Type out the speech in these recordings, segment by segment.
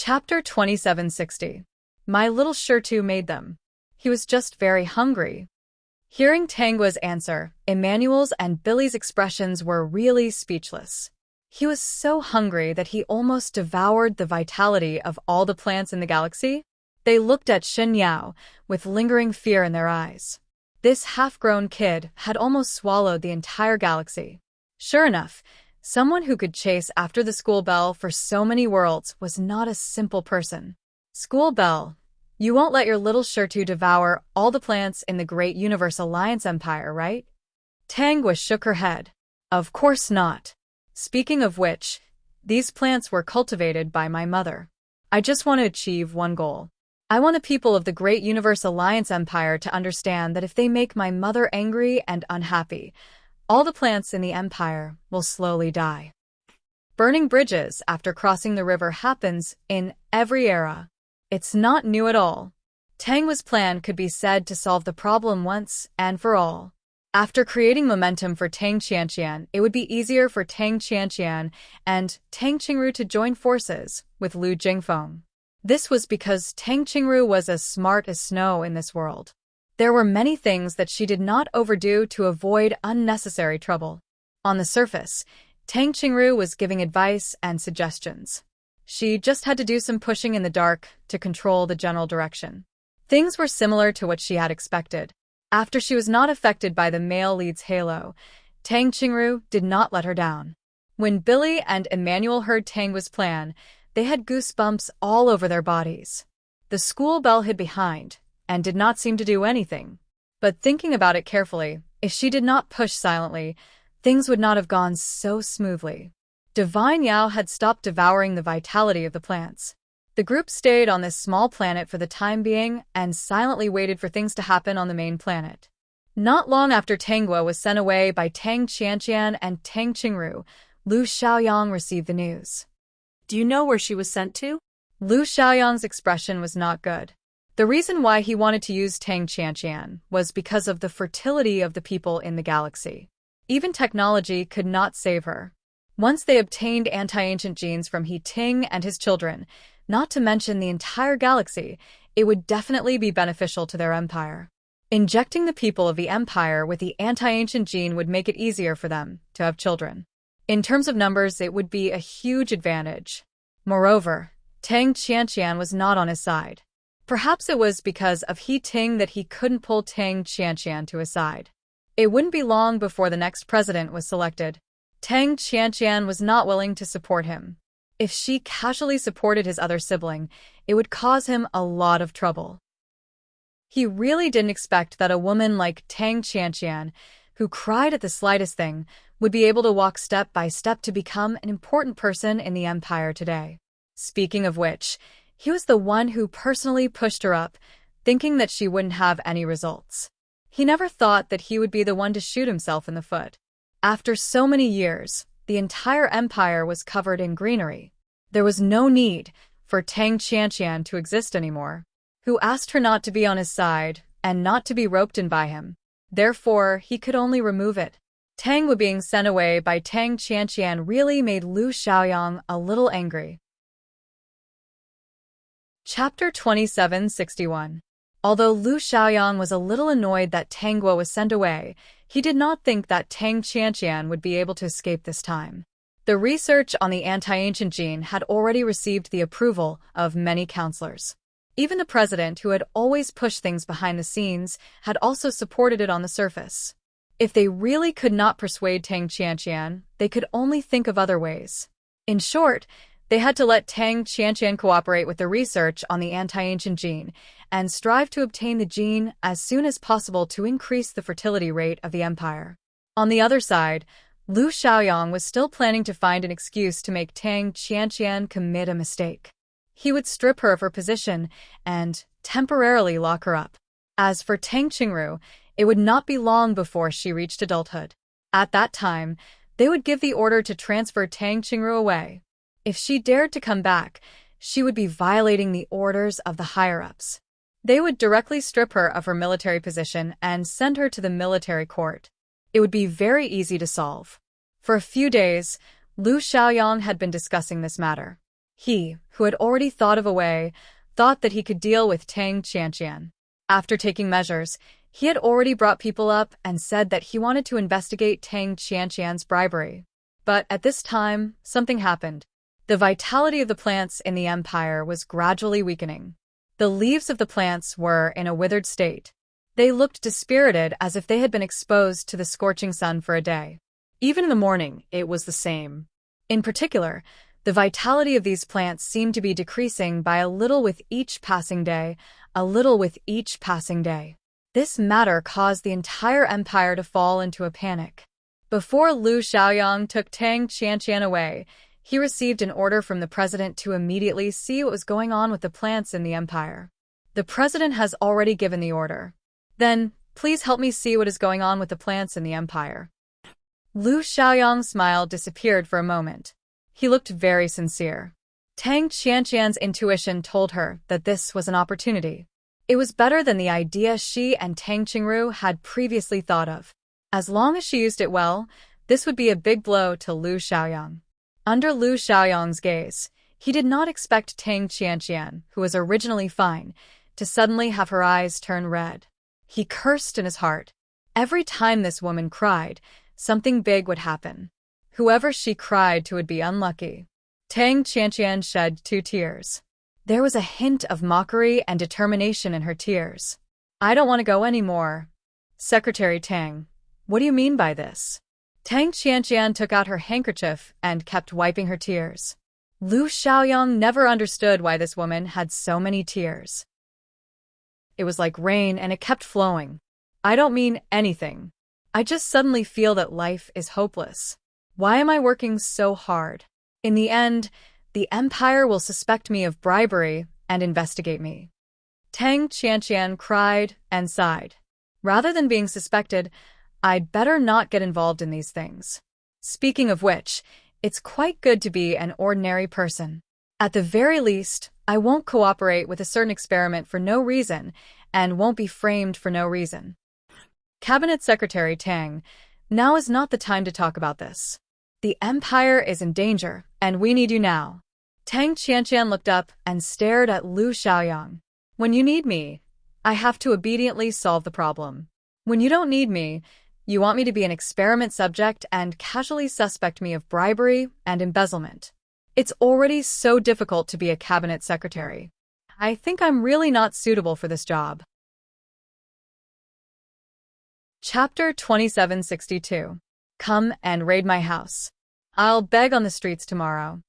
Chapter 2760. My little Shirtu made them. He was just very hungry. Hearing Tangua's answer, Emmanuel's and Billy's expressions were really speechless. He was so hungry that he almost devoured the vitality of all the plants in the galaxy. They looked at Shen Yao with lingering fear in their eyes. This half-grown kid had almost swallowed the entire galaxy. Sure enough, someone who could chase after the school bell for so many worlds was not a simple person. School bell, you won't let your little Shirtu devour all the plants in the Great Universe Alliance Empire, right? Tangua shook her head. Of course not. Speaking of which, these plants were cultivated by my mother. I just want to achieve one goal. I want the people of the Great Universe Alliance Empire to understand that if they make my mother angry and unhappy, all the plants in the empire will slowly die. Burning bridges after crossing the river happens in every era. It's not new at all. Tangua's plan could be said to solve the problem once and for all. After creating momentum for Tang Qianqian, it would be easier for Tang Qianqian and Tang Qingru to join forces with Lu Jingfeng. This was because Tang Qingru was as smart as snow in this world. There were many things that she did not overdo to avoid unnecessary trouble. On the surface, Tang Qingru was giving advice and suggestions. She just had to do some pushing in the dark to control the general direction. Things were similar to what she had expected. After she was not affected by the male lead's halo, Tang Qingru did not let her down. When Billy and Emmanuel heard Tangua's plan, they had goosebumps all over their bodies. The school bell hid behind and did not seem to do anything. But thinking about it carefully, if she did not push silently, things would not have gone so smoothly. Divine Yao had stopped devouring the vitality of the plants. The group stayed on this small planet for the time being and silently waited for things to happen on the main planet. Not long after Tangua was sent away by Tang Qianqian and Tang Qingru, Lu Xiaoyang received the news. Do you know where she was sent to? Lu Xiaoyang's expression was not good. The reason why he wanted to use Tang Qianqian was because of the fertility of the people in the galaxy. Even technology could not save her. Once they obtained anti-ancient genes from He Ting and his children, not to mention the entire galaxy, it would definitely be beneficial to their empire. Injecting the people of the empire with the anti-ancient gene would make it easier for them to have children. In terms of numbers, it would be a huge advantage. Moreover, Tang Qianqian was not on his side. Perhaps it was because of He Ting that he couldn't pull Tang Qianqian to his side. It wouldn't be long before the next president was selected. Tang Qianqian was not willing to support him. If she casually supported his other sibling, it would cause him a lot of trouble. He really didn't expect that a woman like Tang Qianqian, who cried at the slightest thing, would be able to walk step by step to become an important person in the empire today. Speaking of which, he was the one who personally pushed her up, thinking that she wouldn't have any results. He never thought that he would be the one to shoot himself in the foot. After so many years, the entire empire was covered in greenery. There was no need for Tang Qianqian to exist anymore. Who asked her not to be on his side and not to be roped in by him. Therefore, he could only remove it. Tangua being sent away by Tang Qianqian really made Lu Xiaoyang a little angry. Chapter 2761. Although Lu Xiaoyang was a little annoyed that Tangua was sent away, he did not think that Tang Qianqian would be able to escape this time. The research on the anti-ancient gene had already received the approval of many counselors. Even the president, who had always pushed things behind the scenes, had also supported it on the surface. If they really could not persuade Tang Qianqian, they could only think of other ways. In short, they had to let Tang Qianqian cooperate with the research on the anti-ancient gene and strive to obtain the gene as soon as possible to increase the fertility rate of the empire. On the other side, Lu Xiaoyang was still planning to find an excuse to make Tang Qianqian commit a mistake. He would strip her of her position and temporarily lock her up. As for Tang Qingru, it would not be long before she reached adulthood. At that time, they would give the order to transfer Tang Qingru away. If she dared to come back, she would be violating the orders of the higher-ups. They would directly strip her of her military position and send her to the military court. It would be very easy to solve. For a few days, Lu Xiaoyang had been discussing this matter. He, who had already thought of a way, thought that he could deal with Tang Qianqian. After taking measures, he had already brought people up and said that he wanted to investigate Tang Qianqian's bribery. But at this time, something happened. The vitality of the plants in the empire was gradually weakening. The leaves of the plants were in a withered state. They looked dispirited, as if they had been exposed to the scorching sun for a day. Even in the morning, it was the same. In particular, the vitality of these plants seemed to be decreasing by a little with each passing day, a little with each passing day. This matter caused the entire empire to fall into a panic. Before Lu Xiaoyang took Tang Qianqian away, he received an order from the president to immediately see what was going on with the plants in the empire. The president has already given the order. Then, please help me see what is going on with the plants in the empire. Lu Xiaoyang's smile disappeared for a moment. He looked very sincere. Tang Qianqian's intuition told her that this was an opportunity. It was better than the idea she and Tang Qingru had previously thought of. As long as she used it well, this would be a big blow to Lu Xiaoyang. Under Lu Xiaoyang's gaze, he did not expect Tang Qianqian, who was originally fine, to suddenly have her eyes turn red. He cursed in his heart. Every time this woman cried, something big would happen. Whoever she cried to would be unlucky. Tang Qianqian shed 2 tears. There was a hint of mockery and determination in her tears. I don't want to go anymore. Secretary Tang, what do you mean by this? Tang Qianqian took out her handkerchief and kept wiping her tears. Lu Xiaoyang never understood why this woman had so many tears. It was like rain and it kept flowing. I don't mean anything. I just suddenly feel that life is hopeless. Why am I working so hard? In the end, the empire will suspect me of bribery and investigate me. Tang Qianqian cried and sighed. Rather than being suspected, I'd better not get involved in these things. Speaking of which, it's quite good to be an ordinary person. At the very least, I won't cooperate with a certain experiment for no reason and won't be framed for no reason. Cabinet Secretary Tang, now is not the time to talk about this. The empire is in danger, and we need you now. Tang Qianqian looked up and stared at Lu Xiaoyang. When you need me, I have to obediently solve the problem. When you don't need me, you want me to be an experiment subject and casually suspect me of bribery and embezzlement. It's already so difficult to be a cabinet secretary. I think I'm really not suitable for this job. Chapter 2762. Come and raid my house. I'll beg on the streets tomorrow.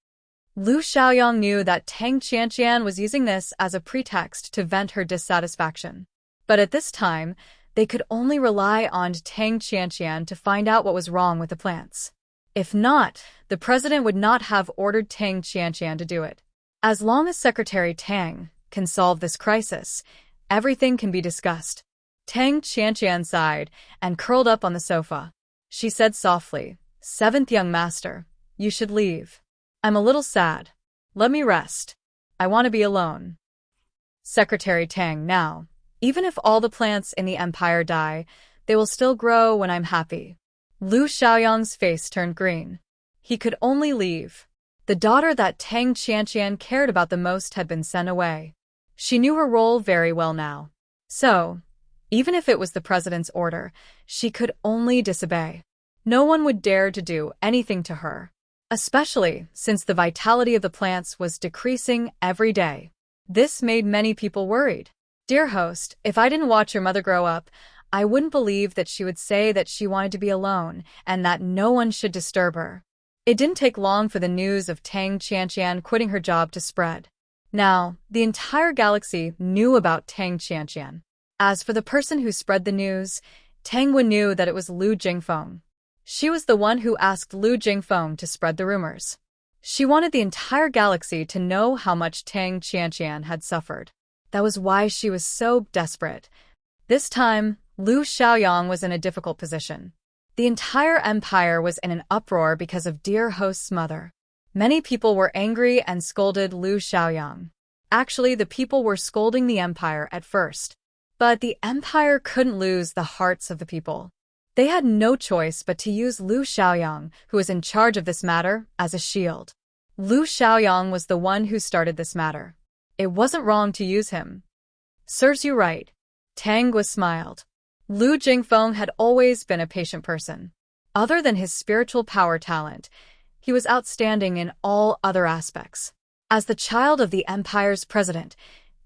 Lu Xiaoyang knew that Tang Qianqian was using this as a pretext to vent her dissatisfaction. But at this time, they could only rely on Tang Qianqian to find out what was wrong with the plants. If not, the president would not have ordered Tang Qianqian to do it. As long as Secretary Tang can solve this crisis, everything can be discussed. Tang Qianqian sighed and curled up on the sofa. She said softly, "Seventh young master, you should leave. I'm a little sad. Let me rest. I want to be alone." Secretary Tang, now, even if all the plants in the empire die, they will still grow when I'm happy. Lu Xiaoyang's face turned green. He could only leave. The daughter that Tang Qianqian cared about the most had been sent away. She knew her role very well now. So, even if it was the president's order, she could only disobey. No one would dare to do anything to her, especially since the vitality of the plants was decreasing every day. This made many people worried. Dear host, if I didn't watch your mother grow up, I wouldn't believe that she would say that she wanted to be alone and that no one should disturb her. It didn't take long for the news of Tang Qianqian quitting her job to spread. Now, the entire galaxy knew about Tang Qianqian. As for the person who spread the news, Tang Wen knew that it was Lu Jingfeng. She was the one who asked Lu Jingfeng to spread the rumors. She wanted the entire galaxy to know how much Tang Qianqian had suffered. That was why she was so desperate. This time, Lu Xiaoyang was in a difficult position. The entire empire was in an uproar because of dear host's mother. Many people were angry and scolded Lu Xiaoyang. Actually, the people were scolding the empire at first. But the empire couldn't lose the hearts of the people. They had no choice but to use Lu Xiaoyang, who was in charge of this matter, as a shield. Lu Xiaoyang was the one who started this matter. It wasn't wrong to use him. Serves you right. Tang Gua smiled. Lu Jingfeng had always been a patient person. Other than his spiritual power talent, he was outstanding in all other aspects. As the child of the empire's president,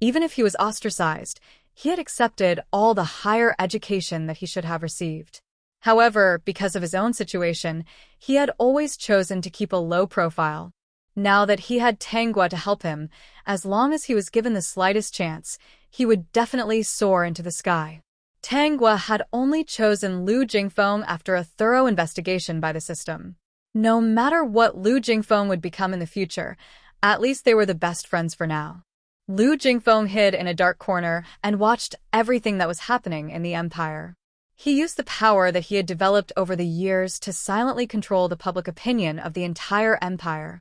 even if he was ostracized, he had accepted all the higher education that he should have received. However, because of his own situation, he had always chosen to keep a low profile. Now that he had Tang Gua to help him, as long as he was given the slightest chance, he would definitely soar into the sky. Tang Gua had only chosen Lu Jingfeng after a thorough investigation by the system. No matter what Lu Jingfeng would become in the future, at least they were the best friends for now. Lu Jingfeng hid in a dark corner and watched everything that was happening in the empire. He used the power that he had developed over the years to silently control the public opinion of the entire empire.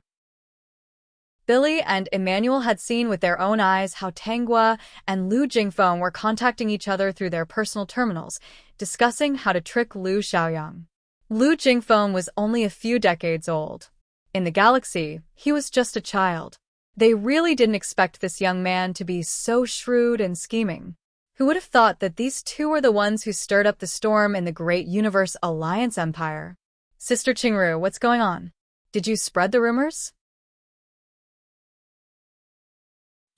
Billy and Emmanuel had seen with their own eyes how Tang Gua and Lu Jingfeng were contacting each other through their personal terminals, discussing how to trick Lu Xiaoyang. Lu Jingfeng was only a few decades old. In the galaxy, he was just a child. They really didn't expect this young man to be so shrewd and scheming. Who would have thought that these two were the ones who stirred up the storm in the Great Universe Alliance Empire? Sister Qingru, what's going on? Did you spread the rumors?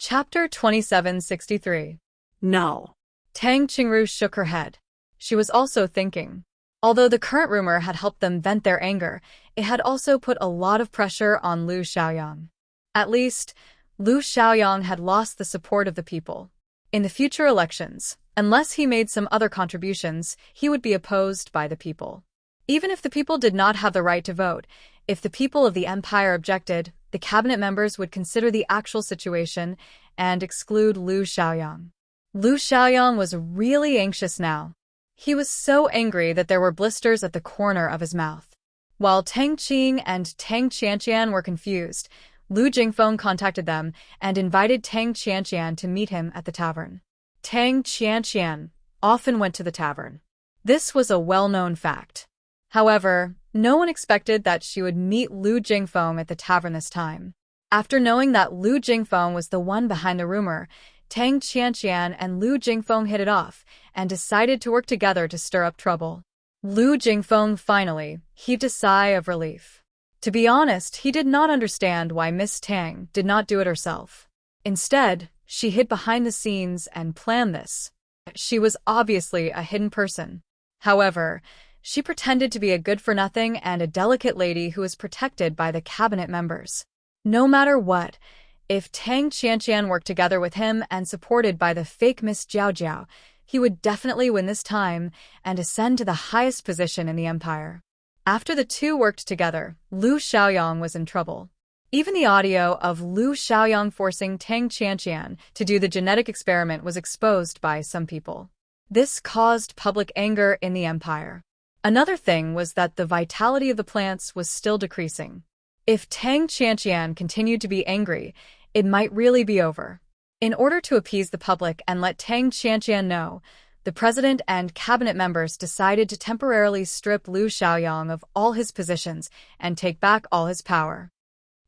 Chapter 2763. No. Tang Qingru shook her head. She was also thinking. Although the current rumor had helped them vent their anger, it had also put a lot of pressure on Lu Xiaoyang. At least, Lu Xiaoyang had lost the support of the people. In the future elections, unless he made some other contributions, he would be opposed by the people. Even if the people did not have the right to vote, if the people of the empire objected, the cabinet members would consider the actual situation and exclude Lu Xiaoyang. Lu Xiaoyang was really anxious now. He was so angry that there were blisters at the corner of his mouth. While Tang Qing and Tang Qianqian were confused, Lu Jingfeng contacted them and invited Tang Qianqian to meet him at the tavern. Tang Qianqian often went to the tavern. This was a well-known fact. However, no one expected that she would meet Lu Jingfeng at the tavern this time. After knowing that Lu Jingfeng was the one behind the rumor, Tang Qianqian and Lu Jingfeng hit it off and decided to work together to stir up trouble. Lu Jingfeng finally heaved a sigh of relief. To be honest, he did not understand why Miss Tang did not do it herself. Instead, she hid behind the scenes and planned this. She was obviously a hidden person. However, she pretended to be a good-for-nothing and a delicate lady who was protected by the cabinet members. No matter what, if Tang Qianqian worked together with him and supported by the fake Miss Jiao Jiao, he would definitely win this time and ascend to the highest position in the empire. After the two worked together, Lu Xiaoyang was in trouble. Even the audio of Lu Xiaoyang forcing Tang Qianqian to do the genetic experiment was exposed by some people. This caused public anger in the empire. Another thing was that the vitality of the plants was still decreasing. If Tang Qianqian continued to be angry, it might really be over. In order to appease the public and let Tang Qianqian know, the president and cabinet members decided to temporarily strip Lu Xiaoyang of all his positions and take back all his power.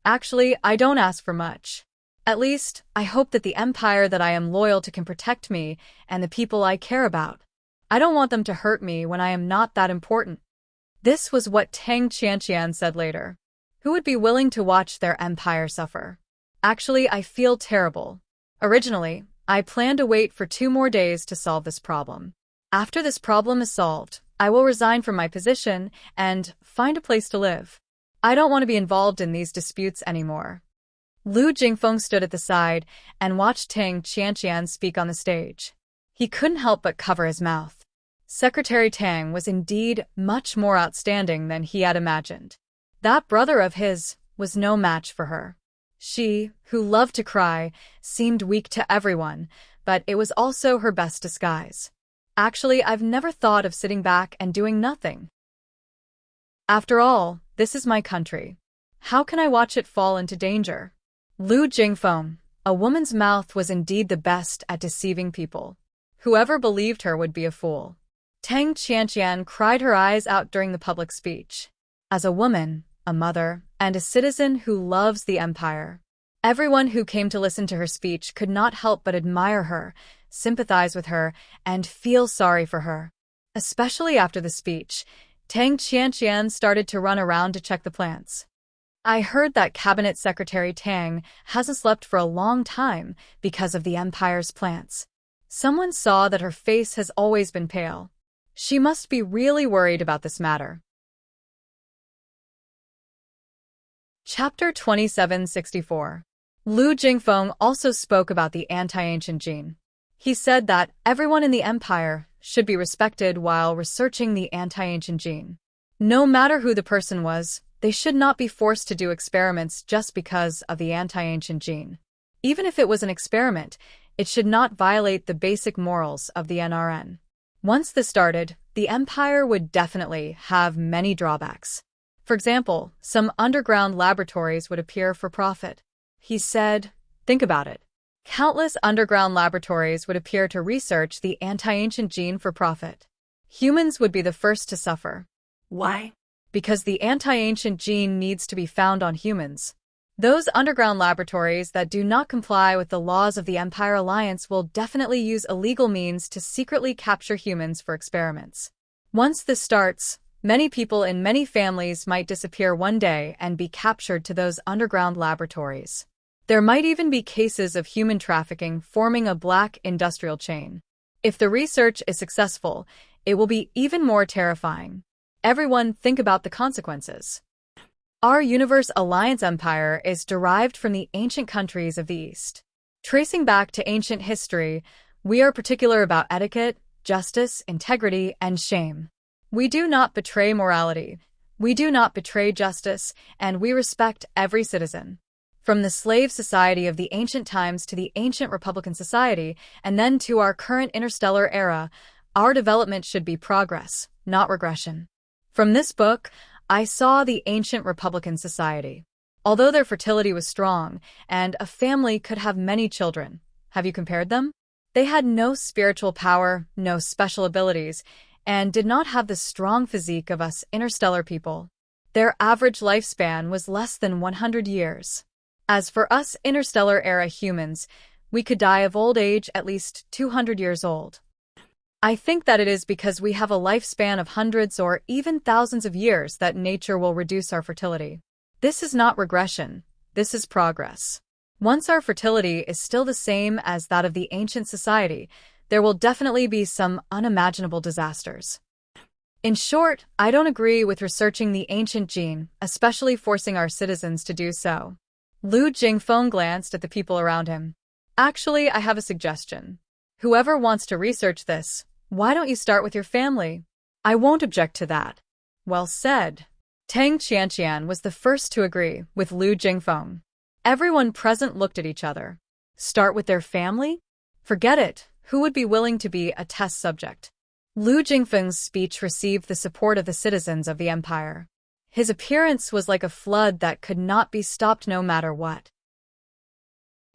Actually, I don't ask for much. At least, I hope that the empire that I am loyal to can protect me and the people I care about. I don't want them to hurt me when I am not that important. This was what Tang Qianqian said later. Who would be willing to watch their empire suffer? Actually, I feel terrible. Originally, I planned to wait for 2 more days to solve this problem. After this problem is solved, I will resign from my position and find a place to live. I don't want to be involved in these disputes anymore. Lu Jingfeng stood at the side and watched Tang Qianqian speak on the stage. He couldn't help but cover his mouth. Secretary Tang was indeed much more outstanding than he had imagined. That brother of his was no match for her. She, who loved to cry, seemed weak to everyone, but it was also her best disguise. Actually, I've never thought of sitting back and doing nothing. After all, this is my country. How can I watch it fall into danger? Lu Jingfeng, a woman's mouth was indeed the best at deceiving people. Whoever believed her would be a fool. Tang Qianqian cried her eyes out during the public speech. As a woman, a mother, and a citizen who loves the empire. Everyone who came to listen to her speech could not help but admire her, sympathize with her, and feel sorry for her. Especially after the speech, Tang Qianqian started to run around to check the plants. I heard that Cabinet Secretary Tang hasn't slept for a long time because of the empire's plants. Someone saw that her face has always been pale. She must be really worried about this matter. Chapter 2764. Lu Jingfeng also spoke about the anti-ancient gene. He said that everyone in the empire should be respected while researching the anti-ancient gene. No matter who the person was, they should not be forced to do experiments just because of the anti-ancient gene. Even if it was an experiment, it should not violate the basic morals of the NRN. Once this started, the empire would definitely have many drawbacks. For example, some underground laboratories would appear for profit. He said, think about it. Countless underground laboratories would appear to research the anti-ancient gene for profit. Humans would be the first to suffer. Why? Because the anti-ancient gene needs to be found on humans. Those underground laboratories that do not comply with the laws of the Empire Alliance will definitely use illegal means to secretly capture humans for experiments. Once this starts, many people in many families might disappear one day and be captured to those underground laboratories. There might even be cases of human trafficking forming a black industrial chain. If the research is successful, it will be even more terrifying. Everyone think about the consequences. Our Universe Alliance Empire is derived from the ancient countries of the East. Tracing back to ancient history, we are particular about etiquette, justice, integrity, and shame. We do not betray morality. We do not betray justice, and we respect every citizen. From the slave society of the ancient times to the ancient Republican society, and then to our current interstellar era, our development should be progress, not regression. From this book, I saw the ancient Republican society. Although their fertility was strong, and a family could have many children, have you compared them? They had no spiritual power, no special abilities, and did not have the strong physique of us interstellar people. Their average lifespan was less than 100 years. As for us interstellar-era humans, we could die of old age at least 200 years old. I think that it is because we have a lifespan of hundreds or even thousands of years that nature will reduce our fertility. This is not regression, this is progress. Once our fertility is still the same as that of the ancient society, there will definitely be some unimaginable disasters. In short, I don't agree with researching the ancient gene, especially forcing our citizens to do so. Lu Jingfeng glanced at the people around him. Actually, I have a suggestion. Whoever wants to research this, why don't you start with your family? I won't object to that. Well said. Tang Qianqian was the first to agree with Lu Jingfeng. Everyone present looked at each other. Start with their family? Forget it. Who would be willing to be a test subject? Lu Jingfeng's speech received the support of the citizens of the empire. His appearance was like a flood that could not be stopped no matter what.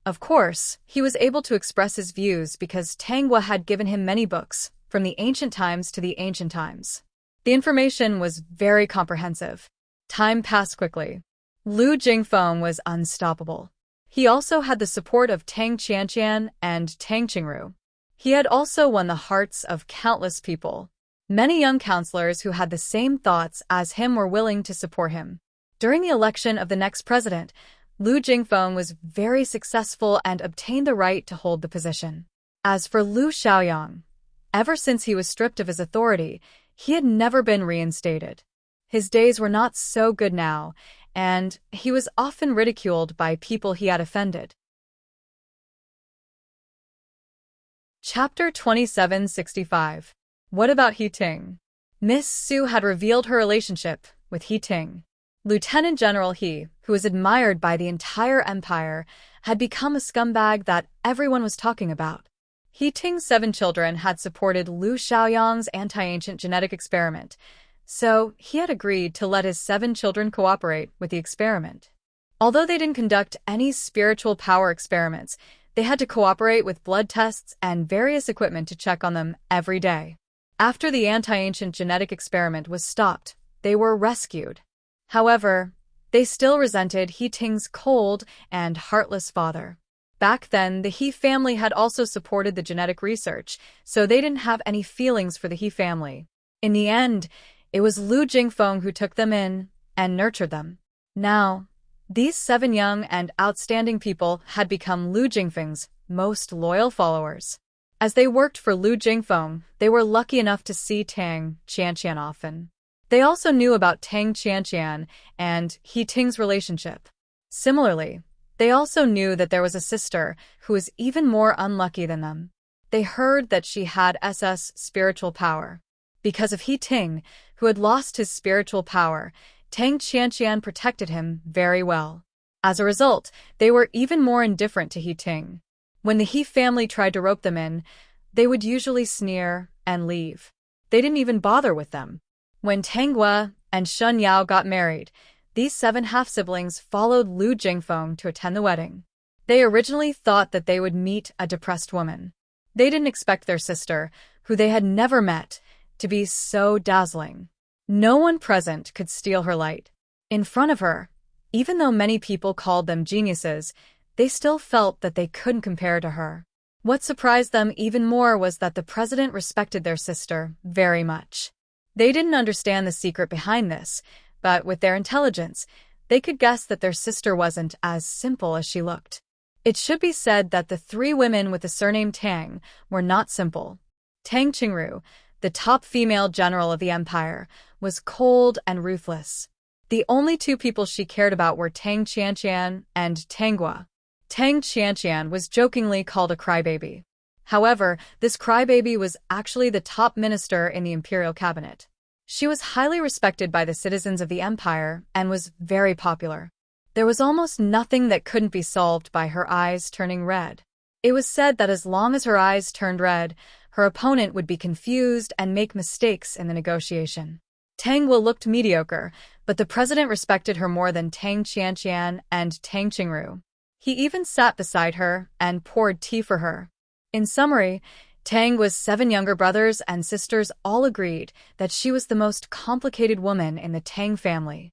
Of course, he was able to express his views because Tanghua had given him many books, from the ancient times to the ancient times. The information was very comprehensive. Time passed quickly. Lu Jingfeng was unstoppable. He also had the support of Tang Qianqian and Tang Qingru. He had also won the hearts of countless people. Many young counselors who had the same thoughts as him were willing to support him. During the election of the next president, Lu Jingfeng was very successful and obtained the right to hold the position. As for Lu Xiaoyang, ever since he was stripped of his authority, he had never been reinstated. His days were not so good now, and he was often ridiculed by people he had offended. Chapter 2765. What about He Ting? Miss Su had revealed her relationship with He Ting. Lieutenant General He, who was admired by the entire empire, had become a scumbag that everyone was talking about. He Ting's 7 children had supported Lu Xiaoyang's anti-ancient genetic experiment, so he had agreed to let his 7 children cooperate with the experiment. Although they didn't conduct any spiritual power experiments, they had to cooperate with blood tests and various equipment to check on them every day. After the anti-ancient genetic experiment was stopped, they were rescued. However, they still resented He Ting's cold and heartless father. Back then, the He family had also supported the genetic research, so they didn't have any feelings for the He family. In the end, it was Lu Jingfeng who took them in and nurtured them. Now, these 7 young and outstanding people had become Lu Jingfeng's most loyal followers. As they worked for Lu Jingfeng, they were lucky enough to see Tang Qianqian often. They also knew about Tang Qianqian and He Ting's relationship. Similarly, they also knew that there was a sister who was even more unlucky than them. They heard that she had spiritual power. Because of He Ting, who had lost his spiritual power, Tang Qianqian protected him very well. As a result, they were even more indifferent to He Ting. When the He family tried to rope them in, they would usually sneer and leave. They didn't even bother with them. When Tang Gua and Shun Yao got married, these 7 half-siblings followed Lu Jingfeng to attend the wedding. They originally thought that they would meet a depressed woman. They didn't expect their sister, who they had never met, to be so dazzling. No one present could steal her light. In front of her, even though many people called them geniuses, they still felt that they couldn't compare to her. What surprised them even more was that the president respected their sister very much. They didn't understand the secret behind this, but with their intelligence, they could guess that their sister wasn't as simple as she looked. It should be said that the 3 women with the surname Tang were not simple. Tang Qingru, the top female general of the empire, was cold and ruthless. The only 2 people she cared about were Tang Qianqian and Tang Gua. Tang Qianqian was jokingly called a crybaby. However, this crybaby was actually the top minister in the imperial cabinet. She was highly respected by the citizens of the empire and was very popular. There was almost nothing that couldn't be solved by her eyes turning red. It was said that as long as her eyes turned red, her opponent would be confused and make mistakes in the negotiation. Tang Gua looked mediocre, but the president respected her more than Tang Qianqian and Tang Qingru. He even sat beside her and poured tea for her. In summary, Tang Gua's 7 younger brothers and sisters all agreed that she was the most complicated woman in the Tang family.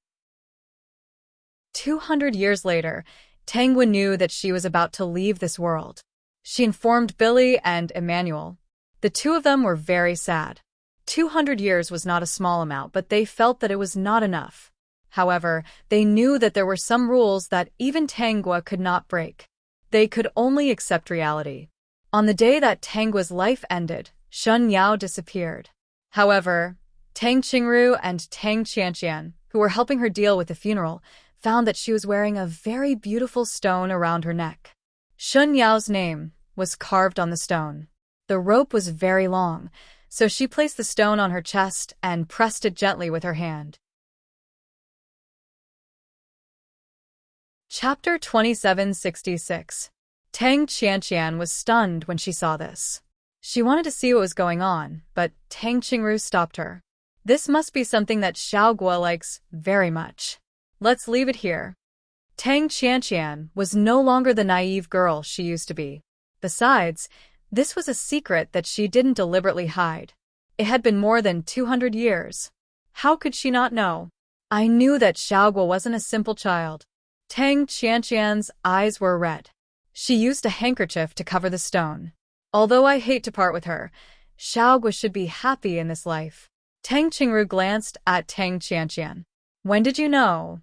200 years later, Tang Gua knew that she was about to leave this world. She informed Billy and Emmanuel. The 2 of them were very sad. 200 years was not a small amount, but they felt that it was not enough. However, they knew that there were some rules that even Tang Gua could not break. They could only accept reality. On the day that Tang Gua's life ended, Shun Yao disappeared. However, Tang Qingru and Tang Qianqian, who were helping her deal with the funeral, found that she was wearing a very beautiful stone around her neck. Shun Yao's name was carved on the stone. The rope was very long, so she placed the stone on her chest and pressed it gently with her hand. Chapter 2766. Tang Qianqian was stunned when she saw this. She wanted to see what was going on, but Tang Qingru stopped her. This must be something that Xiao Guo likes very much. Let's leave it here. Tang Qianqian was no longer the naive girl she used to be. Besides, this was a secret that she didn't deliberately hide. It had been more than 200 years. How could she not know? I knew that Xiao Guo wasn't a simple child. Tang Qianqian's eyes were red. She used a handkerchief to cover the stone. Although I hate to part with her, Xiao Guo should be happy in this life. Tang Qingru glanced at Tang Qianqian. When did you know?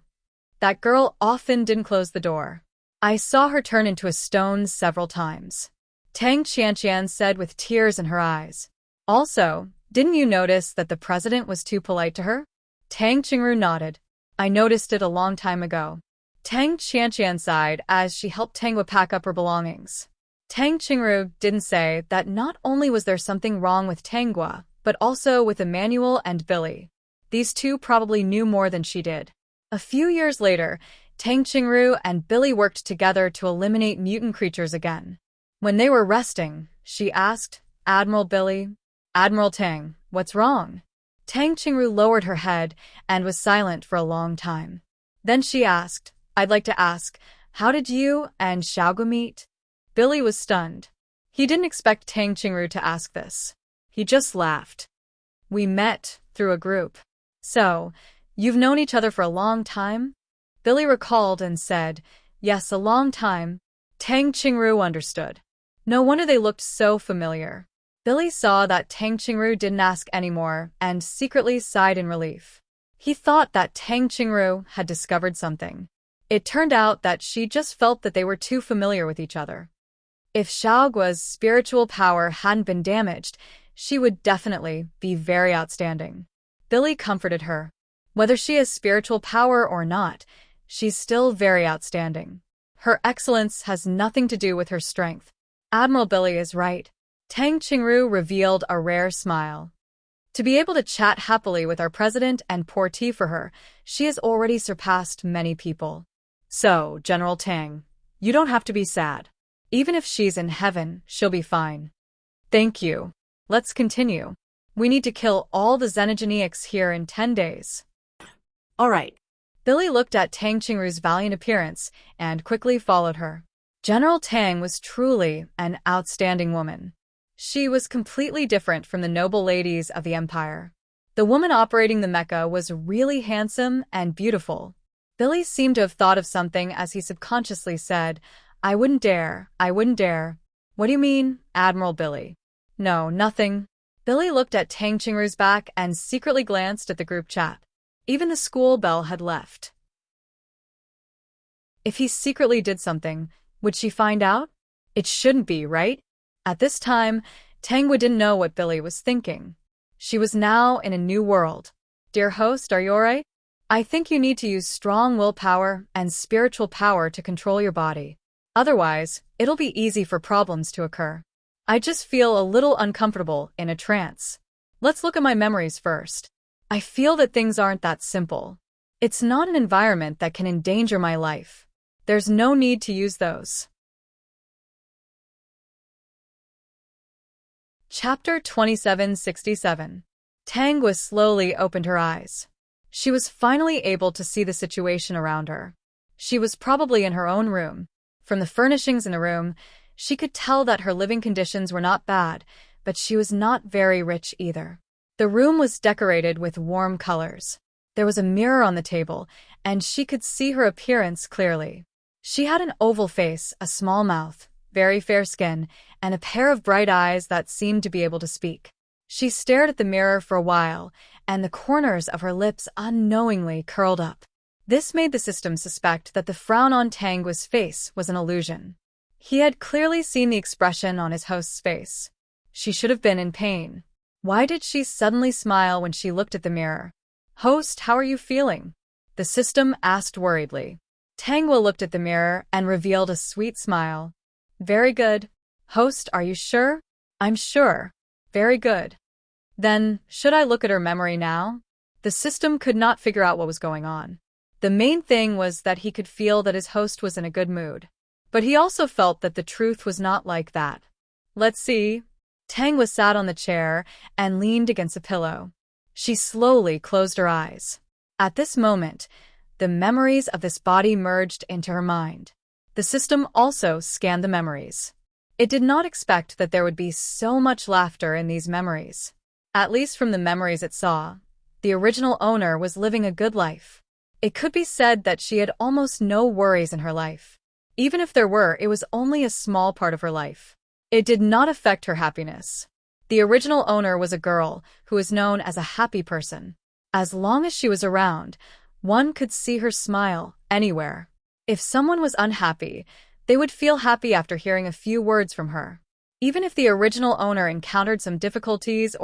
That girl often didn't close the door. I saw her turn into a stone several times. Tang Qianqian said with tears in her eyes. Also, didn't you notice that the president was too polite to her? Tang Qingru nodded. I noticed it a long time ago. Tang Qianqian sighed as she helped Tang Gua pack up her belongings. Tang Qingru didn't say that not only was there something wrong with Tang Gua, but also with Emmanuel and Billy. These 2 probably knew more than she did. A few years later, Tang Qingru and Billy worked together to eliminate mutant creatures again. When they were resting, she asked, Admiral Billy, Admiral Tang, what's wrong? Tang Qingru lowered her head and was silent for a long time. Then she asked, I'd like to ask, how did you and Xiao Guo meet? Billy was stunned. He didn't expect Tang Qingru to ask this. He just laughed. We met through a group. So, You've known each other for a long time? Billy recalled and said, yes, a long time. Tang Qingru understood. No wonder they looked so familiar. Billy saw that Tang Qingru didn't ask anymore and secretly sighed in relief. He thought that Tang Qingru had discovered something. It turned out that she just felt that they were too familiar with each other. If Xiaoguo's spiritual power hadn't been damaged, she would definitely be very outstanding. Billy comforted her. Whether she has spiritual power or not, she's still very outstanding. Her excellence has nothing to do with her strength. Admiral Billy is right. Tang Qingru revealed a rare smile. To be able to chat happily with our president and pour tea for her, she has already surpassed many people. So, General Tang, you don't have to be sad. Even if she's in heaven, she'll be fine. Thank you. Let's continue. We need to kill all the xenogenics here in 10 days. All right. Billy looked at Tang Qingru's valiant appearance and quickly followed her. General Tang was truly an outstanding woman. She was completely different from the noble ladies of the empire. The woman operating the mecha was really handsome and beautiful. Billy seemed to have thought of something as he subconsciously said, I wouldn't dare. What do you mean, Admiral Billy? No, nothing. Billy looked at Tang Qingru's back and secretly glanced at the group chat. Even the school bell had left. If he secretly did something, would she find out? It shouldn't be, right? At this time, Tangwa didn't know what Billy was thinking. She was now in a new world. Dear host, are you alright? I think you need to use strong willpower and spiritual power to control your body. Otherwise, it'll be easy for problems to occur. I just feel a little uncomfortable in a trance. Let's look at my memories first. I feel that things aren't that simple. It's not an environment that can endanger my life. There's no need to use those. Chapter 2767. Tangwa slowly opened her eyes. She was finally able to see the situation around her. She was probably in her own room. From the furnishings in the room, she could tell that her living conditions were not bad, but she was not very rich either. The room was decorated with warm colors. There was a mirror on the table, and she could see her appearance clearly. She had an oval face, a small mouth, very fair skin, and a pair of bright eyes that seemed to be able to speak. She stared at the mirror for a while, and the corners of her lips unknowingly curled up. This made the system suspect that the frown on Tangwa's face was an illusion. He had clearly seen the expression on his host's face. She should have been in pain. Why did she suddenly smile when she looked at the mirror? Host, how are you feeling? The system asked worriedly. Tangwa looked at the mirror and revealed a sweet smile. Very good. Host, are you sure? I'm sure. Very good. Then, should I look at her memory now? The system could not figure out what was going on. The main thing was that he could feel that his host was in a good mood. But he also felt that the truth was not like that. Let's see. Tangwa sat on the chair and leaned against a pillow. She slowly closed her eyes. At this moment, the memories of this body merged into her mind. The system also scanned the memories. It did not expect that there would be so much laughter in these memories. At least from the memories it saw, the original owner was living a good life. It could be said that she had almost no worries in her life. Even if there were, it was only a small part of her life. It did not affect her happiness. The original owner was a girl who was known as a happy person. As long as she was around, one could see her smile anywhere. If someone was unhappy, they would feel happy after hearing a few words from her. Even if the original owner encountered some difficulties,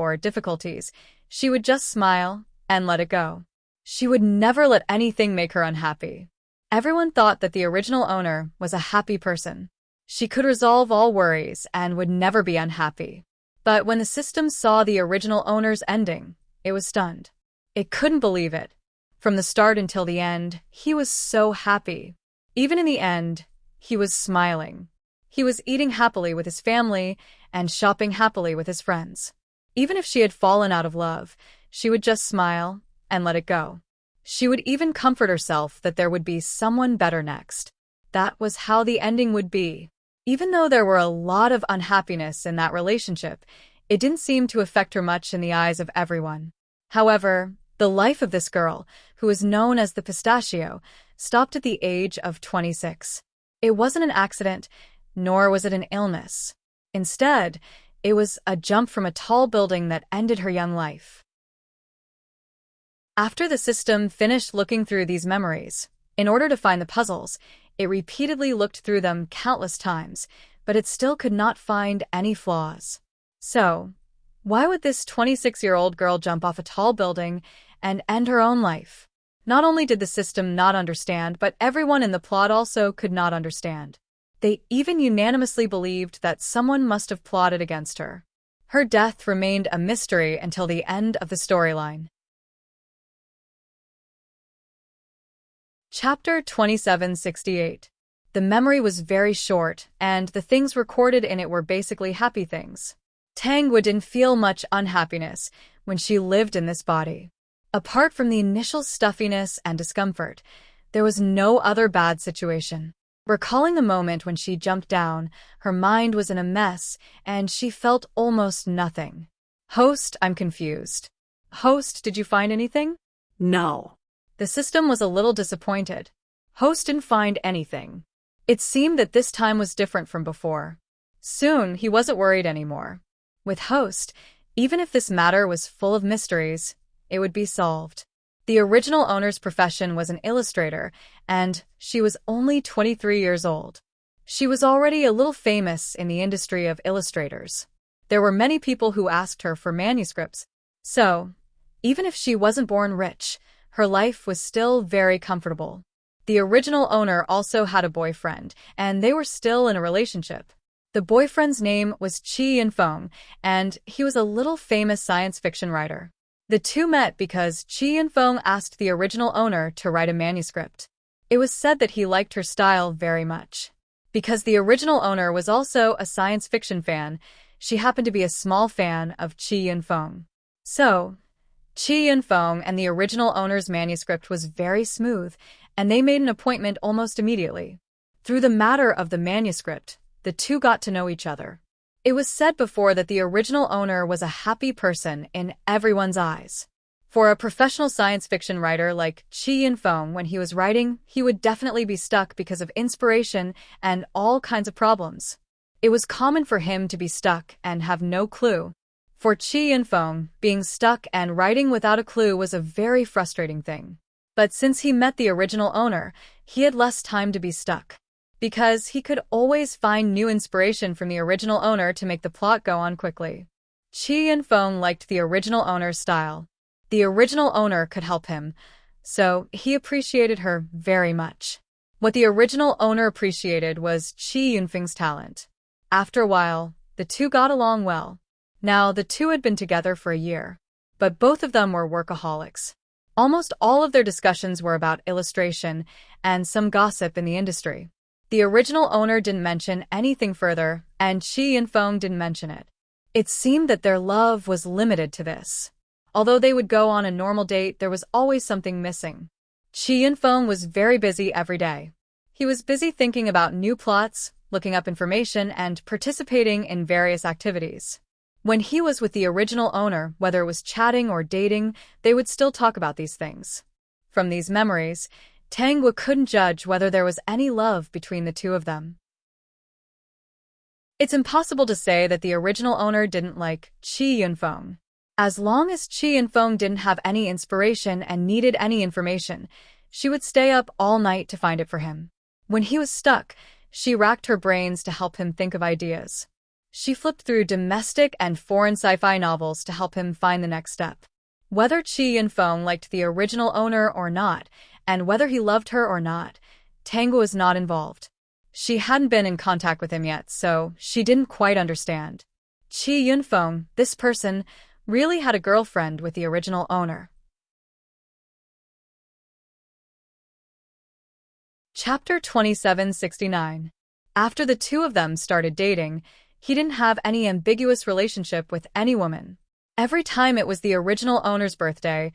she would just smile and let it go. She would never let anything make her unhappy. Everyone thought that the original owner was a happy person. She could resolve all worries and would never be unhappy. But when the system saw the original owner's ending, it was stunned. It couldn't believe it. From the start until the end, he was so happy. Even in the end, he was smiling. He was eating happily with his family and shopping happily with his friends. Even if she had fallen out of love, she would just smile and let it go. She would even comfort herself that there would be someone better next. That was how the ending would be. Even though there were a lot of unhappiness in that relationship, it didn't seem to affect her much in the eyes of everyone. However, The life of this girl, who is known as the Pistachio, stopped at the age of 26. It wasn't an accident, nor was it an illness. Instead, it was a jump from a tall building that ended her young life. After the system finished looking through these memories, in order to find the puzzles, it repeatedly looked through them countless times, but it still could not find any flaws. So, why would this 26-year-old girl jump off a tall building and end her own life? Not only did the system not understand, but everyone in the plot also could not understand. They even unanimously believed that someone must have plotted against her. Her death remained a mystery until the end of the storyline. Chapter 2768. The memory was very short, and the things recorded in it were basically happy things. Tangwa didn't feel much unhappiness when she lived in this body. Apart from the initial stuffiness and discomfort, there was no other bad situation. Recalling the moment when she jumped down, her mind was in a mess, and she felt almost nothing. Host, I'm confused. Host, did you find anything? No. The system was a little disappointed. Host didn't find anything. It seemed that this time was different from before. Soon, he wasn't worried anymore. With Host, even if this matter was full of mysteries, it would be solved. The original owner's profession was an illustrator, and she was only 23 years old. She was already a little famous in the industry of illustrators. There were many people who asked her for manuscripts. So, even if she wasn't born rich, her life was still very comfortable. The original owner also had a boyfriend, and they were still in a relationship. The boyfriend's name was Chi Yinfeng, and he was a little famous science fiction writer. The two met because Chi Yinfeng asked the original owner to write a manuscript. It was said that he liked her style very much. Because the original owner was also a science fiction fan, she happened to be a small fan of Chi Yinfeng. So, Chi Yinfeng and the original owner's manuscript was very smooth, and they made an appointment almost immediately. Through the matter of the manuscript, the two got to know each other. It was said before that the original owner was a happy person in everyone's eyes. For a professional science fiction writer like Chi Yinfeng, when he was writing, he would definitely be stuck because of inspiration and all kinds of problems. It was common for him to be stuck and have no clue. For Chi Yinfeng, being stuck and writing without a clue was a very frustrating thing. But since he met the original owner, he had less time to be stuck. Because he could always find new inspiration from the original owner to make the plot go on quickly. Chi Yinfeng liked the original owner's style. The original owner could help him, so he appreciated her very much. What the original owner appreciated was Chi Yinfeng's talent. After a while, the two got along well. Now, the two had been together for a year, but both of them were workaholics. Almost all of their discussions were about illustration and some gossip in the industry. The original owner didn't mention anything further, and Chi Yinfeng didn't mention it. It seemed that their love was limited to this. Although they would go on a normal date, there was always something missing. Chi Yinfeng was very busy every day. He was busy thinking about new plots, looking up information, and participating in various activities. When he was with the original owner, whether it was chatting or dating, they would still talk about these things. From these memories, Tangwa couldn't judge whether there was any love between the two of them. It's impossible to say that the original owner didn't like Chi Yinfeng. As long as Chi Yinfeng didn't have any inspiration and needed any information, she would stay up all night to find it for him. When he was stuck, she racked her brains to help him think of ideas. She flipped through domestic and foreign sci-fi novels to help him find the next step. Whether Chi Yinfeng liked the original owner or not, and whether he loved her or not, Tangwa was not involved. She hadn't been in contact with him yet, so she didn't quite understand. Chi Yinfeng, this person, really had a girlfriend with the original owner. Chapter 2769. After the two of them started dating, he didn't have any ambiguous relationship with any woman. Every time it was the original owner's birthday,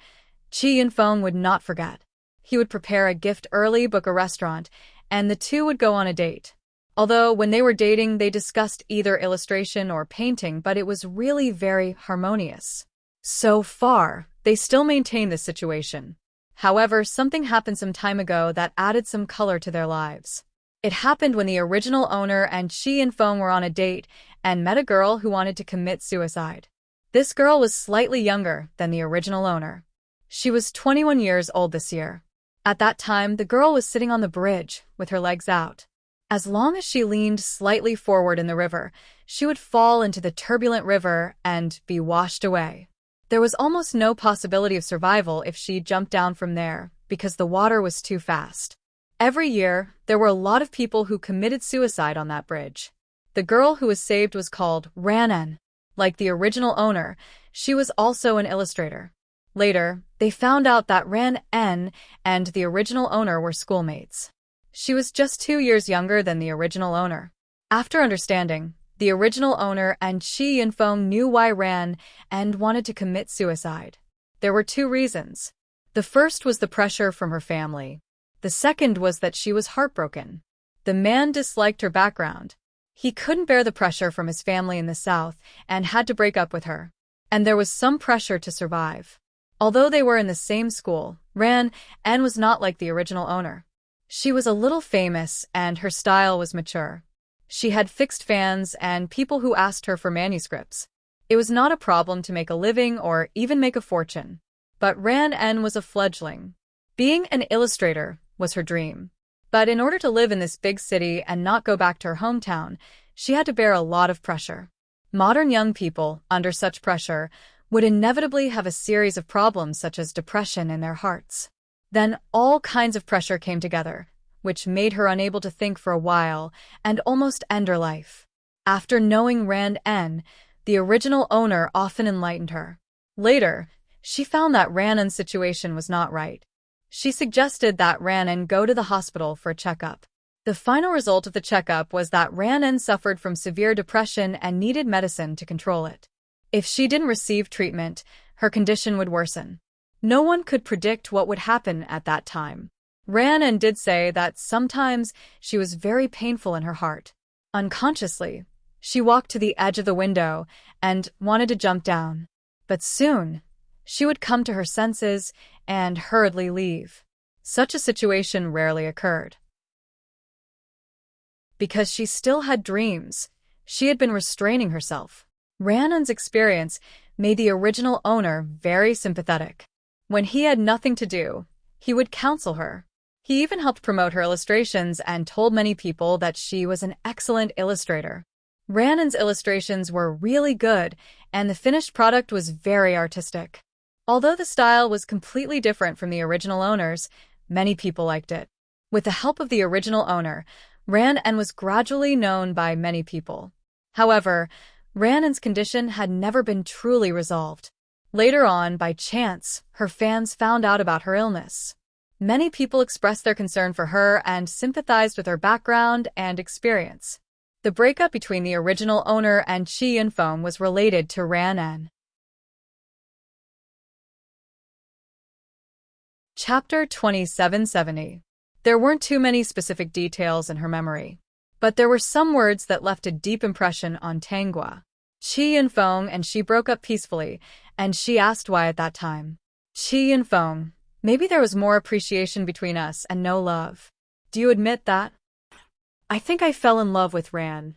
Chi Yinfeng would not forget. He would prepare a gift early, book a restaurant, and the two would go on a date. Although when they were dating, they discussed either illustration or painting, but it was really very harmonious. So far, they still maintain this situation. However, something happened some time ago that added some color to their lives. It happened when the original owner and she and Feng were on a date and met a girl who wanted to commit suicide. This girl was slightly younger than the original owner. She was 21 years old this year. At that time, the girl was sitting on the bridge with her legs out. As long as she leaned slightly forward in the river, she would fall into the turbulent river and be washed away. There was almost no possibility of survival if she jumped down from there, because the water was too fast. Every year, there were a lot of people who committed suicide on that bridge. The girl who was saved was called Ran. Like the original owner, she was also an illustrator. Later, they found out that Ran and the original owner were schoolmates. She was just 2 years younger than the original owner. After understanding, the original owner and Shi Yinfeng knew why Ran wanted to commit suicide. There were 2 reasons. The first was the pressure from her family. The second was that she was heartbroken. The man disliked her background. He couldn't bear the pressure from his family in the south and had to break up with her. And there was some pressure to survive. Although they were in the same school, Ran was not like the original owner. She was a little famous and her style was mature. She had fixed fans and people who asked her for manuscripts. It was not a problem to make a living or even make a fortune. But Ran was a fledgling. Being an illustrator was her dream. But in order to live in this big city and not go back to her hometown, she had to bear a lot of pressure. Modern young people, under such pressure, would inevitably have a series of problems such as depression in their hearts. Then all kinds of pressure came together, which made her unable to think for a while and almost end her life. After knowing Ran, the original owner often enlightened her. Later, she found that Ran's situation was not right. She suggested that Ran go to the hospital for a checkup. The final result of the checkup was that Ran suffered from severe depression and needed medicine to control it. If she didn't receive treatment, her condition would worsen. No one could predict what would happen at that time. Ran did say that sometimes she was very painful in her heart. Unconsciously, she walked to the edge of the window and wanted to jump down. But soon, she would come to her senses and hurriedly leave. Such a situation rarely occurred. Because she still had dreams, she had been restraining herself. Ran's experience made the original owner very sympathetic. When he had nothing to do, he would counsel her. He even helped promote her illustrations and told many people that she was an excellent illustrator. Ran's illustrations were really good, and the finished product was very artistic. Although the style was completely different from the original owner's, many people liked it. With the help of the original owner, Ran was gradually known by many people. However, Ran's condition had never been truly resolved. Later on, by chance, her fans found out about her illness. Many people expressed their concern for her and sympathized with her background and experience. The breakup between the original owner and Shi Yinfeng was related to Ran. Chapter 2770. There weren't too many specific details in her memory, but there were some words that left a deep impression on Tanghua. Shi Yinfeng and she broke up peacefully, and she asked why at that time. Shi Yinfeng, maybe there was more appreciation between us and no love. Do you admit that? I think I fell in love with Ran.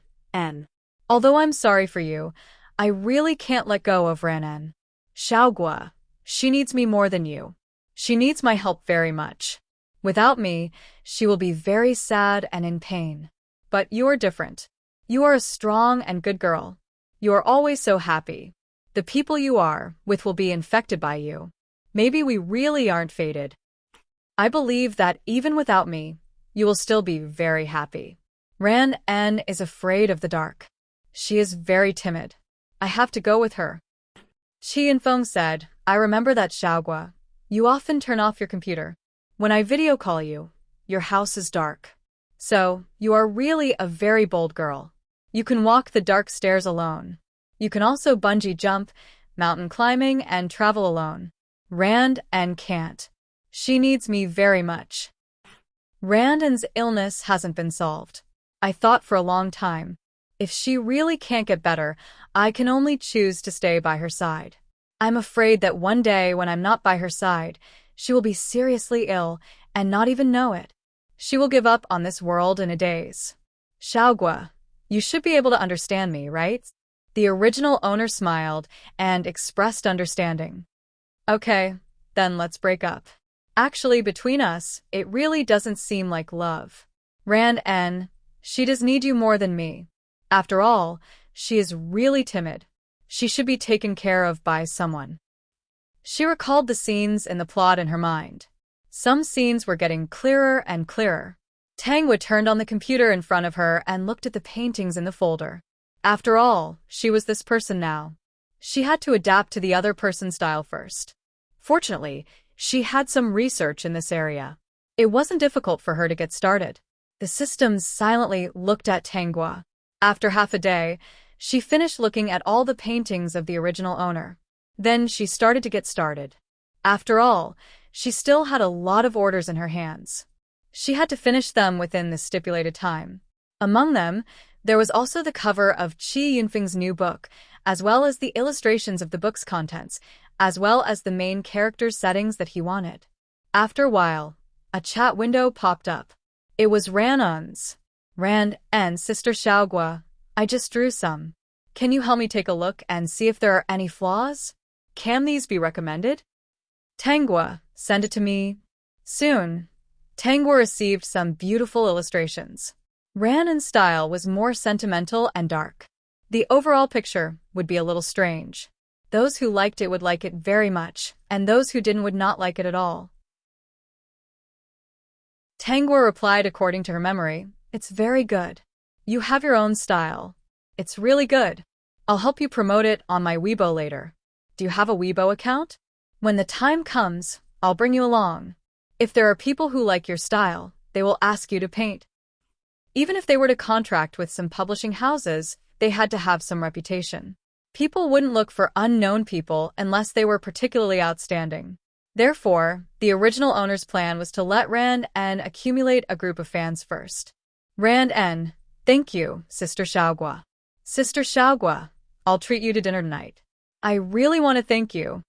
Although I'm sorry for you, I really can't let go of Ran. Xiaogua, she needs me more than you. She needs my help very much. Without me, she will be very sad and in pain. But you are different. You are a strong and good girl. You are always so happy. The people you are with will be infected by you. Maybe we really aren't fated. I believe that even without me, you will still be very happy. Ran is afraid of the dark. She is very timid. I have to go with her. Shi Yinfeng said, I remember that Xiaogua. You often turn off your computer. When I video call you, your house is dark. So, you are really a very bold girl. You can walk the dark stairs alone. You can also bungee jump, mountain climbing, and travel alone. Ran can't. She needs me very much. Ran's illness hasn't been solved. I thought for a long time, if she really can't get better, I can only choose to stay by her side. I'm afraid that one day when I'm not by her side, she will be seriously ill and not even know it. She will give up on this world in a daze. Xiaogua, you should be able to understand me, right? The original owner smiled and expressed understanding. Okay, then let's break up. Actually, between us, it really doesn't seem like love. Ran N, she does need you more than me. After all, she is really timid. She should be taken care of by someone. She recalled the scenes in the plot in her mind. Some scenes were getting clearer and clearer. Tangwa turned on the computer in front of her and looked at the paintings in the folder. After all, she was this person now. She had to adapt to the other person's style first. Fortunately, she had some research in this area. It wasn't difficult for her to get started. The systems silently looked at Tangwa. After half a day, she finished looking at all the paintings of the original owner. Then she started to get started. After all, she still had a lot of orders in her hands. She had to finish them within the stipulated time. Among them, there was also the cover of Qi Yunfeng's new book, as well as the illustrations of the book's contents, as well as the main character's settings that he wanted. After a while, a chat window popped up. It was Ranun's. Ran and Sister Xiaogua, I just drew some. Can you help me take a look and see if there are any flaws? Can these be recommended? Tangwa, send it to me. Soon, Tangwa received some beautiful illustrations. Ranun's style was more sentimental and dark. The overall picture would be a little strange. Those who liked it would like it very much, and those who didn't would not like it at all. Tangwa replied according to her memory, It's very good. You have your own style. It's really good. I'll help you promote it on my Weibo later. Do you have a Weibo account? When the time comes, I'll bring you along. If there are people who like your style, they will ask you to paint. Even if they were to contract with some publishing houses, they had to have some reputation. People wouldn't look for unknown people unless they were particularly outstanding. Therefore, the original owner's plan was to let Rand N accumulate a group of fans first. Rand N, thank you, Sister Xiaogua. Sister Xiaogua, I'll treat you to dinner tonight. I really want to thank you.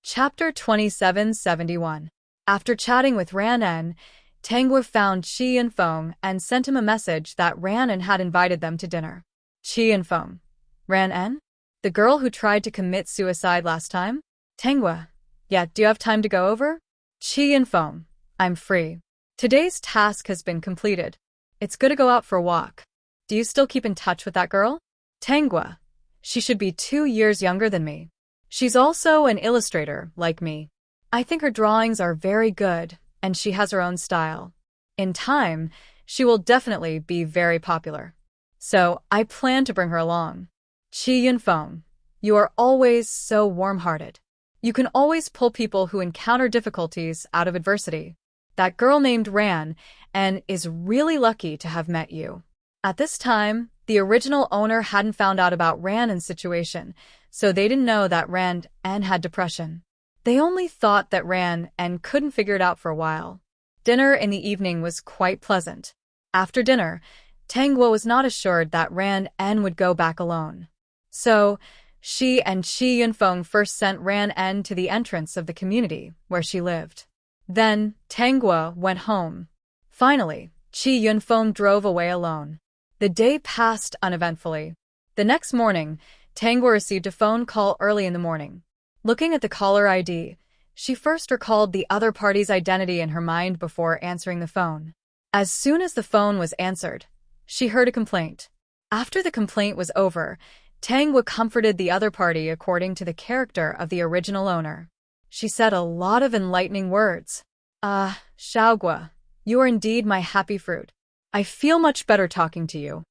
Chapter 2771. After chatting with Ran N, Tangwa found Qi Yunfeng and sent him a message that Ran N had invited them to dinner. Qi Yunfeng. Ran N? The girl who tried to commit suicide last time? Tangwa. Yeah, do you have time to go over? Qi Yunfeng. I'm free. Today's task has been completed. It's good to go out for a walk. Do you still keep in touch with that girl? Tangwa. She should be 2 years younger than me. She's also an illustrator, like me. I think her drawings are very good, and she has her own style. In time, she will definitely be very popular. So, I plan to bring her along. Qi Yunfeng, you are always so warm-hearted. You can always pull people who encounter difficulties out of adversity. That girl named Ran N is really lucky to have met you. At this time, the original owner hadn't found out about Ran N's situation, so they didn't know that Ran N had depression. They only thought that Ran N couldn't figure it out for a while. Dinner in the evening was quite pleasant. After dinner, Tangwa was not assured that Ran N would go back alone. So, she and Qi Yunfeng first sent Ran N to the entrance of the community where she lived. Then, Tangwa went home. Finally, Qi Yunfeng drove away alone. The day passed uneventfully. The next morning, Tangwa received a phone call early in the morning. Looking at the caller ID, she first recalled the other party's identity in her mind before answering the phone. As soon as the phone was answered, she heard a complaint. After the complaint was over, Tangwa comforted the other party according to the character of the original owner. She said a lot of enlightening words. Xiaogua, you are indeed my happy fruit. I feel much better talking to you.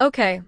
Okay,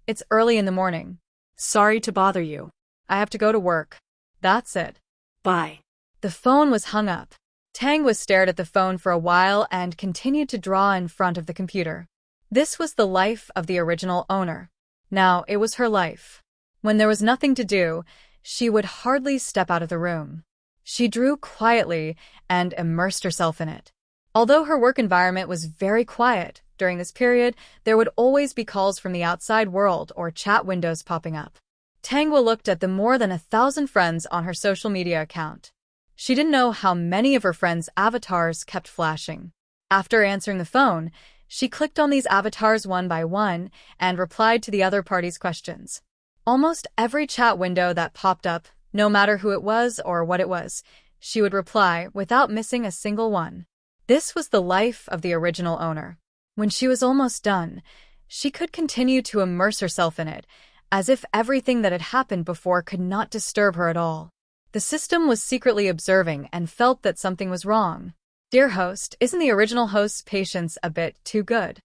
it's early in the morning. Sorry to bother you. I have to go to work. That's it. Bye. The phone was hung up. Tangwa stared at the phone for a while and continued to draw in front of the computer. This was the life of the original owner. Now it was her life. When there was nothing to do, she would hardly step out of the room. She drew quietly and immersed herself in it. Although her work environment was very quiet, During this period, there would always be calls from the outside world or chat windows popping up. Tangwa looked at the more than 1,000 friends on her social media account. She didn't know how many of her friends' avatars kept flashing. After answering the phone, she clicked on these avatars one by one and replied to the other party's questions. Almost every chat window that popped up, no matter who it was or what it was, she would reply without missing a single one. This was the life of the original owner. When she was almost done, she could continue to immerse herself in it, as if everything that had happened before could not disturb her at all. The system was secretly observing and felt that something was wrong. Dear host, isn't the original host's patience a bit too good?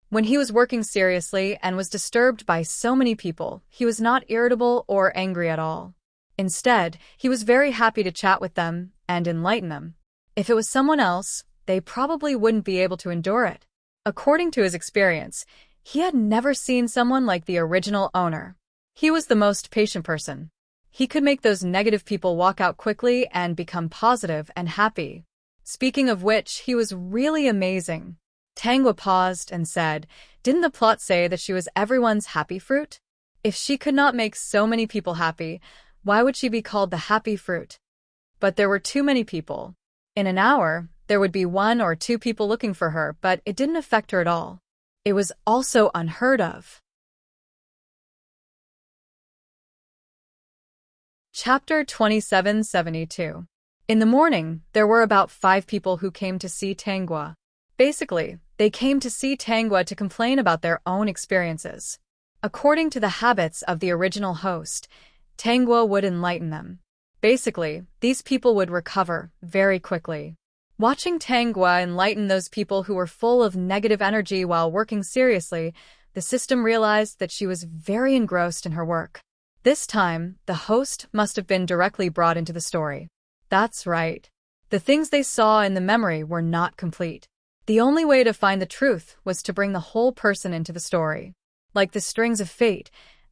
When he was working seriously and was disturbed by so many people, he was not irritable or angry at all. Instead, he was very happy to chat with them and enlighten them. If it was someone else, they probably wouldn't be able to endure it. According to his experience, he had never seen someone like the original owner. He was the most patient person. He could make those negative people walk out quickly and become positive and happy. Speaking of which, he was really amazing. Tangwa paused and said, "Didn't the plot say that she was everyone's happy fruit? If she could not make so many people happy, why would she be called the happy fruit?" But there were too many people. In an hour, there would be 1 or 2 people looking for her, but it didn't affect her at all. It was also unheard of. Chapter 2772. In the morning, there were about 5 people who came to see Tangwa. Basically, they came to see Tangwa to complain about their own experiences. According to the habits of the original host, Tangwa would enlighten them. Basically, these people would recover very quickly. Watching Tangwa enlighten those people who were full of negative energy while working seriously, the system realized that she was very engrossed in her work. This time, the host must have been directly brought into the story. That's right. The things they saw in the memory were not complete. The only way to find the truth was to bring the whole person into the story. Like the strings of fate,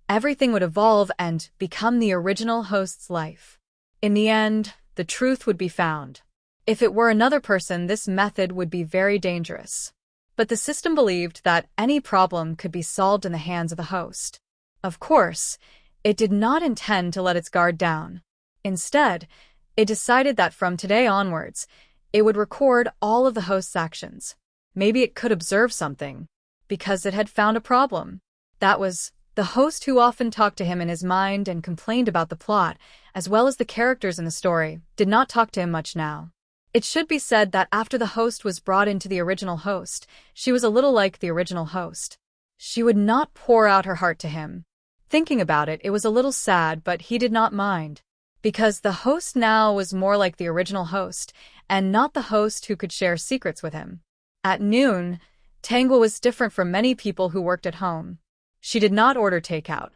everything would evolve and become the original host's life. In the end, the truth would be found. If it were another person, this method would be very dangerous. But the system believed that any problem could be solved in the hands of the host. Of course, it did not intend to let its guard down. Instead, it decided that from today onwards, it would record all of the host's actions. Maybe it could observe something, because it had found a problem. That was, the host who often talked to him in his mind and complained about the plot, as well as the characters in the story, did not talk to him much now. It should be said that after the host was brought into the original host, she was a little like the original host. She would not pour out her heart to him. Thinking about it, it was a little sad, but he did not mind. Because the host now was more like the original host, and not the host who could share secrets with him. At noon, Tangwa was different from many people who worked at home. She did not order takeout.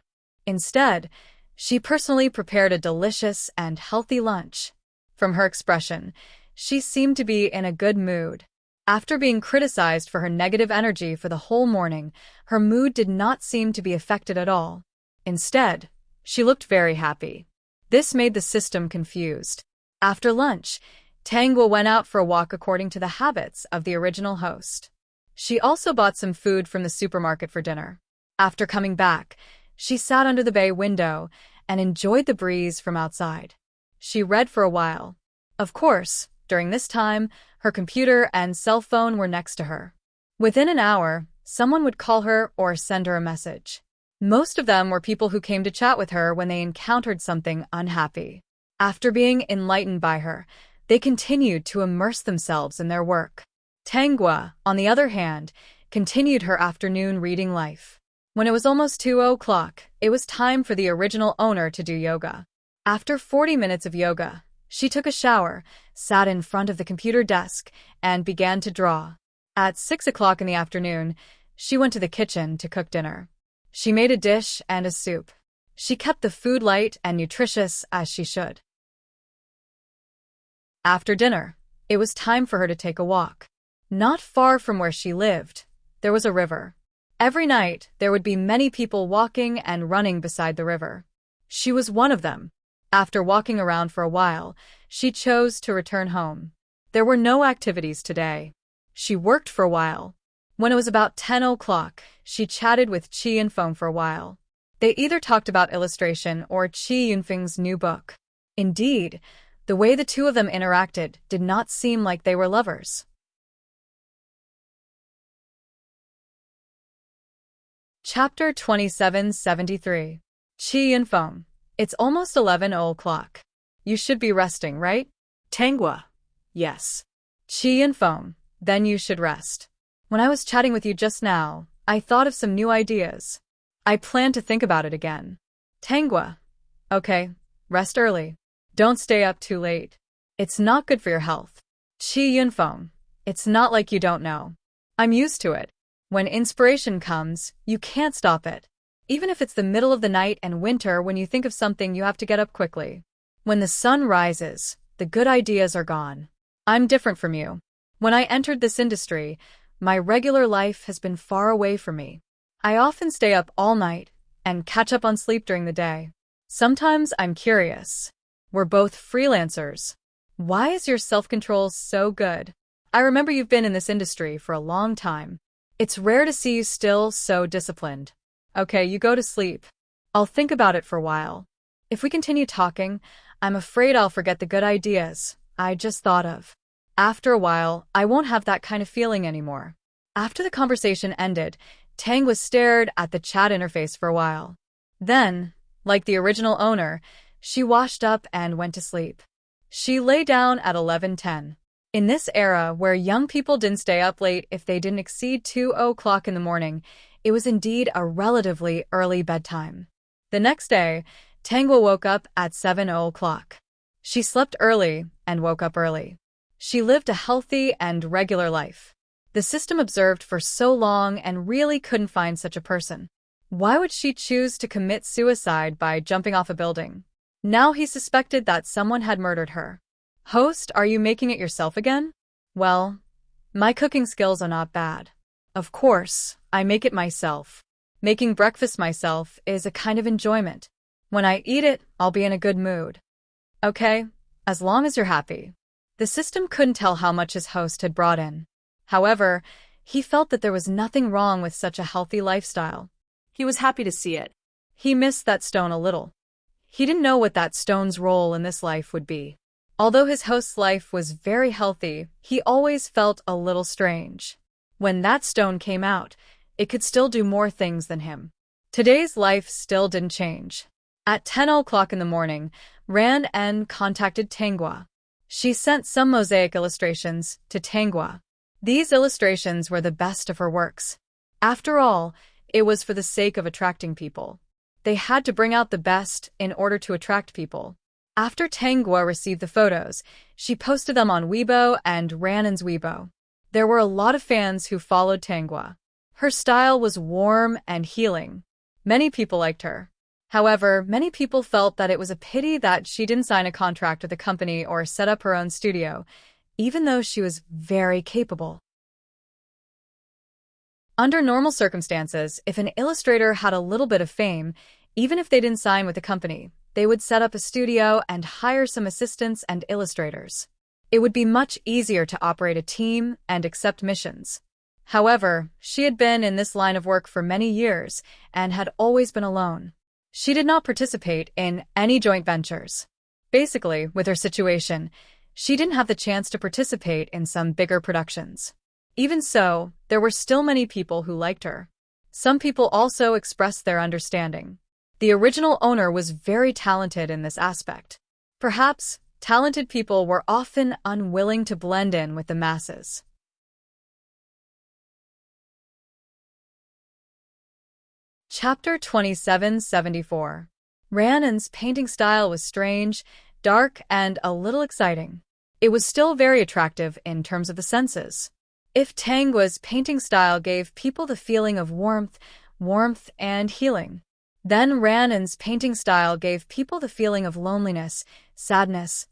Instead, she personally prepared a delicious and healthy lunch. From her expression, she seemed to be in a good mood. After being criticized for her negative energy for the whole morning, her mood did not seem to be affected at all. Instead, she looked very happy. This made the system confused. After lunch, Tangwa went out for a walk according to the habits of the original host. She also bought some food from the supermarket for dinner. After coming back, she sat under the bay window and enjoyed the breeze from outside. She read for a while. Of course, during this time, her computer and cell phone were next to her. Within an hour, someone would call her or send her a message. Most of them were people who came to chat with her when they encountered something unhappy. After being enlightened by her, they continued to immerse themselves in their work. Tangwa, on the other hand, continued her afternoon reading life. When it was almost 2 o'clock, it was time for the original owner to do yoga. After 40 minutes of yoga, she took a shower, sat in front of the computer desk, and began to draw. At 6 o'clock in the afternoon, she went to the kitchen to cook dinner. She made a dish and a soup. She kept the food light and nutritious as she should. After dinner, it was time for her to take a walk. Not far from where she lived, there was a river. Every night, there would be many people walking and running beside the river. She was one of them. After walking around for a while, she chose to return home. There were no activities today. She worked for a while. When it was about 10 o'clock, she chatted with Chi Yunfeng for a while. They either talked about illustration or Chi Yunfeng's new book. Indeed, the way the two of them interacted did not seem like they were lovers. Chapter 2773. Chi Yunfeng. It's almost 11 o'clock. You should be resting, right? Tanghua. Yes. Chi Yunfeng. Then you should rest. When I was chatting with you just now, I thought of some new ideas. I plan to think about it again. Tanghua. Okay, rest early. Don't stay up too late. It's not good for your health. Chi Yunfeng. It's not like you don't know. I'm used to it. When inspiration comes, you can't stop it. Even if it's the middle of the night and winter, when you think of something, you have to get up quickly. When the sun rises, the good ideas are gone. I'm different from you. When I entered this industry, my regular life has been far away from me. I often stay up all night and catch up on sleep during the day. Sometimes I'm curious. We're both freelancers. Why is your self-control so good? I remember you've been in this industry for a long time. It's rare to see you still so disciplined. Okay, you go to sleep. I'll think about it for a while. If we continue talking, I'm afraid I'll forget the good ideas I just thought of. After a while, I won't have that kind of feeling anymore. After the conversation ended, Tanghua stared at the chat interface for a while. Then, like the original owner, she washed up and went to sleep. She lay down at 11:10. In this era where young people didn't stay up late if they didn't exceed 2 o'clock in the morning, it was indeed a relatively early bedtime. The next day, Tanghua woke up at 7 o'clock. She slept early and woke up early. She lived a healthy and regular life. The system observed for so long and really couldn't find such a person. Why would she choose to commit suicide by jumping off a building? Now he suspected that someone had murdered her. Host, are you making it yourself again? Well, my cooking skills are not bad. Of course, I make it myself. Making breakfast myself is a kind of enjoyment. When I eat it, I'll be in a good mood. Okay, as long as you're happy. The system couldn't tell how much his host had brought in. However, he felt that there was nothing wrong with such a healthy lifestyle. He was happy to see it. He missed that stone a little. He didn't know what that stone's role in this life would be. Although his host's life was very healthy, he always felt a little strange. When that stone came out, it could still do more things than him. Today's life still didn't change. At 10 o'clock in the morning, Ran En contacted Tanghua. She sent some mosaic illustrations to Tanghua. These illustrations were the best of her works. After all, it was for the sake of attracting people. They had to bring out the best in order to attract people. After Tanghua received the photos, she posted them on Weibo and Ranan's Weibo. There were a lot of fans who followed Tanghua. Her style was warm and healing. Many people liked her. However, many people felt that it was a pity that she didn't sign a contract with a company or set up her own studio, even though she was very capable. Under normal circumstances, if an illustrator had a little bit of fame, even if they didn't sign with a company, they would set up a studio and hire some assistants and illustrators. It would be much easier to operate a team and accept missions. However, she had been in this line of work for many years and had always been alone. She did not participate in any joint ventures. Basically, with her situation, she didn't have the chance to participate in some bigger productions. Even so, there were still many people who liked her. Some people also expressed their understanding. The original owner was very talented in this aspect. Perhaps, talented people were often unwilling to blend in with the masses. Chapter 2774. Ranan's painting style was strange, dark, and a little exciting. It was still very attractive in terms of the senses. If Tanghua's painting style gave people the feeling of warmth and healing, then Ranan's painting style gave people the feeling of loneliness, sadness,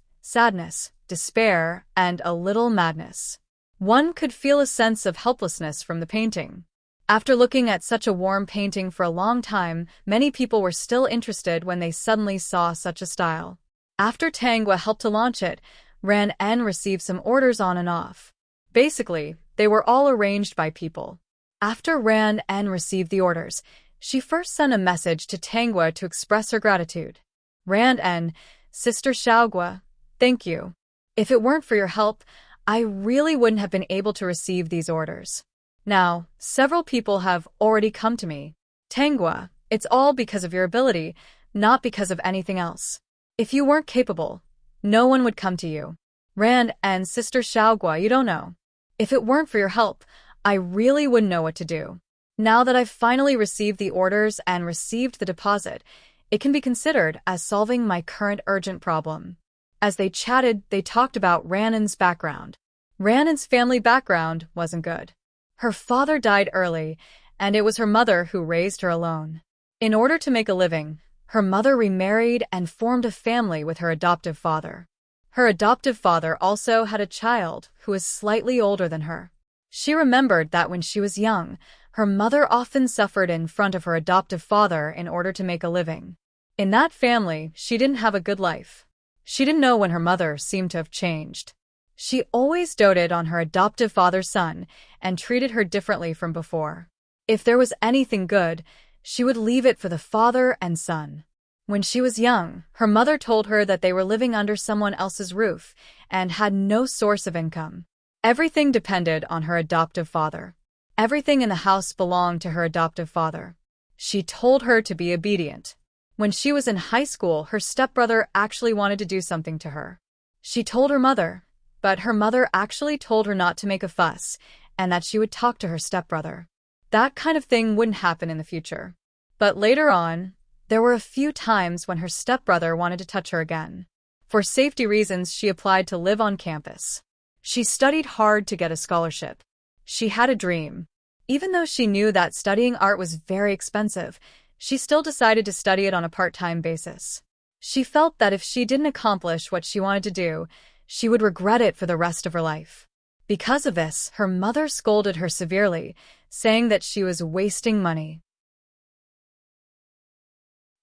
despair, and a little madness. One could feel a sense of helplessness from the painting. After looking at such a warm painting for a long time, many people were still interested when they suddenly saw such a style. After Tanghua helped to launch it, Ran En received some orders on and off. Basically, They were all arranged by people. After Ran En received the orders, she first sent a message to Tangua to express her gratitude. Ran En, Sister Xiaogua, thank you. If it weren't for your help, I really wouldn't have been able to receive these orders. Now, several people have already come to me. Tangua, it's all because of your ability, not because of anything else. If you weren't capable, no one would come to you. Ran and Sister Xiaogua, you don't know. If it weren't for your help, I really wouldn't know what to do. Now that I've finally received the orders and received the deposit, it can be considered as solving my current urgent problem. As they chatted, they talked about Ranan's background. Ranan's family background wasn't good. Her father died early, and it was her mother who raised her alone. In order to make a living, her mother remarried and formed a family with her adoptive father. Her adoptive father also had a child who was slightly older than her. She remembered that when she was young, her mother often suffered in front of her adoptive father in order to make a living. In that family, she didn't have a good life. She didn't know when her mother seemed to have changed. She always doted on her adoptive father's son and treated her differently from before. If there was anything good, she would leave it for the father and son. When she was young, her mother told her that they were living under someone else's roof and had no source of income. Everything depended on her adoptive father. Everything in the house belonged to her adoptive father. She told her to be obedient. When she was in high school, her stepbrother actually wanted to do something to her. She told her mother, but her mother actually told her not to make a fuss and that she would talk to her stepbrother. That kind of thing wouldn't happen in the future. But later on, there were a few times when her stepbrother wanted to touch her again. For safety reasons, she applied to live on campus. She studied hard to get a scholarship. She had a dream. Even though she knew that studying art was very expensive, she still decided to study it on a part-time basis. She felt that if she didn't accomplish what she wanted to do, she would regret it for the rest of her life. Because of this, her mother scolded her severely, saying that she was wasting money.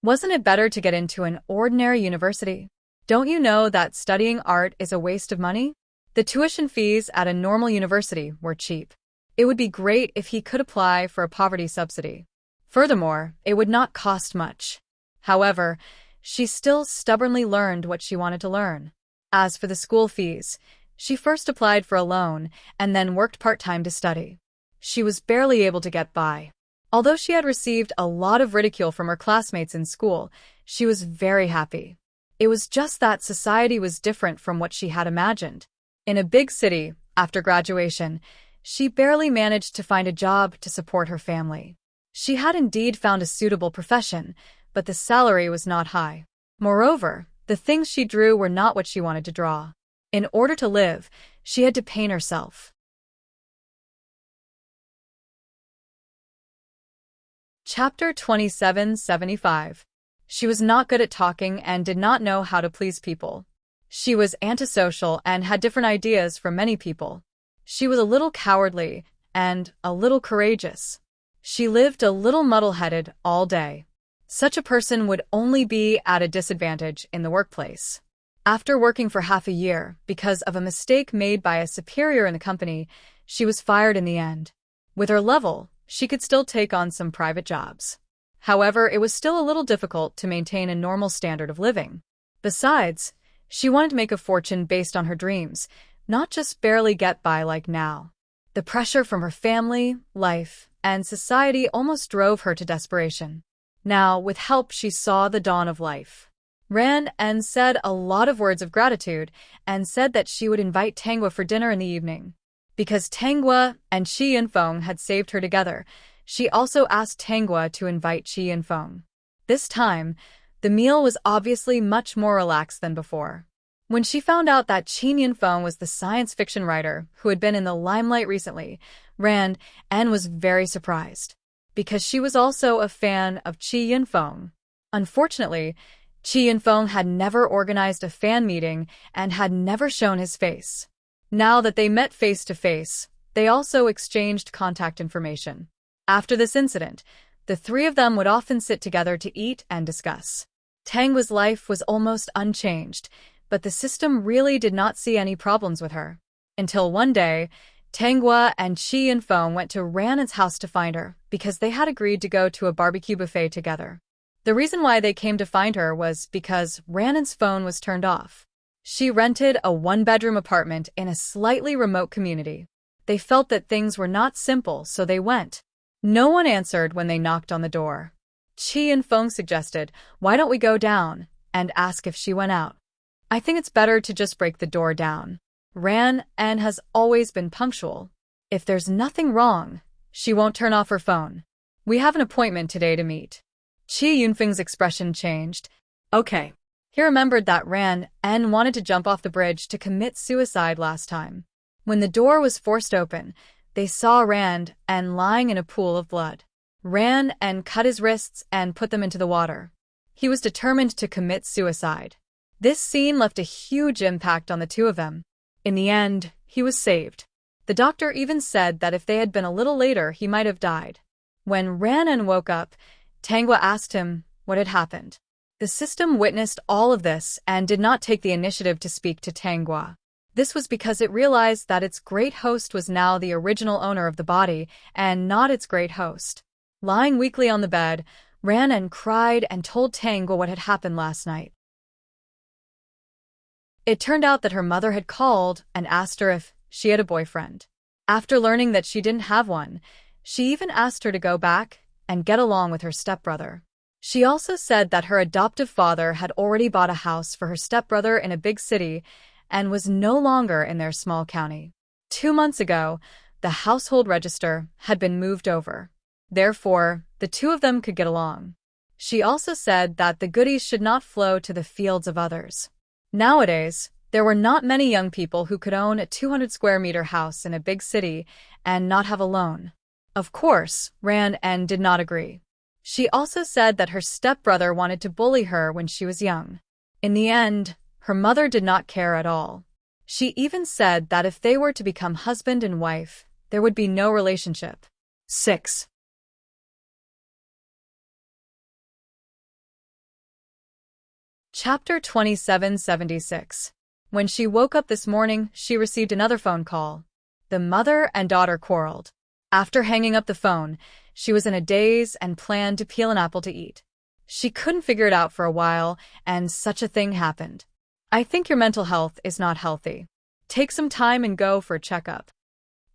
Wasn't it better to get into an ordinary university? Don't you know that studying art is a waste of money? The tuition fees at a normal university were cheap. It would be great if he could apply for a poverty subsidy. Furthermore, it would not cost much. However, she still stubbornly learned what she wanted to learn. As for the school fees, she first applied for a loan and then worked part-time to study. She was barely able to get by. Although she had received a lot of ridicule from her classmates in school, she was very happy. It was just that society was different from what she had imagined. In a big city, after graduation, she barely managed to find a job to support her family. She had indeed found a suitable profession, but the salary was not high. Moreover, the things she drew were not what she wanted to draw. In order to live, she had to paint herself. Chapter 2775. She was not good at talking and did not know how to please people. She was antisocial and had different ideas from many people. She was a little cowardly and a little courageous. She lived a little muddle-headed all day. Such a person would only be at a disadvantage in the workplace. After working for half a year, because of a mistake made by a superior in the company, she was fired in the end. With her level, she could still take on some private jobs. However, it was still a little difficult to maintain a normal standard of living. Besides, she wanted to make a fortune based on her dreams, not just barely get by like now. The pressure from her family, life, and society almost drove her to desperation. Now, with help, she saw the dawn of life. Ran En said a lot of words of gratitude and said that she would invite Tangua for dinner in the evening. Because Tangua and Chi Yinfeng had saved her together, she also asked Tangua to invite Chi Yinfeng. This time, the meal was obviously much more relaxed than before. When she found out that Chi Yinfeng was the science fiction writer who had been in the limelight recently, Ran En was very surprised, because she was also a fan of Chi Yinfeng. Unfortunately, Chi Yinfeng had never organized a fan meeting and had never shown his face. Now that they met face-to-face, they also exchanged contact information. After this incident, the three of them would often sit together to eat and discuss. Tangua's life was almost unchanged, but the system really did not see any problems with her. Until one day, Tanghua and Qi and Feng went to Ranan's house to find her because they had agreed to go to a barbecue buffet together. The reason why they came to find her was because Ranan's phone was turned off. She rented a one-bedroom apartment in a slightly remote community. They felt that things were not simple, so they went. No one answered when they knocked on the door. Qi and Feng suggested, "Why don't we go down and ask if she went out?" "I think it's better to just break the door down. Ran and has always been punctual. If there's nothing wrong, she won't turn off her phone. We have an appointment today to meet." Qi Yunfeng's expression changed. Okay. He remembered that Ran En wanted to jump off the bridge to commit suicide last time. When the door was forced open, they saw Ran En lying in a pool of blood. Ran En cut his wrists and put them into the water. He was determined to commit suicide. This scene left a huge impact on the two of them. In the end, he was saved. The doctor even said that if they had been a little later, he might have died. When Ran En woke up, Tanghua asked him what had happened. The system witnessed all of this and did not take the initiative to speak to Tanghua. This was because it realized that its great host was now the original owner of the body and not its great host. Lying weakly on the bed, Ran En cried and told Tanghua what had happened last night. It turned out that her mother had called and asked her if she had a boyfriend. After learning that she didn't have one, she even asked her to go back and get along with her stepbrother. She also said that her adoptive father had already bought a house for her stepbrother in a big city and was no longer in their small county. 2 months ago, the household register had been moved over. Therefore, the two of them could get along. She also said that the goodies should not flow to the fields of others. Nowadays, there were not many young people who could own a 200-square-meter house in a big city and not have a loan. Of course, Ran En did not agree. She also said that her stepbrother wanted to bully her when she was young. In the end, her mother did not care at all. She even said that if they were to become husband and wife, there would be no relationship. 6. Chapter 2776. When she woke up this morning, she received another phone call. The mother and daughter quarreled. After hanging up the phone, she was in a daze and planned to peel an apple to eat. She couldn't figure it out for a while, and such a thing happened. "I think your mental health is not healthy. Take some time and go for a checkup."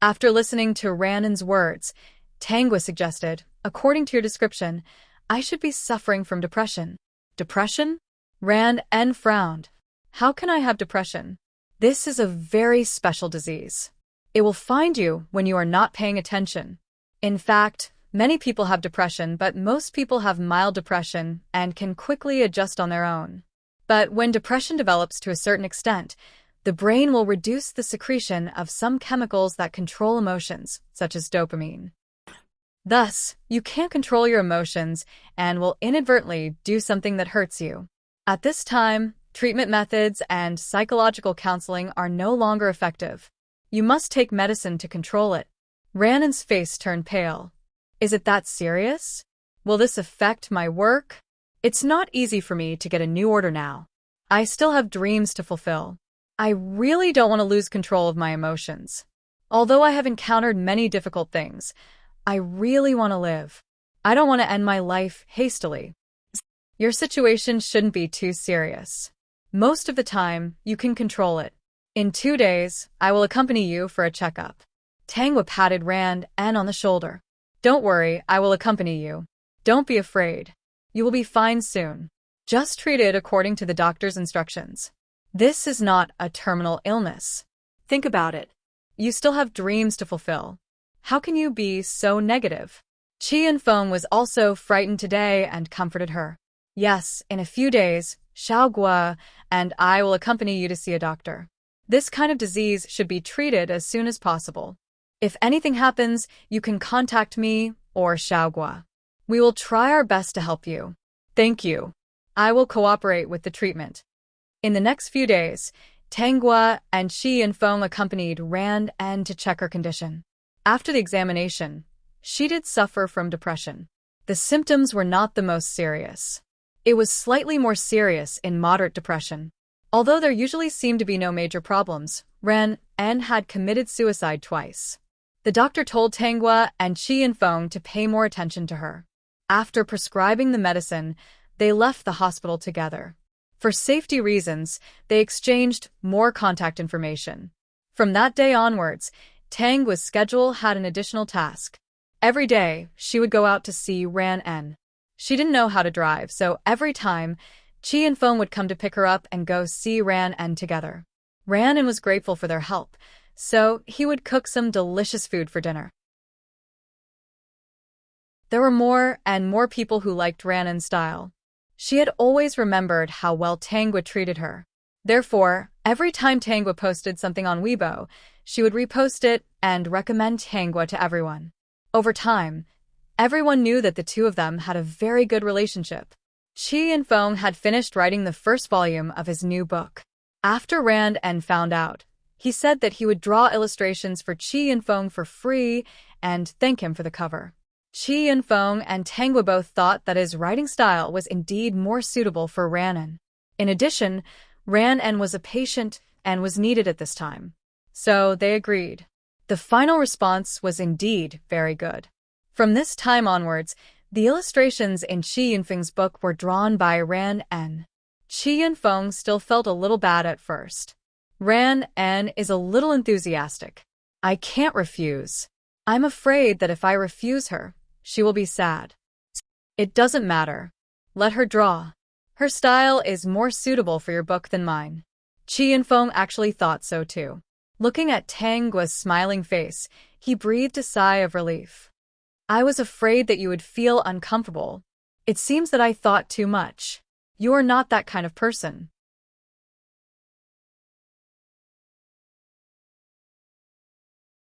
After listening to Ranan's words, Tanghua suggested, "According to your description, I should be suffering from depression." "Depression?" Ran En frowned. "How can I have depression? This is a very special disease. It will find you when you are not paying attention. In fact, many people have depression, but most people have mild depression and can quickly adjust on their own. But when depression develops to a certain extent, the brain will reduce the secretion of some chemicals that control emotions, such as dopamine. Thus, you can't control your emotions and will inadvertently do something that hurts you. At this time, treatment methods and psychological counseling are no longer effective. You must take medicine to control it." Ranan's face turned pale. "Is it that serious? Will this affect my work? It's not easy for me to get a new order now. I still have dreams to fulfill. I really don't want to lose control of my emotions. Although I have encountered many difficult things, I really want to live. I don't want to end my life hastily." "Your situation shouldn't be too serious. Most of the time, you can control it. In 2 days, I will accompany you for a checkup." Tanghua patted Ran En on the shoulder. "Don't worry, I will accompany you. Don't be afraid. You will be fine soon. Just treat it according to the doctor's instructions. This is not a terminal illness. Think about it. You still have dreams to fulfill. How can you be so negative?" Qi and Feng was also frightened today and comforted her. "Yes, in a few days, Xiaogua and I will accompany you to see a doctor. This kind of disease should be treated as soon as possible. If anything happens, you can contact me or Xiaogua. We will try our best to help you." "Thank you. I will cooperate with the treatment." In the next few days, Tanghua and Qi and Feng accompanied Ran En to check her condition. After the examination, she did suffer from depression. The symptoms were not the most serious. It was slightly more serious in moderate depression. Although there usually seemed to be no major problems, Ran En had committed suicide twice. The doctor told Tanghua and Qi Yinfeng to pay more attention to her. After prescribing the medicine, they left the hospital together. For safety reasons, they exchanged more contact information. From that day onwards, Tanghua's schedule had an additional task. Every day, she would go out to see Ran En. She didn't know how to drive, so every time, Qi and Feng would come to pick her up and go see Ran En together. Ran En was grateful for their help, so he would cook some delicious food for dinner. There were more and more people who liked Ran En's style. She had always remembered how well Tanghua treated her. Therefore, every time Tanghua posted something on Weibo, she would repost it and recommend Tanghua to everyone. Over time, everyone knew that the two of them had a very good relationship. Qi and Feng had finished writing the first volume of his new book. After Ran En found out, he said that he would draw illustrations for Qi and Feng for free and thank him for the cover. Qi and Feng and Tanghua both thought that his writing style was indeed more suitable for Ran En. In addition, Ran En was a patient and was needed at this time. So they agreed. The final response was indeed very good. From this time onwards, the illustrations in Qi Yinfeng's book were drawn by Ran En. Qi Yinfeng still felt a little bad at first. Ran En is a little enthusiastic. I can't refuse. I'm afraid that if I refuse her, she will be sad. It doesn't matter. Let her draw. Her style is more suitable for your book than mine. Qi Yinfeng actually thought so too. Looking at Tanghua's smiling face, he breathed a sigh of relief. I was afraid that you would feel uncomfortable. It seems that I thought too much. You are not that kind of person.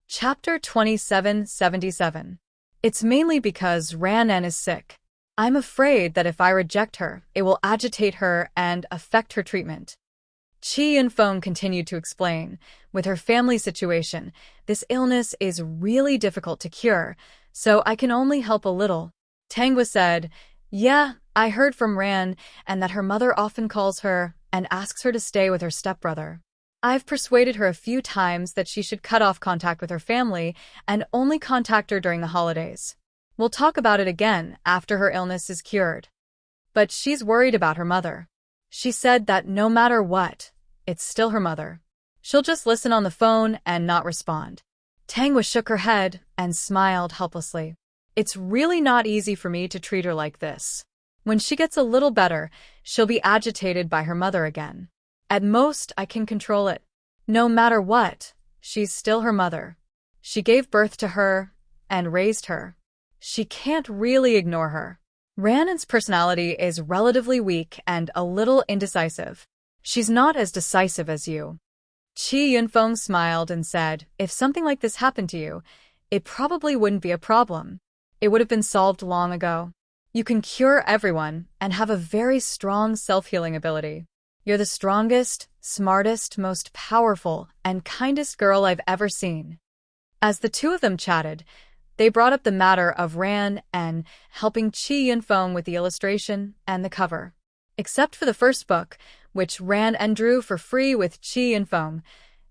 Chapter 2777. It's mainly because Ran En is sick. I'm afraid that if I reject her, it will agitate her and affect her treatment. Qi Yinfeng continued to explain. With her family situation, this illness is really difficult to cure, so I can only help a little. Tanghua said, Yeah, I heard from Ran, and that her mother often calls her and asks her to stay with her stepbrother. I've persuaded her a few times that she should cut off contact with her family and only contact her during the holidays. We'll talk about it again after her illness is cured. But she's worried about her mother. She said that no matter what, it's still her mother. She'll just listen on the phone and not respond. Tanghua shook her head and smiled helplessly. It's really not easy for me to treat her like this. When she gets a little better, she'll be agitated by her mother again. At most, I can control it. No matter what, she's still her mother. She gave birth to her and raised her. She can't really ignore her. Ran En's personality is relatively weak and a little indecisive. She's not as decisive as you. Qi Yinfeng smiled and said, If something like this happened to you, it probably wouldn't be a problem. It would have been solved long ago. You can cure everyone and have a very strong self-healing ability. You're the strongest, smartest, most powerful, and kindest girl I've ever seen. As the two of them chatted, they brought up the matter of Ran En helping Qi Yinfeng with the illustration and the cover. Except for the first book, which Ran En drew for free with Qi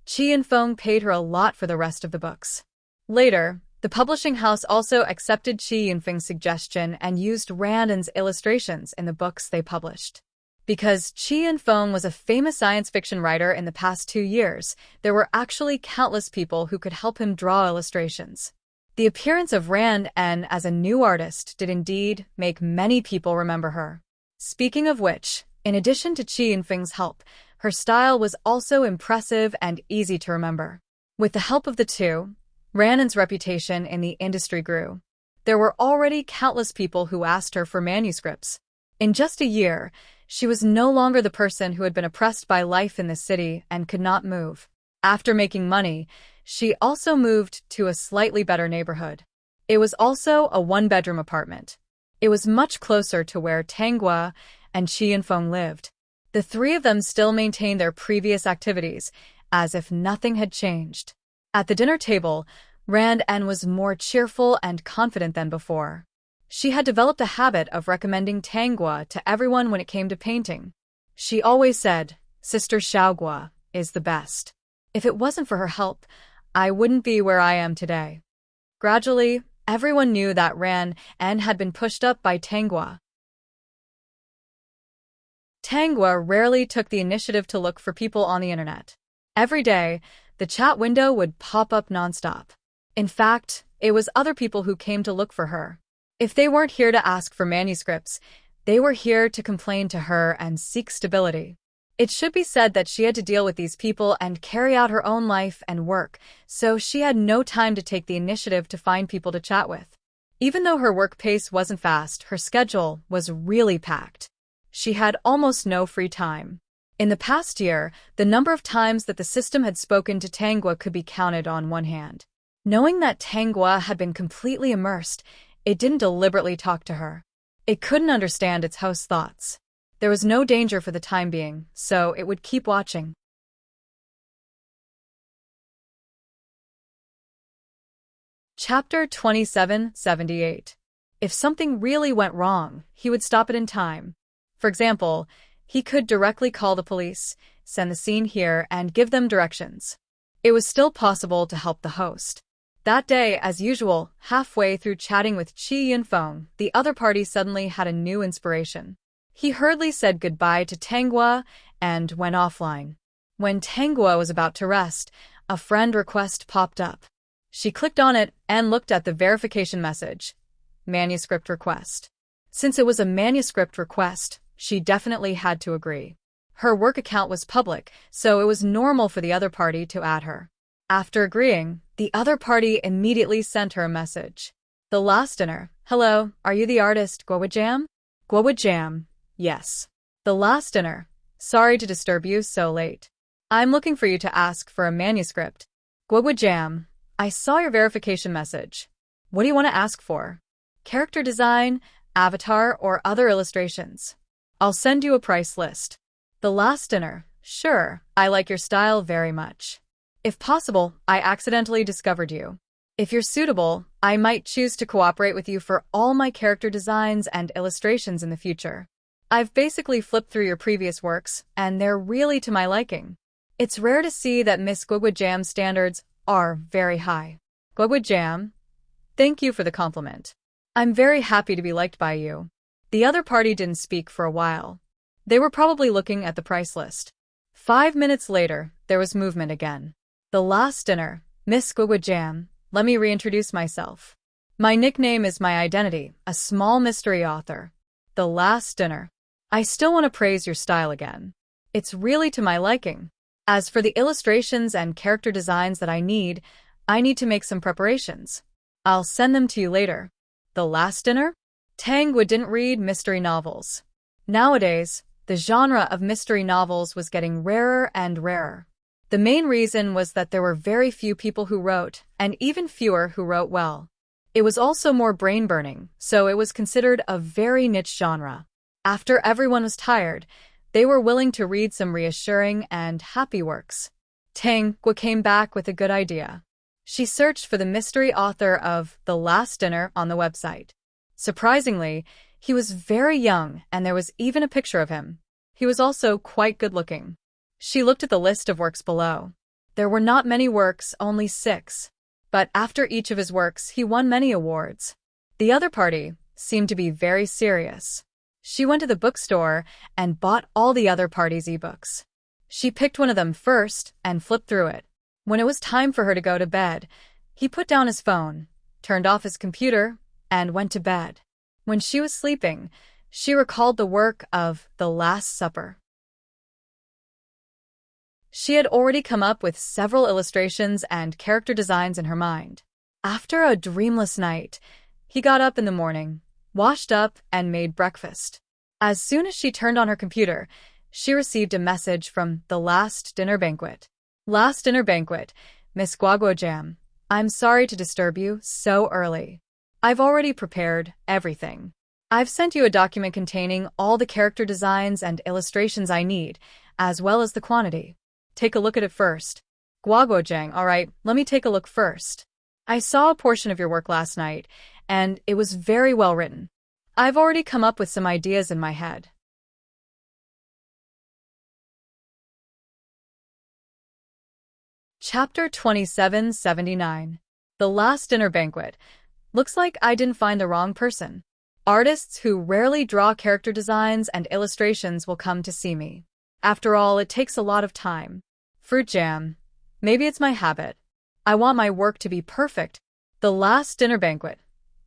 Yinfeng paid her a lot for the rest of the books. Later, the publishing house also accepted Qi Yinfeng's suggestion and used Ran En's illustrations in the books they published. Because Qi Yinfeng was a famous science fiction writer in the past 2 years, there were actually countless people who could help him draw illustrations. The appearance of Ran En as a new artist did indeed make many people remember her. Speaking of which, in addition to Qi Yinfeng's help, her style was also impressive and easy to remember. With the help of the two, Ran En's reputation in the industry grew. There were already countless people who asked her for manuscripts. In just a year, she was no longer the person who had been oppressed by life in the city and could not move. After making money, she also moved to a slightly better neighborhood. It was also a one-bedroom apartment. It was much closer to where Tanghua and Qi Yinfeng lived. The three of them still maintained their previous activities, as if nothing had changed. At the dinner table, Ran En was more cheerful and confident than before. She had developed a habit of recommending Tanghua to everyone when it came to painting. She always said, Sister Xiaogua is the best. If it wasn't for her help, I wouldn't be where I am today. Gradually, everyone knew that Ran and had been pushed up by Tangua. Tangua rarely took the initiative to look for people on the internet. Every day, the chat window would pop up nonstop. In fact, it was other people who came to look for her. If they weren't here to ask for manuscripts, they were here to complain to her and seek stability. It should be said that she had to deal with these people and carry out her own life and work, so she had no time to take the initiative to find people to chat with. Even though her work pace wasn't fast, her schedule was really packed. She had almost no free time. In the past year, the number of times that the system had spoken to Tangua could be counted on one hand. Knowing that Tangua had been completely immersed, it didn't deliberately talk to her. It couldn't understand its host's thoughts. There was no danger for the time being, so it would keep watching. Chapter 2778. If something really went wrong, he would stop it in time. For example, he could directly call the police, send the scene here, and give them directions. It was still possible to help the host. That day, as usual, halfway through chatting with Chi Yunfeng, the other party suddenly had a new inspiration. He hurriedly said goodbye to Tangua and went offline. When Tangua was about to rest, a friend request popped up. She clicked on it and looked at the verification message. Manuscript request. Since it was a manuscript request, she definitely had to agree. Her work account was public, so it was normal for the other party to add her. After agreeing, the other party immediately sent her a message. The last dinner. Hello, are you the artist Guowajam? Guowajam. Yes. The last dinner. Sorry to disturb you so late. I'm looking for you to ask for a manuscript. Guowajam. I saw your verification message. What do you want to ask for? Character design, avatar, or other illustrations? I'll send you a price list. The last dinner. Sure, I like your style very much. If possible, I accidentally discovered you. If you're suitable, I might choose to cooperate with you for all my character designs and illustrations in the future. I've basically flipped through your previous works, and they're really to my liking. It's rare to see that Miss Guowajam's standards are very high. Guowajam, thank you for the compliment. I'm very happy to be liked by you. The other party didn't speak for a while. They were probably looking at the price list. 5 minutes later, there was movement again. The last dinner. Miss Guowajam, let me reintroduce myself. My nickname is my identity, a small mystery author. The last dinner. I still want to praise your style again. It's really to my liking. As for the illustrations and character designs that I need to make some preparations. I'll send them to you later. The last dinner? Tangua didn't read mystery novels. Nowadays, the genre of mystery novels was getting rarer and rarer. The main reason was that there were very few people who wrote, and even fewer who wrote well. It was also more brain-burning, so it was considered a very niche genre. After everyone was tired, they were willing to read some reassuring and happy works. Tangua came back with a good idea. She searched for the mystery author of The Last Dinner on the website. Surprisingly, he was very young, and there was even a picture of him. He was also quite good-looking. She looked at the list of works below. There were not many works, only 6. But after each of his works, he won many awards. The other party seemed to be very serious. She went to the bookstore and bought all the other party's ebooks. She picked one of them first and flipped through it. When it was time for her to go to bed, he put down his phone, turned off his computer, and went to bed. When she was sleeping, she recalled the work of The Last Supper. She had already come up with several illustrations and character designs in her mind. After a dreamless night, he got up in the morning, washed up, and made breakfast. As soon as she turned on her computer, she received a message from The Last Dinner Banquet. Last Dinner Banquet, Miss Guowajam. I'm sorry to disturb you so early. I've already prepared everything. I've sent you a document containing all the character designs and illustrations I need, as well as the quantity. Take a look at it first. Guowajam, alright, let me take a look first. I saw a portion of your work last night, and it was very well written. I've already come up with some ideas in my head. Chapter 2779. The Last Dinner Banquet. Looks like I didn't find the wrong person. Artists who rarely draw character designs and illustrations will come to see me. After all, it takes a lot of time. Fruit jam. Maybe it's my habit. I want my work to be perfect. The Last Dinner Banquet.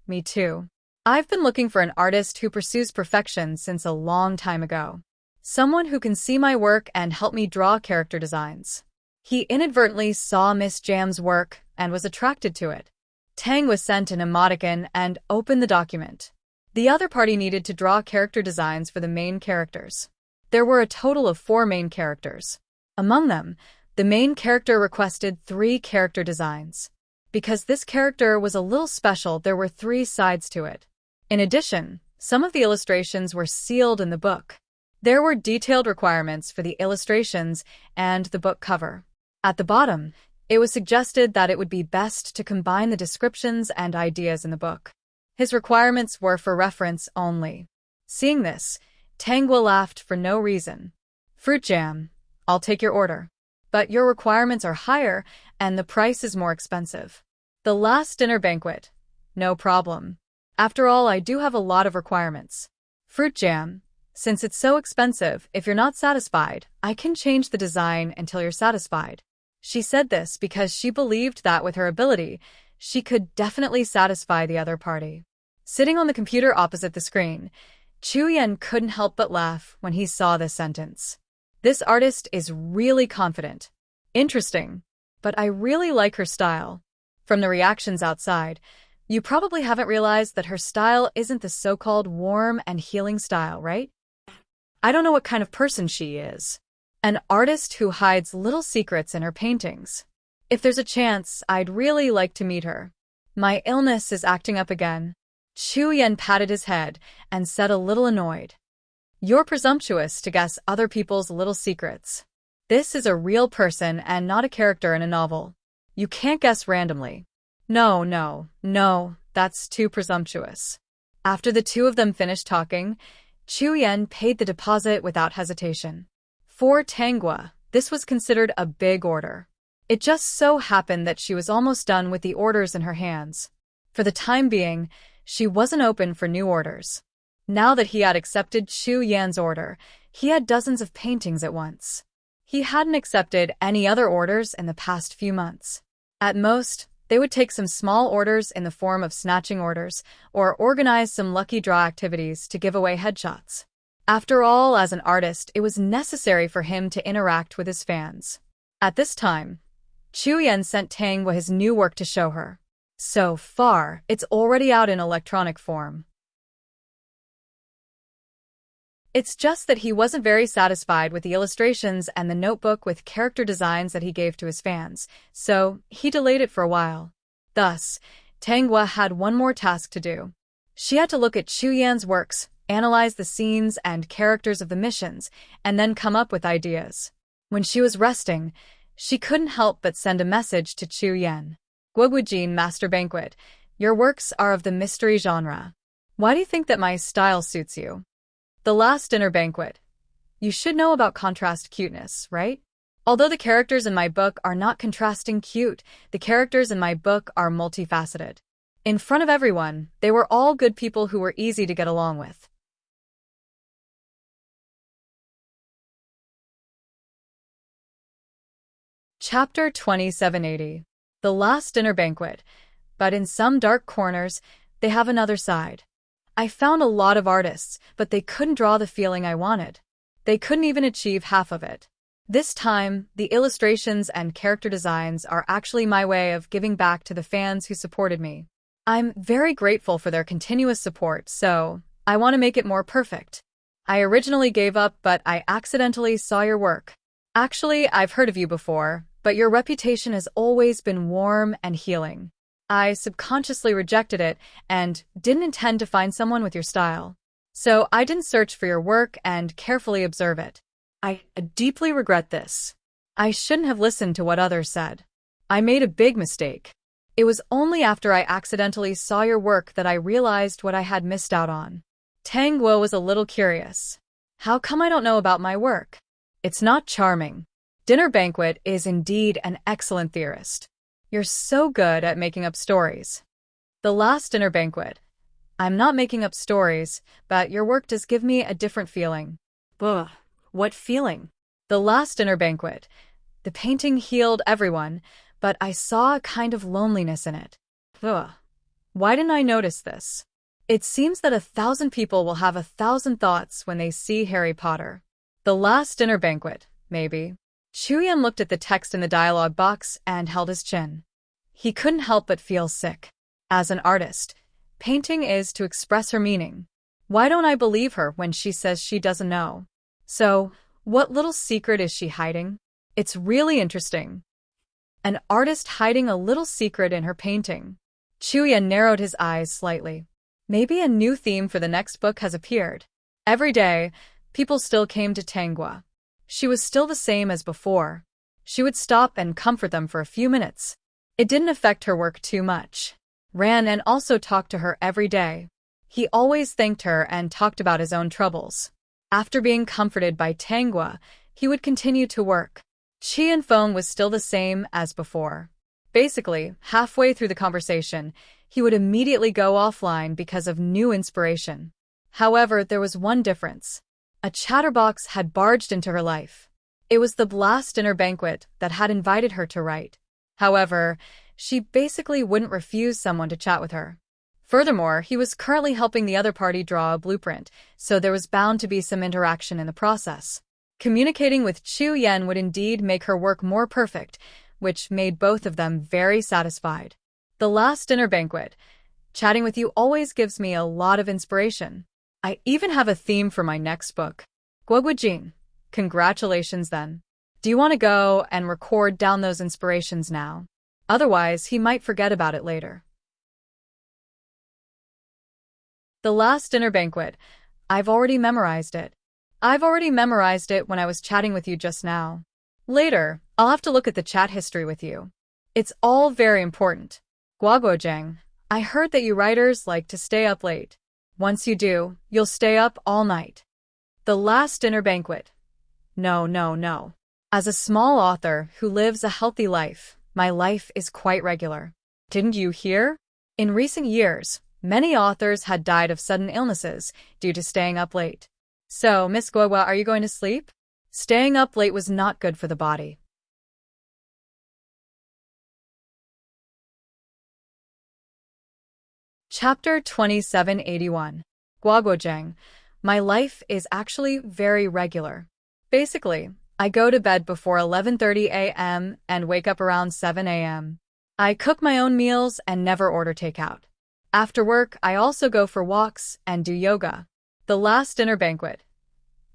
Me too. I've been looking for an artist who pursues perfection since a long time ago. Someone who can see my work and help me draw character designs. He inadvertently saw Miss Jam's work and was attracted to it. Tang was sent an emoticon and opened the document. The other party needed to draw character designs for the main characters. There were a total of 4 main characters. Among them, the main character requested 3 character designs. Because this character was a little special, there were 3 sides to it. In addition, some of the illustrations were sealed in the book. There were detailed requirements for the illustrations and the book cover. At the bottom, it was suggested that it would be best to combine the descriptions and ideas in the book. His requirements were for reference only. Seeing this, Tangwa laughed for no reason. Fruit jam, I'll take your order. But your requirements are higher and the price is more expensive. The Last Dinner Banquet. No problem. After all, I do have a lot of requirements. Fruit jam. Since it's so expensive, if you're not satisfied, I can change the design until you're satisfied. She said this because she believed that with her ability, she could definitely satisfy the other party. Sitting on the computer opposite the screen, Chu Yan couldn't help but laugh when he saw this sentence. This artist is really confident. Interesting. But I really like her style. From the reactions outside, you probably haven't realized that her style isn't the so-called warm and healing style, right? I don't know what kind of person she is. An artist who hides little secrets in her paintings. If there's a chance, I'd really like to meet her. My illness is acting up again. Chu Yan patted his head and said a little annoyed. You're presumptuous to guess other people's little secrets. This is a real person and not a character in a novel. You can't guess randomly. No, that's too presumptuous. After the two of them finished talking, Chu Yan paid the deposit without hesitation. For Tangwa, this was considered a big order. It just so happened that she was almost done with the orders in her hands. For the time being, she wasn't open for new orders. Now that he had accepted Chu Yan's order, he had dozens of paintings at once. He hadn't accepted any other orders in the past few months. At most, they would take some small orders in the form of snatching orders or organize some lucky draw activities to give away headshots. After all, as an artist, it was necessary for him to interact with his fans. At this time, Chu Yan sent Tangwa his new work to show her. So far, it's already out in electronic form. It's just that he wasn't very satisfied with the illustrations and the notebook with character designs that he gave to his fans, so he delayed it for a while. Thus, Tangwa had one more task to do. She had to look at Chu Yan's works, analyze the scenes and characters of the missions, and then come up with ideas. When she was resting, she couldn't help but send a message to Chu Yan. Guoguijin Master Banquet, your works are of the mystery genre. Why do you think that my style suits you? The Last Dinner Banquet. You should know about contrast cuteness, right? Although the characters in my book are not contrasting cute, the characters in my book are multifaceted. In front of everyone, they were all good people who were easy to get along with. Chapter 2780. The Last Dinner Banquet. But in some dark corners, they have another side. I found a lot of artists, but they couldn't draw the feeling I wanted. They couldn't even achieve half of it. This time, the illustrations and character designs are actually my way of giving back to the fans who supported me. I'm very grateful for their continuous support, so I want to make it more perfect. I originally gave up, but I accidentally saw your work. Actually, I've heard of you before, but your reputation has always been warm and healing. I subconsciously rejected it and didn't intend to find someone with your style. So I didn't search for your work and carefully observe it. I deeply regret this. I shouldn't have listened to what others said. I made a big mistake. It was only after I accidentally saw your work that I realized what I had missed out on. Tangwa was a little curious. How come I don't know about my work? It's not charming. Dinner Banquet is indeed an excellent theorist. You're so good at making up stories. The Last Dinner Banquet. I'm not making up stories, but your work does give me a different feeling. Ugh, what feeling? The Last Dinner Banquet. The painting healed everyone, but I saw a kind of loneliness in it. Ugh. Why didn't I notice this? It seems that 1,000 people will have 1,000 thoughts when they see Harry Potter. The Last Dinner Banquet, maybe. Chuyan looked at the text in the dialogue box and held his chin. He couldn't help but feel sick. As an artist, painting is to express her meaning. Why don't I believe her when she says she doesn't know? So, what little secret is she hiding? It's really interesting. An artist hiding a little secret in her painting. Chuyan narrowed his eyes slightly. Maybe a new theme for the next book has appeared. Every day, people still came to Tangua. She was still the same as before. She would stop and comfort them for a few minutes. It didn't affect her work too much. Ran and also talked to her every day. He always thanked her and talked about his own troubles. After being comforted by Tangua, he would continue to work. Chi and Feng was still the same as before. Basically, halfway through the conversation, he would immediately go offline because of new inspiration. However, there was one difference. A chatterbox had barged into her life. It was the Last Dinner Banquet that had invited her to write. However, she basically wouldn't refuse someone to chat with her. Furthermore, he was currently helping the other party draw a blueprint, so there was bound to be some interaction in the process. Communicating with Chuyan would indeed make her work more perfect, which made both of them very satisfied. The Last Dinner Banquet. Chatting with you always gives me a lot of inspiration. I even have a theme for my next book. Guoguojing. Congratulations then. Do you want to go and record down those inspirations now? Otherwise, he might forget about it later. The Last Dinner Banquet. I've already memorized it. I've already memorized it when I was chatting with you just now. Later, I'll have to look at the chat history with you. It's all very important. Guoguojing. I heard that you writers like to stay up late. Once you do, you'll stay up all night. The Last Dinner Banquet. No. As a small author who lives a healthy life, my life is quite regular. Didn't you hear? In recent years, many authors had died of sudden illnesses due to staying up late. So, Miss Guogua, are you going to sleep? Staying up late was not good for the body. Chapter 2781. Guoguojing. My life is actually very regular. Basically, I go to bed before 11:30 a.m. and wake up around 7 a.m. I cook my own meals and never order takeout. After work, I also go for walks and do yoga. The Last Dinner Banquet.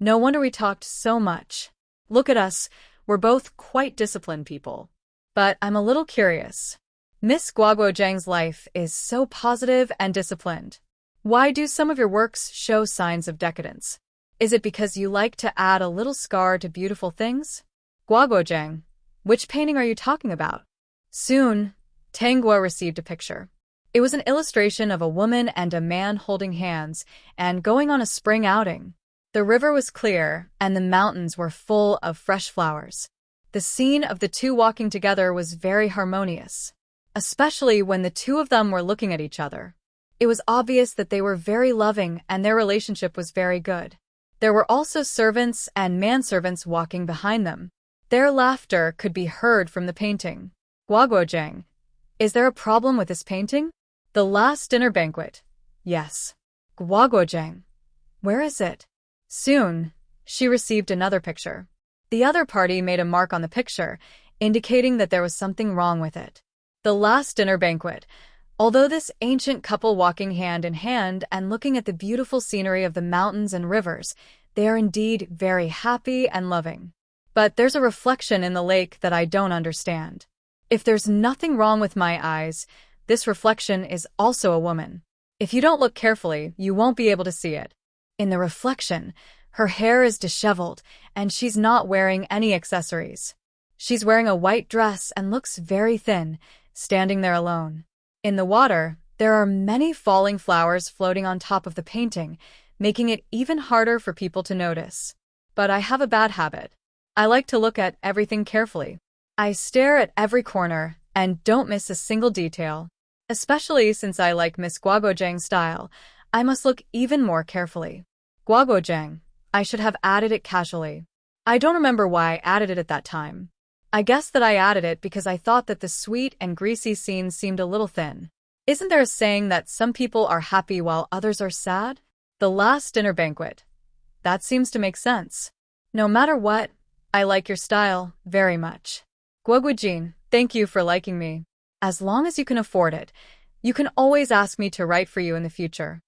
No wonder we talked so much. Look at us, we're both quite disciplined people. But I'm a little curious. Miss Guoguojang's life is so positive and disciplined. Why do some of your works show signs of decadence? Is it because you like to add a little scar to beautiful things? Guoguojang, which painting are you talking about? Soon, Tangua received a picture. It was an illustration of a woman and a man holding hands and going on a spring outing. The river was clear and the mountains were full of fresh flowers. The scene of the two walking together was very harmonious, especially when the two of them were looking at each other. It was obvious that they were very loving and their relationship was very good. There were also servants and manservants walking behind them. Their laughter could be heard from the painting. Guoguojang, is there a problem with this painting? The Last Dinner Banquet. Yes. Guoguojang, where is it? Soon, she received another picture. The other party made a mark on the picture, indicating that there was something wrong with it. The Last Dinner Banquet. Although this ancient couple walking hand in hand and looking at the beautiful scenery of the mountains and rivers, they are indeed very happy and loving. But there's a reflection in the lake that I don't understand. If there's nothing wrong with my eyes, this reflection is also a woman. If you don't look carefully, you won't be able to see it. In the reflection, her hair is disheveled, and she's not wearing any accessories. She's wearing a white dress and looks very thin, standing there alone. In the water, there are many falling flowers floating on top of the painting, making it even harder for people to notice. But I have a bad habit. I like to look at everything carefully. I stare at every corner and don't miss a single detail. Especially since I like Miss Guaguozhang's style, I must look even more carefully. Guaguozhang. I should have added it casually. I don't remember why I added it at that time. I guess that I added it because I thought that the sweet and greasy scenes seemed a little thin. Isn't there a saying that some people are happy while others are sad? The last dinner banquet. That seems to make sense. No matter what, I like your style very much. Guoguijin, thank you for liking me. As long as you can afford it, you can always ask me to write for you in the future.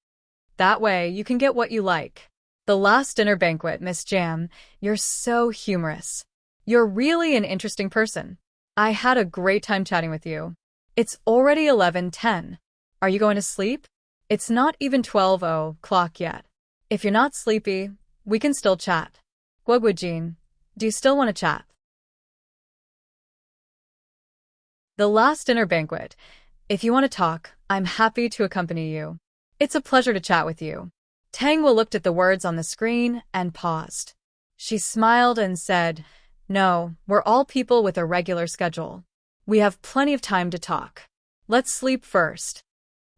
That way, you can get what you like. The last dinner banquet, Miss Jam, you're so humorous. You're really an interesting person. I had a great time chatting with you. It's already 11:10. Are you going to sleep? It's not even 12 o'clock yet. If you're not sleepy, we can still chat. Guoguijin, do you still want to chat? The last dinner banquet. If you want to talk, I'm happy to accompany you. It's a pleasure to chat with you. Tangwa looked at the words on the screen and paused. She smiled and said, "No, we're all people with a regular schedule. We have plenty of time to talk. Let's sleep first."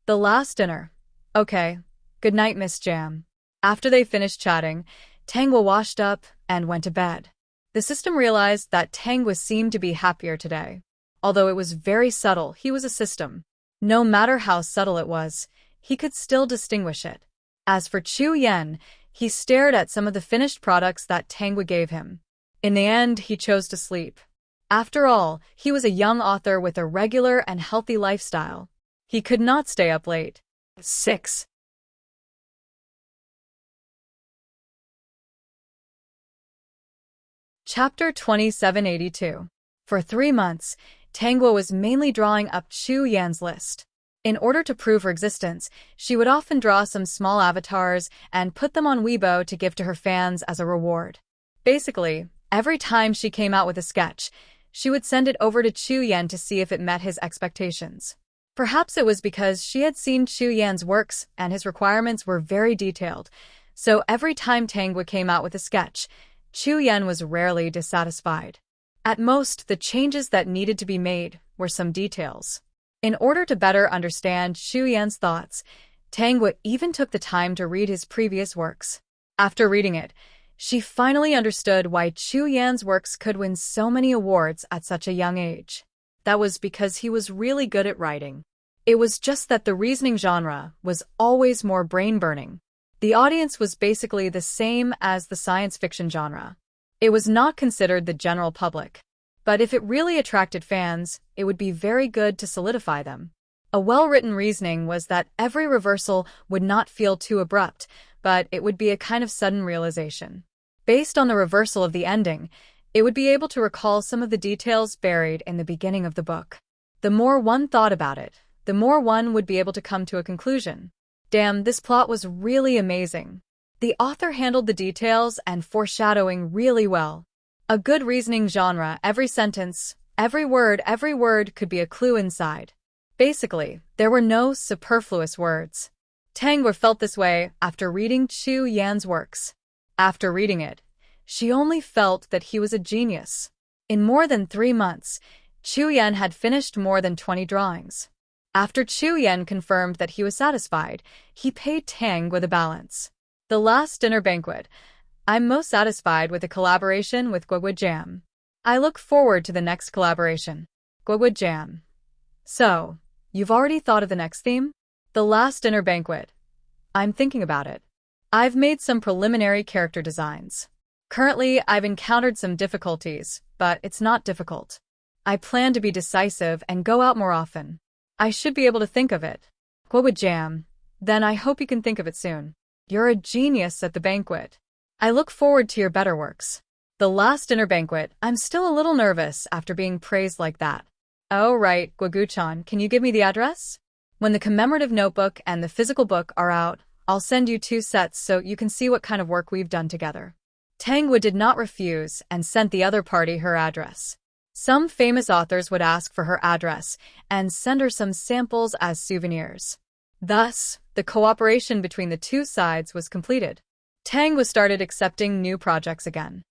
The last dinner. Okay. Good night, Miss Jam. After they finished chatting, Tangwa washed up and went to bed. The system realized that Tangwa seemed to be happier today. Although it was very subtle, he was a system. No matter how subtle it was, he could still distinguish it. As for Chu Yen, he stared at some of the finished products that Tangwa gave him. In the end, he chose to sleep. After all, he was a young author with a regular and healthy lifestyle. He could not stay up late. 6. Chapter 2782. For 3 months, Tangwa was mainly drawing up Chu Yan's list. In order to prove her existence, she would often draw some small avatars and put them on Weibo to give to her fans as a reward. Basically, every time she came out with a sketch, she would send it over to Chu Yan to see if it met his expectations. Perhaps it was because she had seen Chu Yan's works and his requirements were very detailed, so every time Tangwa came out with a sketch, Chu Yan was rarely dissatisfied. At most, the changes that needed to be made were some details. In order to better understand Chu Yan's thoughts, Tangwa even took the time to read his previous works. After reading it, she finally understood why Chu Yan's works could win so many awards at such a young age. That was because he was really good at writing. It was just that the reasoning genre was always more brain-burning. The audience was basically the same as the science fiction genre. It was not considered the general public. But if it really attracted fans, it would be very good to solidify them. A well-written reasoning was that every reversal would not feel too abrupt, but it would be a kind of sudden realization. Based on the reversal of the ending, it would be able to recall some of the details buried in the beginning of the book. The more one thought about it, the more one would be able to come to a conclusion. Damn, this plot was really amazing. The author handled the details and foreshadowing really well. A good reasoning genre, every sentence, every word could be a clue inside. Basically, there were no superfluous words. Tangwa felt this way after reading Chu Yan's works. After reading it, she only felt that he was a genius. In more than 3 months, Chu Yan had finished more than 20 drawings. After Chu Yan confirmed that he was satisfied, he paid Tangwa the balance. The last dinner banquet. I'm most satisfied with the collaboration with Guoguijang. I look forward to the next collaboration. Guoguijang. So, you've already thought of the next theme? The last dinner banquet. I'm thinking about it. I've made some preliminary character designs. Currently, I've encountered some difficulties, but it's not difficult. I plan to be decisive and go out more often. I should be able to think of it. Guoguijang. Then I hope you can think of it soon. You're a genius at the banquet. I look forward to your better works. The last dinner banquet. I'm still a little nervous after being praised like that. Oh right, Guoguchan, can you give me the address? When the commemorative notebook and the physical book are out, I'll send you 2 sets so you can see what kind of work we've done together. Tangwa did not refuse and sent the other party her address. Some famous authors would ask for her address and send her some samples as souvenirs. Thus, the cooperation between the 2 sides was completed. Tangwa started accepting new projects again.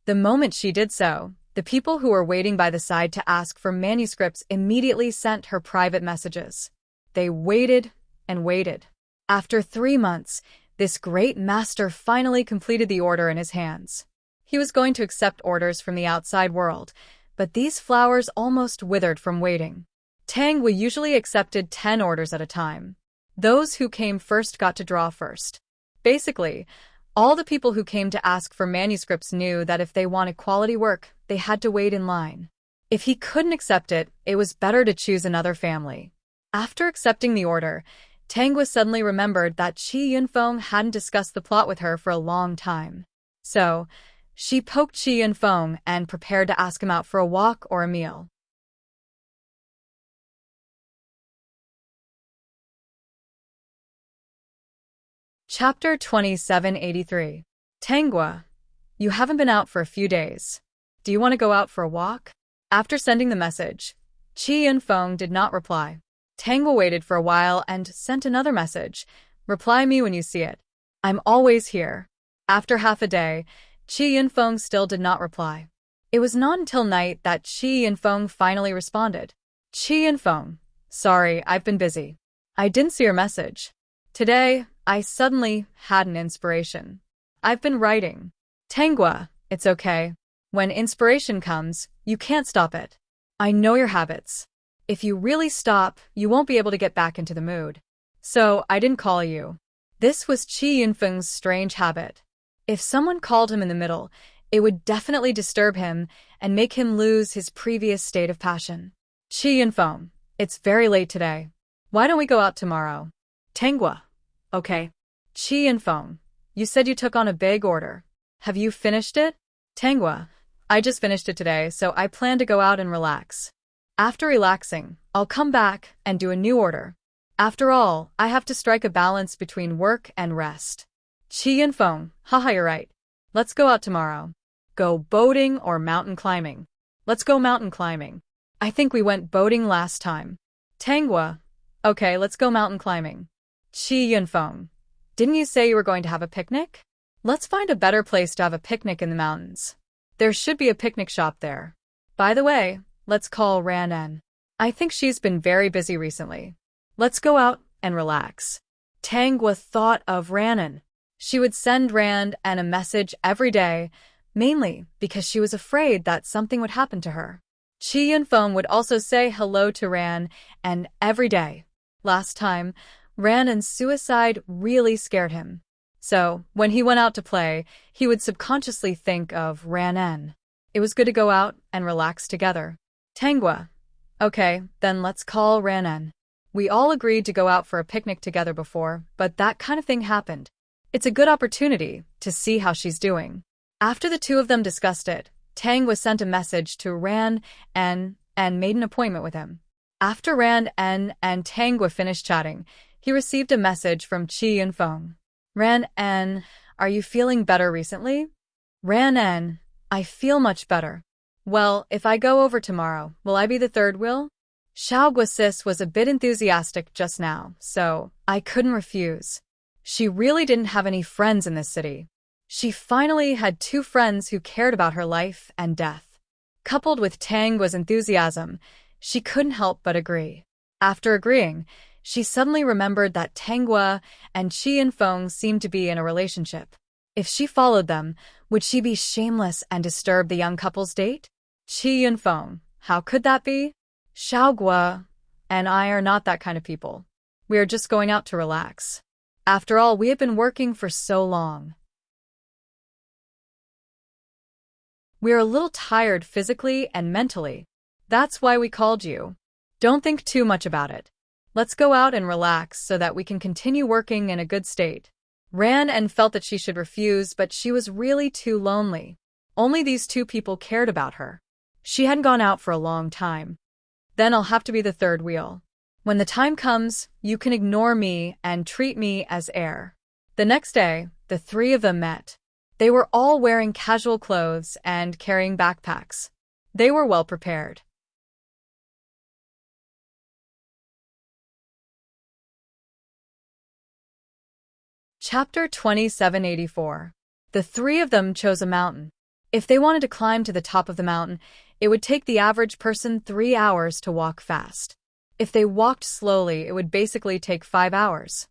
The moment she did so, the people who were waiting by the side to ask for manuscripts immediately sent her private messages. They waited and waited. After 3 months, this great master finally completed the order in his hands. He was going to accept orders from the outside world, but these flowers almost withered from waiting. Tangwa usually accepted 10 orders at a time. Those who came first got to draw first. Basically, all the people who came to ask for manuscripts knew that if they wanted quality work, they had to wait in line. If he couldn't accept it, it was better to choose another family. After accepting the order, Tangwa suddenly remembered that Qi Yunfeng hadn't discussed the plot with her for a long time. So, she poked Qi Yunfeng and prepared to ask him out for a walk or a meal. Chapter 2783. Tangwa, you haven't been out for a few days. Do you want to go out for a walk? After sending the message, Qi Yunfeng did not reply. Tangwa waited for a while and sent another message. Reply me when you see it. I'm always here. After half a day, Qi Yunfeng still did not reply. It was not until night that Qi Yunfeng finally responded. Qi Yunfeng, sorry, I've been busy. I didn't see your message. Today, I suddenly had an inspiration. I've been writing. Tangwa, it's okay. When inspiration comes, you can't stop it. I know your habits. If you really stop, you won't be able to get back into the mood. So, I didn't call you. This was Qi Yunfeng's strange habit. If someone called him in the middle, it would definitely disturb him and make him lose his previous state of passion. Qi Yunfeng, it's very late today. Why don't we go out tomorrow? Tangwa, okay. Qi Yunfeng, you said you took on a big order. Have you finished it? Tangwa, I just finished it today, so I plan to go out and relax. After relaxing, I'll come back and do a new order. After all, I have to strike a balance between work and rest. Qi Yunfeng, haha, you're right. Let's go out tomorrow. Go boating or mountain climbing. Let's go mountain climbing. I think we went boating last time. Tangwa, okay, let's go mountain climbing. Qi Yunfeng, didn't you say you were going to have a picnic? Let's find a better place to have a picnic in the mountains. There should be a picnic shop there. By the way, let's call Ran. I think she's been very busy recently. Let's go out and relax. Tangwa thought of Ran. She would send Ran a message every day, mainly because she was afraid that something would happen to her. Qi Yunfeng would also say hello to Ran every day. Last time, Ran's suicide really scared him. So, when he went out to play, he would subconsciously think of Ran. It was good to go out and relax together. Tangwa. Okay, then let's call Ran. We all agreed to go out for a picnic together before, but that kind of thing happened. It's a good opportunity to see how she's doing. After the two of them discussed it, Tangwa sent a message to Ran and made an appointment with him. After Ran and Tangwa finished chatting, he received a message from Qi Yunfeng. Ran, are you feeling better recently? Ran, I feel much better. Well, if I go over tomorrow, will I be the third wheel? Xiaogua sis was a bit enthusiastic just now, so I couldn't refuse. She really didn't have any friends in this city. She finally had 2 friends who cared about her life and death. Coupled with Tangwa's enthusiasm, she couldn't help but agree. After agreeing, she suddenly remembered that Tangwa and Qi Yunfeng seemed to be in a relationship. If she followed them, would she be shameless and disturb the young couple's date? Qi Yunfeng, how could that be? Xiaogua and I are not that kind of people. We are just going out to relax. After all, we have been working for so long. We are a little tired physically and mentally. That's why we called you. Don't think too much about it. Let's go out and relax so that we can continue working in a good state. Ran felt that she should refuse, but she was really too lonely. Only these 2 people cared about her. She hadn't gone out for a long time. Then I'll have to be the third wheel. When the time comes, you can ignore me and treat me as heir. The next day, the 3 of them met. They were all wearing casual clothes and carrying backpacks. They were well prepared. Chapter 2784. The 3 of them chose a mountain. If they wanted to climb to the top of the mountain, it would take the average person 3 hours to walk fast. If they walked slowly, it would basically take 5 hours.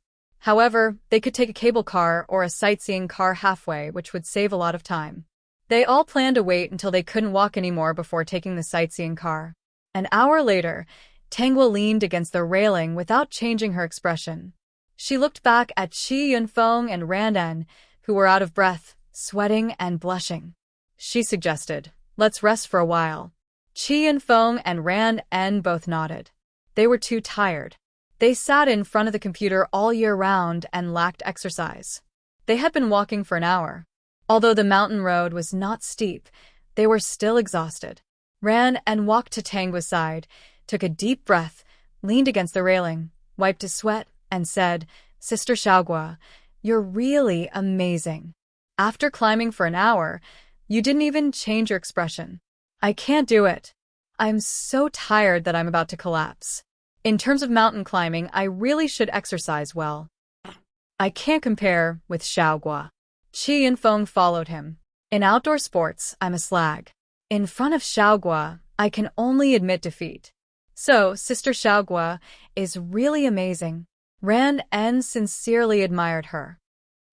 However, they could take a cable car or a sightseeing car halfway, which would save a lot of time. They all planned to wait until they couldn't walk anymore before taking the sightseeing car. An hour later, Tangwa leaned against the railing without changing her expression. She looked back at Qi Yunfeng and Ran'en, who were out of breath, sweating and blushing. She suggested, "Let's rest for a while." Qi Yunfeng and Ran'en both nodded. They were too tired. They sat in front of the computer all year round and lacked exercise. They had been walking for an hour. Although the mountain road was not steep, they were still exhausted. Ran'en walked to Tangwa's side, took a deep breath, leaned against the railing, wiped his sweat, and said, "Sister Xiaogua, you're really amazing. After climbing for an hour, you didn't even change your expression." "I can't do it. I'm so tired that I'm about to collapse. In terms of mountain climbing, I really should exercise well. I can't compare with Xiaogua." Qi Yunfeng followed him. "In outdoor sports, I'm a slag. In front of Xiaogua, I can only admit defeat. So, Sister Xiaogua is really amazing." Ran'en sincerely admired her.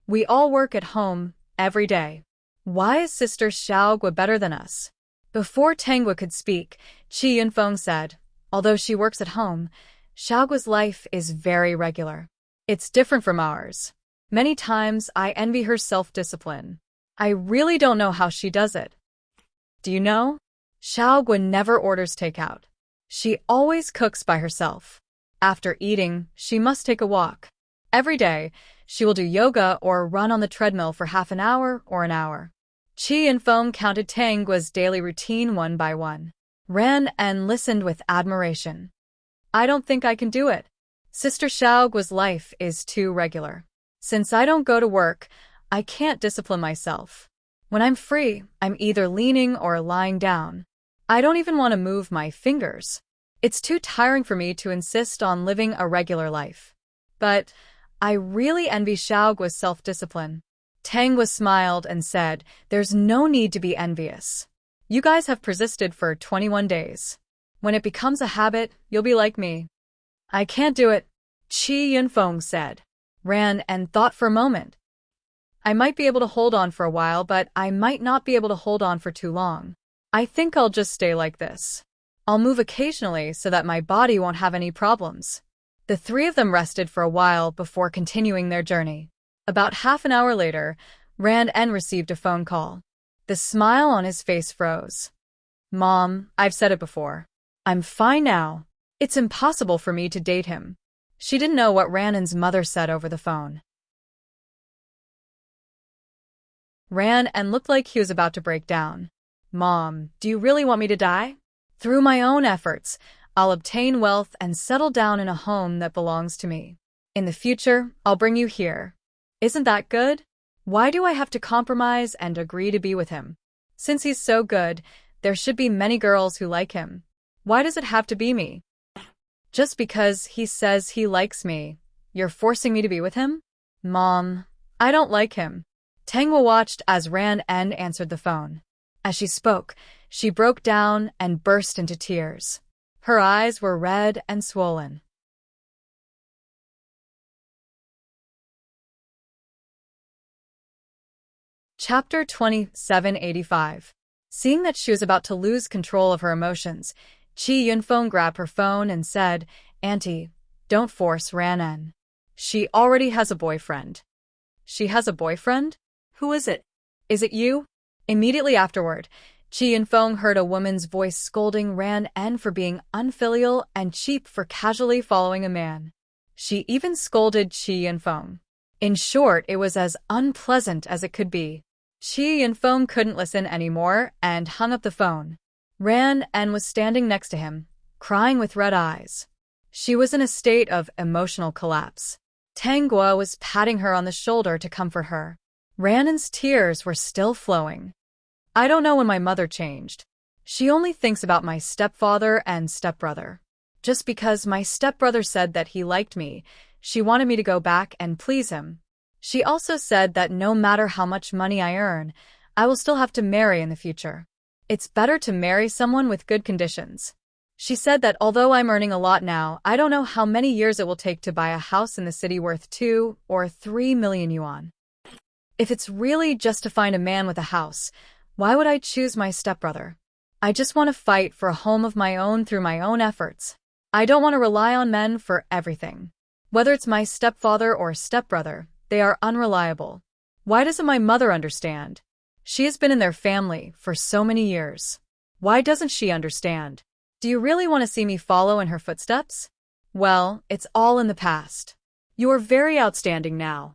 "We all work at home, every day. Why is Sister Xiaogua better than us?" Before Tangwa could speak, Qi Yunfeng said, "Although she works at home, Xiaogua's life is very regular. It's different from ours. Many times I envy her self-discipline. I really don't know how she does it. Do you know? Xiaogua never orders takeout. She always cooks by herself. After eating, she must take a walk. Every day, she will do yoga or run on the treadmill for half an hour or an hour." Qi Yunfeng counted Tangwa's daily routine one by one. Ran'en listened with admiration. "I don't think I can do it. Sister Xiaogua's life is too regular. Since I don't go to work, I can't discipline myself. When I'm free, I'm either leaning or lying down. I don't even want to move my fingers. It's too tiring for me to insist on living a regular life. But I really envy Xiaogua's self-discipline." Tangwa smiled and said, "There's no need to be envious. You guys have persisted for 21 days. When it becomes a habit, you'll be like me." "I can't do it," Qi Yunfeng said. Ran'en thought for a moment. "I might be able to hold on for a while, but I might not be able to hold on for too long. I think I'll just stay like this. I'll move occasionally so that my body won't have any problems." The three of them rested for a while before continuing their journey. About half an hour later, Ran'en received a phone call. The smile on his face froze. "Mom, I've said it before. I'm fine now. It's impossible for me to date him." She didn't know what Ran'en's mother said over the phone. Ran'en looked like he was about to break down. "Mom, do you really want me to die? Through my own efforts, I'll obtain wealth and settle down in a home that belongs to me. In the future, I'll bring you here. Isn't that good? Why do I have to compromise and agree to be with him? Since he's so good, there should be many girls who like him. Why does it have to be me? Just because he says he likes me, you're forcing me to be with him? Mom, I don't like him." Tangwa watched as Ran'en answered the phone. As she spoke, she broke down and burst into tears. Her eyes were red and swollen. Chapter 2785. Seeing that she was about to lose control of her emotions, Qi Yunfeng grabbed her phone and said, "Auntie, don't force Ran'en. She already has a boyfriend." "She has a boyfriend? Who is it? Is it you?" Immediately afterward, Qi Yunfeng heard a woman's voice scolding Ran'en for being unfilial and cheap for casually following a man. She even scolded Qi Yunfeng. In short, it was as unpleasant as it could be. Qi Yunfeng couldn't listen anymore and hung up the phone. Ran'en was standing next to him, crying with red eyes. She was in a state of emotional collapse. Tangwa was patting her on the shoulder to comfort her. Ran'en's tears were still flowing. "I don't know when my mother changed. She only thinks about my stepfather and stepbrother. Just because my stepbrother said that he liked me, she wanted me to go back and please him. She also said that no matter how much money I earn, I will still have to marry in the future. It's better to marry someone with good conditions. She said that although I'm earning a lot now, I don't know how many years it will take to buy a house in the city worth 2 or 3 million yuan. If it's really just to find a man with a house, why would I choose my stepbrother? I just want to fight for a home of my own through my own efforts. I don't want to rely on men for everything. Whether it's my stepfather or stepbrother, they are unreliable. Why doesn't my mother understand? She has been in their family for so many years. Why doesn't she understand? Do you really want to see me follow in her footsteps? Well, it's all in the past. You are very outstanding now.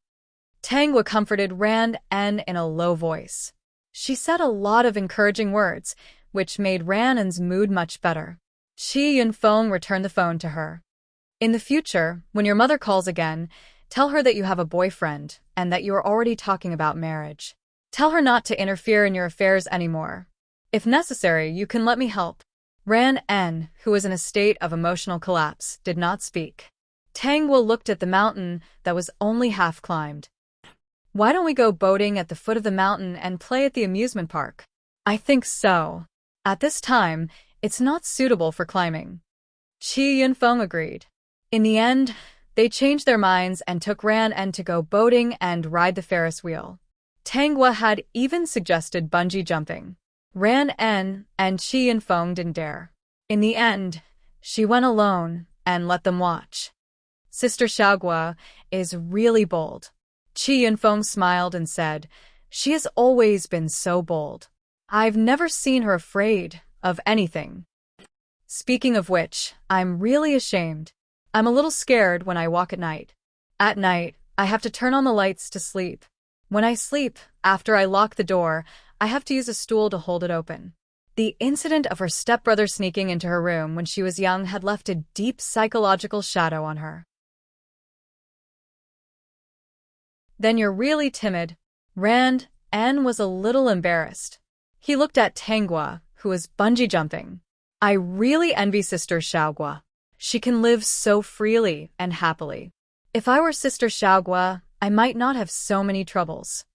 Tangwa comforted Ran En in a low voice. She said a lot of encouraging words, which made Ran En's mood much better. Qi Yunfeng returned the phone to her. In the future, when your mother calls again, tell her that you have a boyfriend and that you are already talking about marriage. Tell her not to interfere in your affairs anymore. If necessary, you can let me help. Ran En, who was in a state of emotional collapse, did not speak. Tangwa looked at the mountain that was only half climbed. Why don't we go boating at the foot of the mountain and play at the amusement park? I think so. At this time, it's not suitable for climbing. Qi Yunfeng agreed. In the end, they changed their minds and took Ran En to go boating and ride the Ferris wheel. Tangwa had even suggested bungee jumping. Ran En and Qi Yunfeng didn't dare. In the end, she went alone and let them watch. Sister Xiaogua is really bold. Qi Yunfeng smiled and said, she has always been so bold. I've never seen her afraid of anything. Speaking of which, I'm really ashamed. I'm a little scared when I walk at night. At night, I have to turn on the lights to sleep. When I sleep, after I lock the door, I have to use a stool to hold it open. The incident of her stepbrother sneaking into her room when she was young had left a deep psychological shadow on her. Then you're really timid. Ran En was a little embarrassed. He looked at Tangwa, who was bungee jumping. I really envy Sister Xiaogua. She can live so freely and happily. If I were Sister Xiaogua, I might not have so many troubles.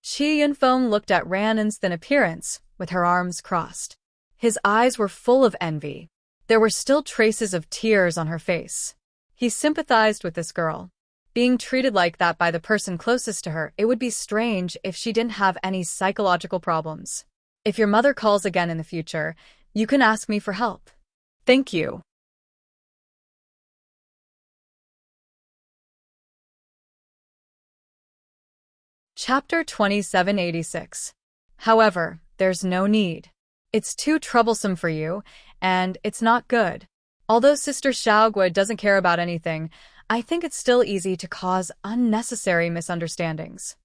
Qi Yunfeng looked at Ran En's thin appearance, with her arms crossed. His eyes were full of envy. There were still traces of tears on her face. He sympathized with this girl. Being treated like that by the person closest to her, it would be strange if she didn't have any psychological problems. If your mother calls again in the future, you can ask me for help. Thank you. Chapter 2786. However, there's no need. It's too troublesome for you, and it's not good. Although Sister Xiaogua doesn't care about anything, I think it's still easy to cause unnecessary misunderstandings.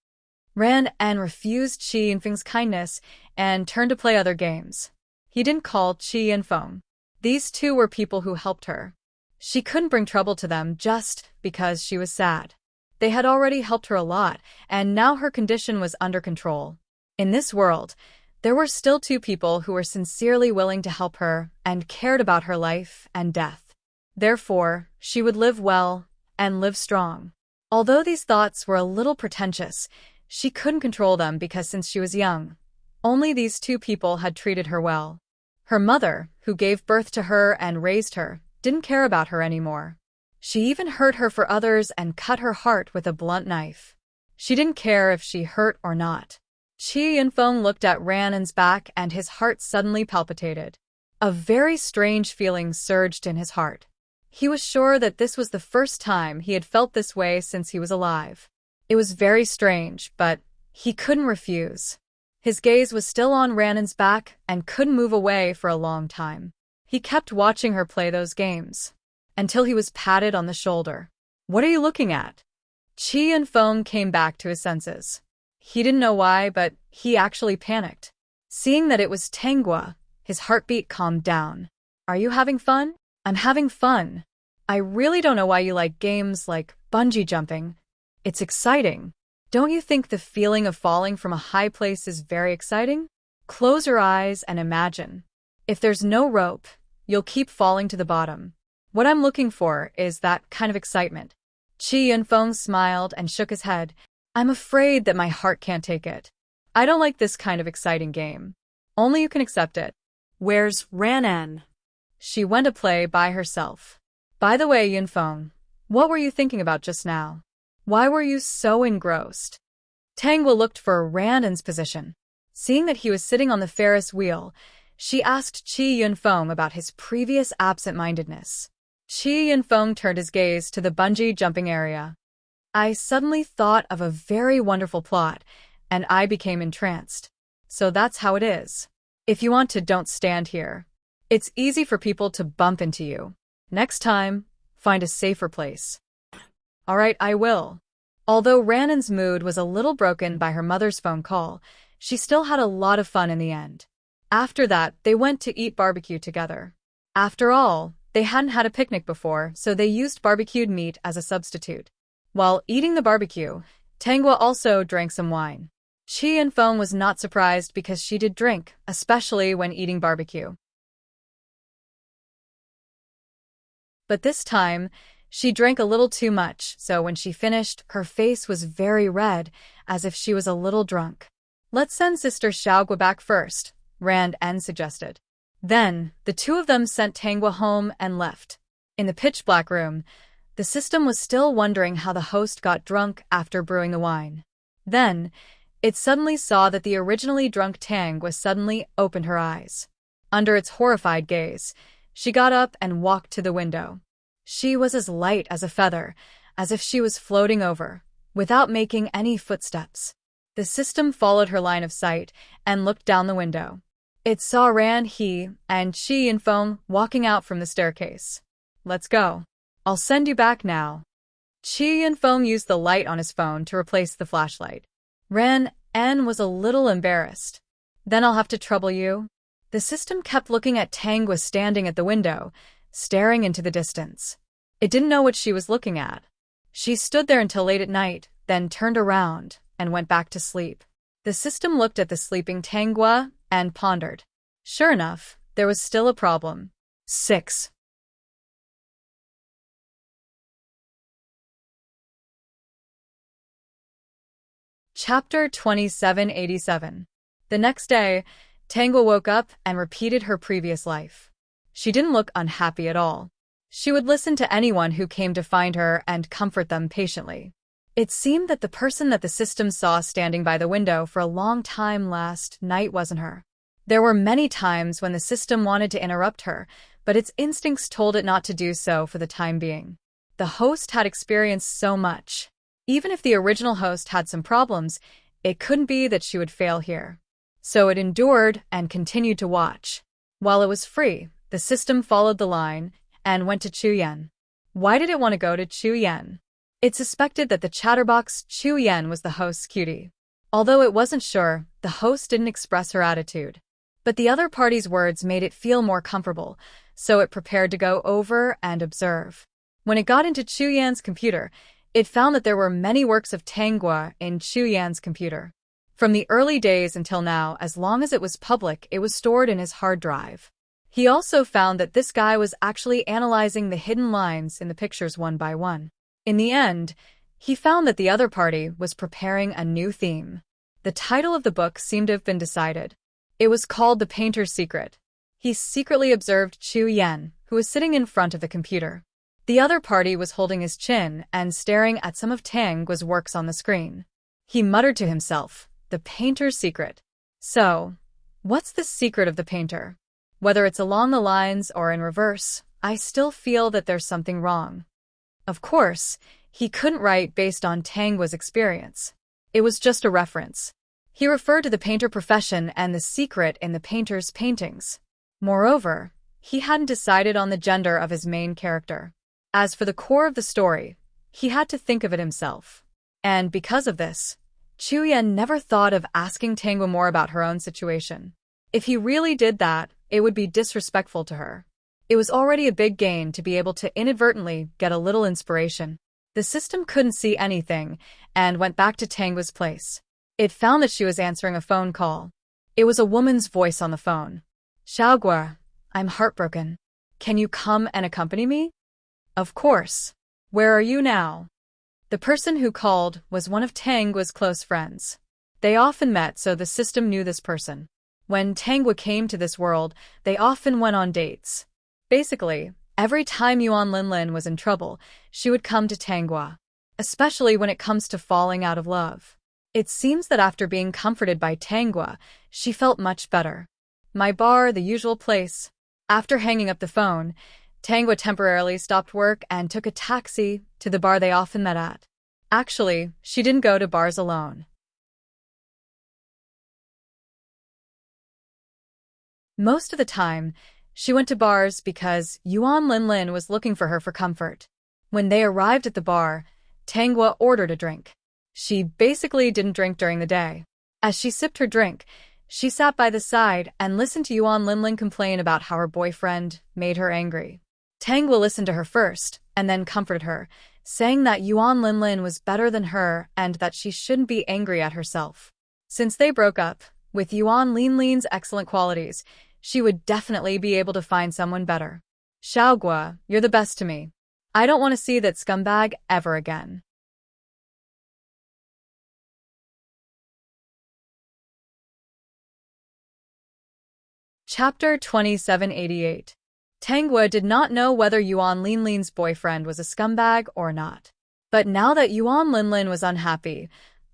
Ran En refused Qi Yunfeng's kindness and turned to play other games. He didn't call Qi Yunfeng. These two were people who helped her. She couldn't bring trouble to them just because she was sad. They had already helped her a lot, and now her condition was under control. In this world, there were still two people who were sincerely willing to help her and cared about her life and death. Therefore, she would live well and live strong. Although these thoughts were a little pretentious, she couldn't control them because since she was young, only these two people had treated her well. Her mother, who gave birth to her and raised her, didn't care about her anymore. She even hurt her for others and cut her heart with a blunt knife. She didn't care if she hurt or not. Qi Yunfeng looked at Ran En's back and his heart suddenly palpitated. A very strange feeling surged in his heart. He was sure that this was the first time he had felt this way since he was alive. It was very strange, but he couldn't refuse. His gaze was still on Ran En's back and couldn't move away for a long time. He kept watching her play those games, until he was patted on the shoulder. What are you looking at? Qi Yunfeng came back to his senses. He didn't know why, but he actually panicked. Seeing that it was Tangwa, his heartbeat calmed down. Are you having fun? I'm having fun. I really don't know why you like games like bungee jumping. It's exciting. Don't you think the feeling of falling from a high place is very exciting? Close your eyes and imagine. If there's no rope, you'll keep falling to the bottom. What I'm looking for is that kind of excitement. Qi Yunfeng smiled and shook his head. I'm afraid that my heart can't take it. I don't like this kind of exciting game. Only you can accept it. Where's Ranan? She went to play by herself. By the way, Yunfeng, what were you thinking about just now? Why were you so engrossed? Tangwa looked for Ranan's position. Seeing that he was sitting on the Ferris wheel, she asked Qi Yunfeng about his previous absent-mindedness. Qi Yunfeng turned his gaze to the bungee jumping area. I suddenly thought of a very wonderful plot, and I became entranced. So that's how it is. If you want to, don't stand here. It's easy for people to bump into you. Next time, find a safer place. Alright, I will. Although Ranan's mood was a little broken by her mother's phone call, she still had a lot of fun in the end. After that, they went to eat barbecue together. After all, they hadn't had a picnic before, so they used barbecued meat as a substitute. While eating the barbecue, Tangwa also drank some wine. Qi Yunfeng was not surprised because she did drink, especially when eating barbecue. But this time, she drank a little too much, so when she finished, her face was very red, as if she was a little drunk. Let's send Sister Xiaogua back first, Rand N suggested. Then, the two of them sent Tangwa home and left. In the pitch-black room, the system was still wondering how the host got drunk after brewing the wine. Then, it suddenly saw that the originally drunk Tangwa suddenly opened her eyes. Under its horrified gaze, she got up and walked to the window. She was as light as a feather, as if she was floating over, without making any footsteps. The system followed her line of sight and looked down the window. It saw Ran He and Qi Yunfeng walking out from the staircase. Let's go. I'll send you back now. Qi Yunfeng used the light on his phone to replace the flashlight. Ran N was a little embarrassed. Then I'll have to trouble you. The system kept looking at Tangwa standing at the window, staring into the distance. It didn't know what she was looking at. She stood there until late at night, then turned around and went back to sleep. The system looked at the sleeping Tangwa and pondered. Sure enough, there was still a problem. 6. Chapter 2787. The next day, Tangwa woke up and repeated her previous life. She didn't look unhappy at all. She would listen to anyone who came to find her and comfort them patiently. It seemed that the person that the system saw standing by the window for a long time last night wasn't her. There were many times when the system wanted to interrupt her, but its instincts told it not to do so for the time being. The host had experienced so much. Even if the original host had some problems, it couldn't be that she would fail here. So it endured and continued to watch. While it was free, the system followed the line and went to Chu Yan. Why did it want to go to Chu Yan? It suspected that the chatterbox Chu Yan was the host's cutie. Although it wasn't sure, the host didn't express her attitude. But the other party's words made it feel more comfortable, so it prepared to go over and observe. When it got into Chu Yan's computer, it found that there were many works of Tangwa in Chu Yan's computer. From the early days until now, as long as it was public, it was stored in his hard drive. He also found that this guy was actually analyzing the hidden lines in the pictures one by one. In the end, he found that the other party was preparing a new theme. The title of the book seemed to have been decided. It was called The Painter's Secret. He secretly observed Chu Yan, who was sitting in front of the computer. The other party was holding his chin and staring at some of Tangwa's works on the screen. He muttered to himself, "The painter's secret." So, what's the secret of the painter? Whether it's along the lines or in reverse, I still feel that there's something wrong. Of course, he couldn't write based on Tangwa's experience. It was just a reference. He referred to the painter profession and the secret in the painter's paintings. Moreover, he hadn't decided on the gender of his main character. As for the core of the story, he had to think of it himself. And because of this, Chu Yan never thought of asking Tangwa more about her own situation. If he really did that, it would be disrespectful to her. It was already a big gain to be able to inadvertently get a little inspiration. The system couldn't see anything and went back to Tangwa's place. It found that she was answering a phone call. It was a woman's voice on the phone. "Xiaogua, I'm heartbroken. Can you come and accompany me?" "Of course. Where are you now?" The person who called was one of Tangwa's close friends. They often met, so the system knew this person. When Tangwa came to this world, they often went on dates. Basically, every time Yuan Linlin was in trouble, she would come to Tangwa, especially when it comes to falling out of love. It seems that after being comforted by Tangwa, she felt much better. My bar, the usual place. After hanging up the phone, Tangwa temporarily stopped work and took a taxi to the bar they often met at. Actually, she didn't go to bars alone. Most of the time, she went to bars because Yuan Linlin was looking for her for comfort. When they arrived at the bar, Tangwa ordered a drink. She basically didn't drink during the day. As she sipped her drink, she sat by the side and listened to Yuan Linlin complain about how her boyfriend made her angry. Tangwa listened to her first, and then comforted her, saying that Yuan Linlin was better than her and that she shouldn't be angry at herself. Since they broke up, with Yuan Linlin's excellent qualities, she would definitely be able to find someone better. Xiaogua, you're the best to me. I don't want to see that scumbag ever again. Chapter 2788. Tangwa did not know whether Yuan Linlin's boyfriend was a scumbag or not. But now that Yuan Linlin was unhappy,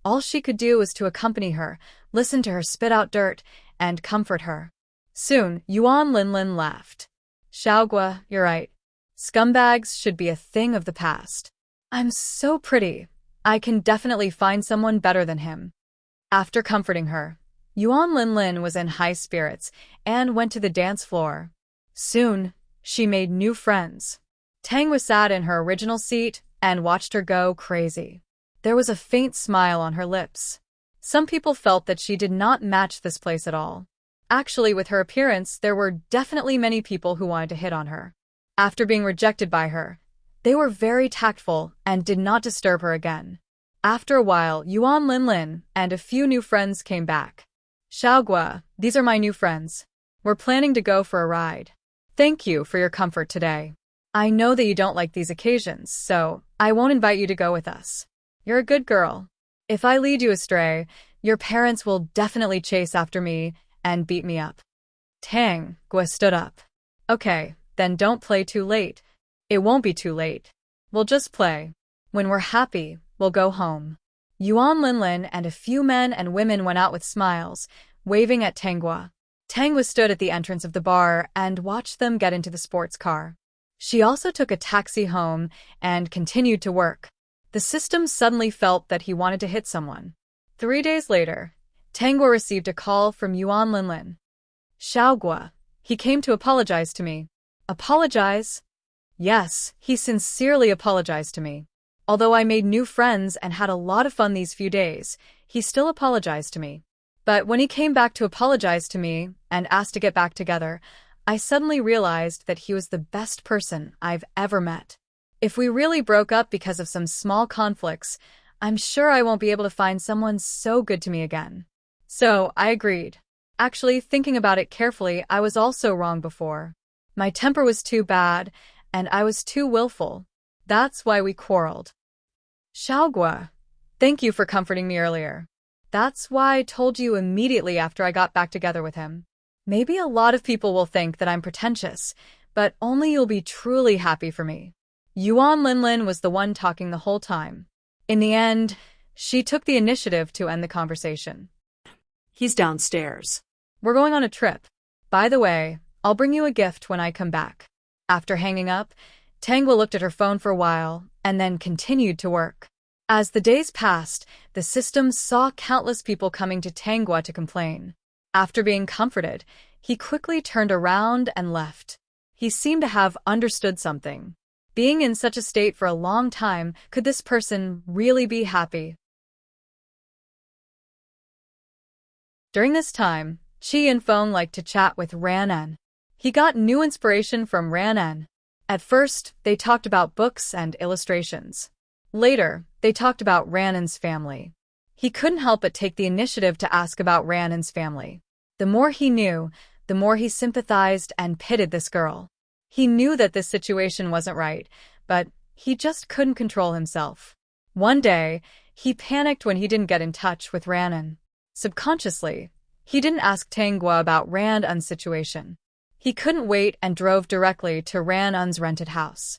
all she could do was to accompany her, listen to her spit out dirt, and comfort her. Soon, Yuan Linlin laughed. Xiaogua, you're right. Scumbags should be a thing of the past. I'm so pretty. I can definitely find someone better than him. After comforting her, Yuan Linlin was in high spirits and went to the dance floor. Soon, she made new friends. Tangwa sat in her original seat and watched her go crazy. There was a faint smile on her lips. Some people felt that she did not match this place at all. Actually, with her appearance, there were definitely many people who wanted to hit on her. After being rejected by her, they were very tactful and did not disturb her again. After a while, Yuan Linlin and a few new friends came back. Xiaogua, these are my new friends. We're planning to go for a ride. Thank you for your comfort today. I know that you don't like these occasions, so I won't invite you to go with us. You're a good girl. If I lead you astray, your parents will definitely chase after me and beat me up. Tangwa stood up. Okay, then don't play too late. It won't be too late. We'll just play. When we're happy, we'll go home. Yuan Linlin and a few men and women went out with smiles, waving at Tangwa. Tangwa stood at the entrance of the bar and watched them get into the sports car. She also took a taxi home and continued to work. The system suddenly felt that he wanted to hit someone. 3 days later, Tangwa received a call from Yuan Linlin. Xiaogua, he came to apologize to me. Apologize? Yes, he sincerely apologized to me. Although I made new friends and had a lot of fun these few days, he still apologized to me. But when he came back to apologize to me and asked to get back together, I suddenly realized that he was the best person I've ever met. If we really broke up because of some small conflicts, I'm sure I won't be able to find someone so good to me again. So, I agreed. Actually, thinking about it carefully, I was also wrong before. My temper was too bad, and I was too willful. That's why we quarreled. Xiaogua, thank you for comforting me earlier. That's why I told you immediately after I got back together with him. Maybe a lot of people will think that I'm pretentious, but only you'll be truly happy for me. Yuan Linlin was the one talking the whole time. In the end, she took the initiative to end the conversation. He's downstairs. We're going on a trip. By the way, I'll bring you a gift when I come back. After hanging up, Tangwa looked at her phone for a while and then continued to work. As the days passed, the system saw countless people coming to Tangwa to complain. After being comforted, he quickly turned around and left. He seemed to have understood something. Being in such a state for a long time, could this person really be happy? During this time, Qi and Feng liked to chat with Ranan. He got new inspiration from Ranan. At first, they talked about books and illustrations. Later, they talked about Ranan's family. He couldn't help but take the initiative to ask about Ranan's family. The more he knew, the more he sympathized and pitied this girl. He knew that this situation wasn't right, but he just couldn't control himself. One day, he panicked when he didn't get in touch with Ranan. Subconsciously, he didn't ask Tanggwa about Ran Un's situation. He couldn't wait and drove directly to Ran Un's rented house.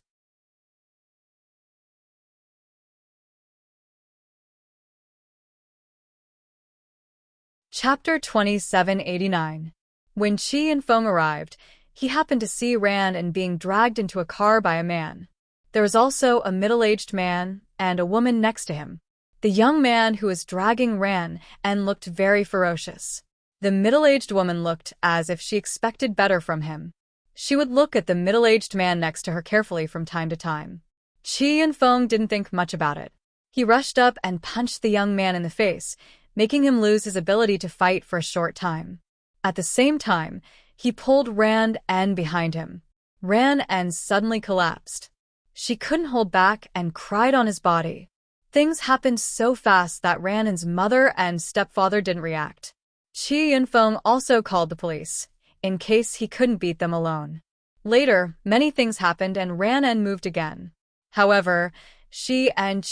Chapter 2789. When Chi and Feng arrived, he happened to see Ran Un being dragged into a car by a man. There was also a middle-aged man and a woman next to him. The young man who was dragging Ran Un looked very ferocious. The middle-aged woman looked as if she expected better from him. She would look at the middle-aged man next to her carefully from time to time. Chi and Feng didn't think much about it. He rushed up and punched the young man in the face, making him lose his ability to fight for a short time. At the same time, he pulled Ran Un behind him. Ran Un suddenly collapsed. She couldn't hold back and cried on his body. Things happened so fast that Ran Un's mother and stepfather didn't react. Chi and Feng also called the police, in case he couldn't beat them alone. Later, many things happened and Ran Un moved again. However, Chi and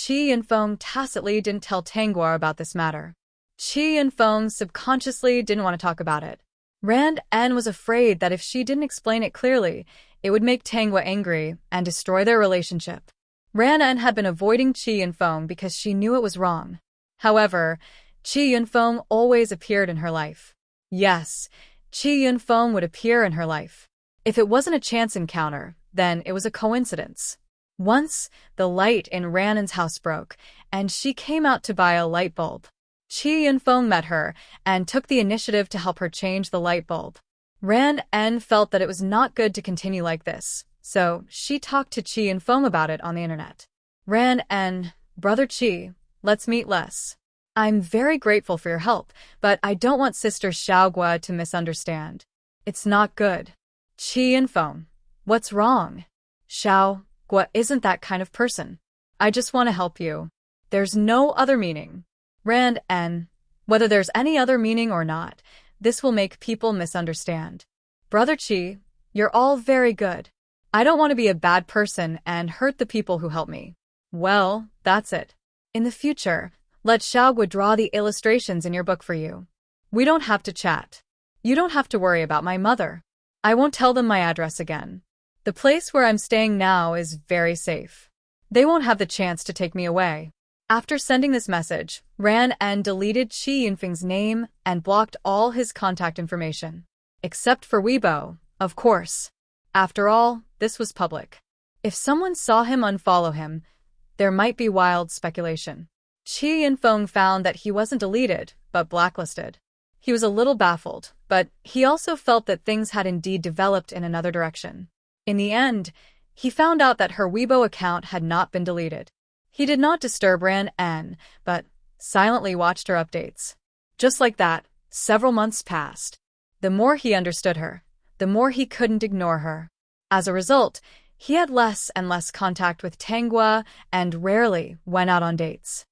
Feng tacitly didn't tell Tanggwa about this matter. Chi and Feng subconsciously didn't want to talk about it. Ran Un was afraid that if she didn't explain it clearly, it would make Tanggwa angry and destroy their relationship. Ran Un had been avoiding Chi and Feng because she knew it was wrong. However, Chi and Feng always appeared in her life. Yes, Chi and Feng would appear in her life. If it wasn't a chance encounter, then it was a coincidence. Once, the light in Ran Un's house broke, and she came out to buy a light bulb. Chi and Feng met her and took the initiative to help her change the light bulb. Ran Un felt that it was not good to continue like this, so she talked to Chi and Feng about it on the internet. Ran Un, Brother Chi, let's meet less. I'm very grateful for your help, but I don't want Sister Xiaogua to misunderstand. It's not good. Chi and Feng, what's wrong? Xiaogua isn't that kind of person. I just want to help you. There's no other meaning. Ran Un, whether there's any other meaning or not, this will make people misunderstand. Brother Chi, you're all very good. I don't want to be a bad person and hurt the people who help me. Well, that's it. In the future, let Xiaogua draw the illustrations in your book for you. We don't have to chat. You don't have to worry about my mother. I won't tell them my address again. The place where I'm staying now is very safe. They won't have the chance to take me away. After sending this message, Ran Un deleted Chi and Feng's name and blocked all his contact information. Except for Weibo, of course. After all, this was public. If someone saw him unfollow him, there might be wild speculation. Chi and Feng found that he wasn't deleted, but blacklisted. He was a little baffled, but he also felt that things had indeed developed in another direction. In the end, he found out that her Weibo account had not been deleted. He did not disturb Ran Un, but silently watched her updates. Just like that, several months passed. The more he understood her, the more he couldn't ignore her. As a result, he had less and less contact with Tanggwa and rarely went out on dates.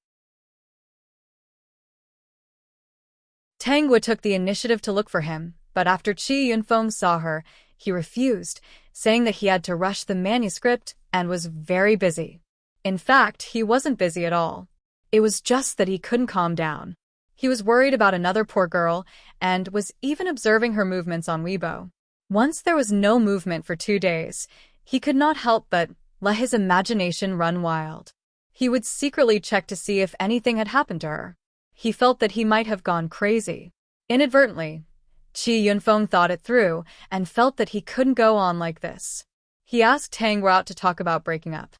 Tanggwa took the initiative to look for him, but after Chi and Feng saw her, he refused, saying that he had to rush the manuscript and was very busy. In fact, he wasn't busy at all. It was just that he couldn't calm down. He was worried about another poor girl and was even observing her movements on Weibo. Once there was no movement for 2 days, he could not help but let his imagination run wild. He would secretly check to see if anything had happened to her. He felt that he might have gone crazy. Inadvertently, Chi Yunfeng thought it through and felt that he couldn't go on like this. He asked Tanggwa out to talk about breaking up.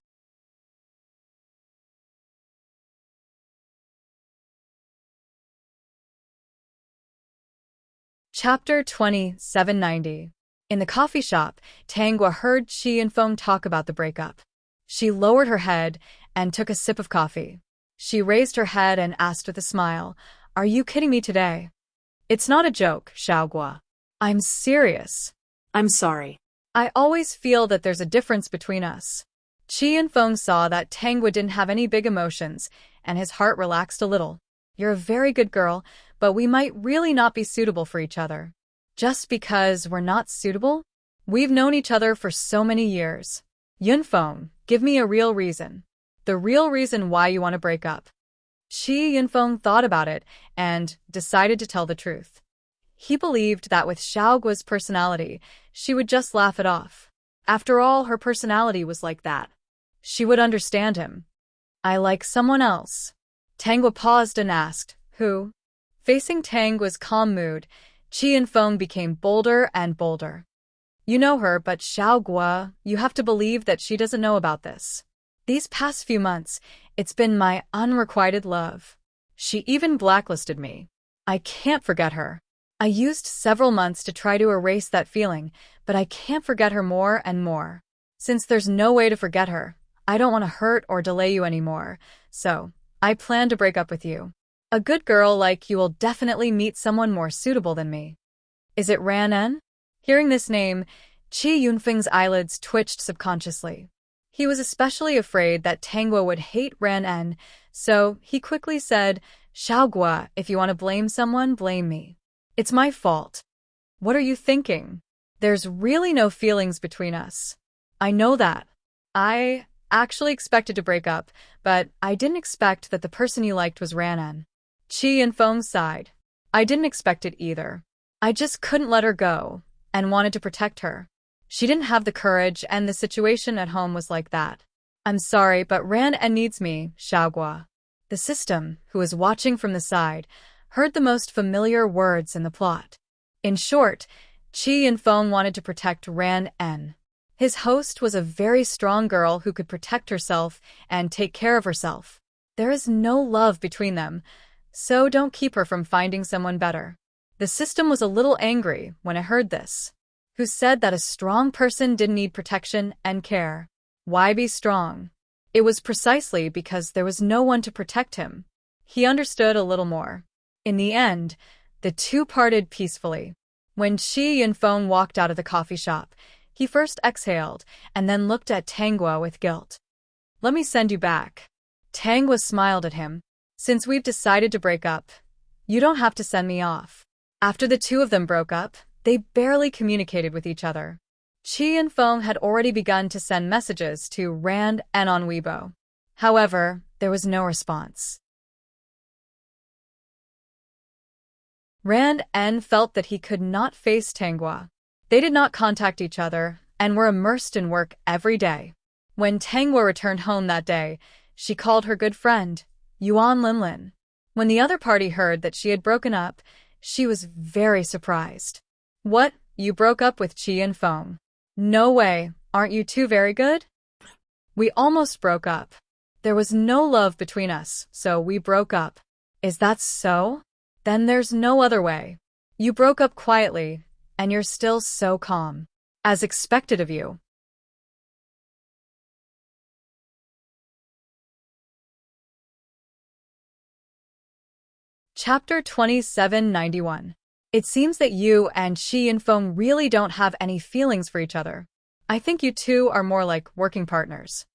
Chapter 2790. In the coffee shop, Tanggwa heard Chi and Feng talk about the breakup. She lowered her head and took a sip of coffee. She raised her head and asked with a smile, "Are you kidding me today?" "It's not a joke, Xiaogua. I'm serious." I'm sorry. "I always feel that there's a difference between us." Chi and Feng saw that Tanggwa didn't have any big emotions, and his heart relaxed a little. "You're a very good girl, but we might really not be suitable for each other." "Just because we're not suitable? We've known each other for so many years." "Yunfeng, give me a real reason. The real reason why you want to break up." Qi Yunfeng thought about it and decided to tell the truth. He believed that with Xiaoguo's personality, she would just laugh it off. After all, her personality was like that. She would understand him. I like someone else. Tanguo paused and asked, who? Facing Tanguo's calm mood, Qi Yunfeng became bolder and bolder. You know her, but Xiaoguo, you have to believe that she doesn't know about this. These past few months, it's been my unrequited love. She even blacklisted me. I can't forget her. I used several months to try to erase that feeling, but I can't forget her more and more. Since there's no way to forget her, I don't want to hurt or delay you anymore, so I plan to break up with you. A good girl like you will definitely meet someone more suitable than me. Is it Ran En? Hearing this name, Qi Yunfeng's eyelids twitched subconsciously. He was especially afraid that Tanguo would hate Ran En, so he quickly said, Xiaoguo, if you want to blame someone, blame me. It's my fault. What are you thinking? There's really no feelings between us. I know that. I actually expected to break up, but I didn't expect that the person you liked was Ran En. Qi Yunfeng sighed. I didn't expect it either. I just couldn't let her go, and wanted to protect her. She didn't have the courage, and the situation at home was like that. I'm sorry, but Ran En needs me, Xiaoguo. The system, who was watching from the side, heard the most familiar words in the plot. In short, Qi Yunfeng wanted to protect Ran En. His host was a very strong girl who could protect herself and take care of herself. There is no love between them, so don't keep her from finding someone better. The system was a little angry when it heard this. Who said that a strong person didn't need protection and care? Why be strong? It was precisely because there was no one to protect him. He understood a little more. In the end, the two parted peacefully. When Qi Yunfeng walked out of the coffee shop, he first exhaled and then looked at Tanguo with guilt. Let me send you back. Tanguo smiled at him. Since we've decided to break up, you don't have to send me off. After the two of them broke up, they barely communicated with each other. Qi Yunfeng had already begun to send messages to Ran En on Weibo. However, there was no response. Ran En felt that he could not face Tanguo. They did not contact each other and were immersed in work every day. When Tanguo returned home that day, she called her good friend, Yuan Linlin. When the other party heard that she had broken up, she was very surprised. What? You broke up with Qi Yunfeng? No way, aren't you two very good? We almost broke up. There was no love between us, so we broke up. Is that so? Then there's no other way. You broke up quietly, and you're still so calm. As expected of you. Chapter 2791. It seems that you and Qi Yunfeng really don't have any feelings for each other. I think you two are more like working partners.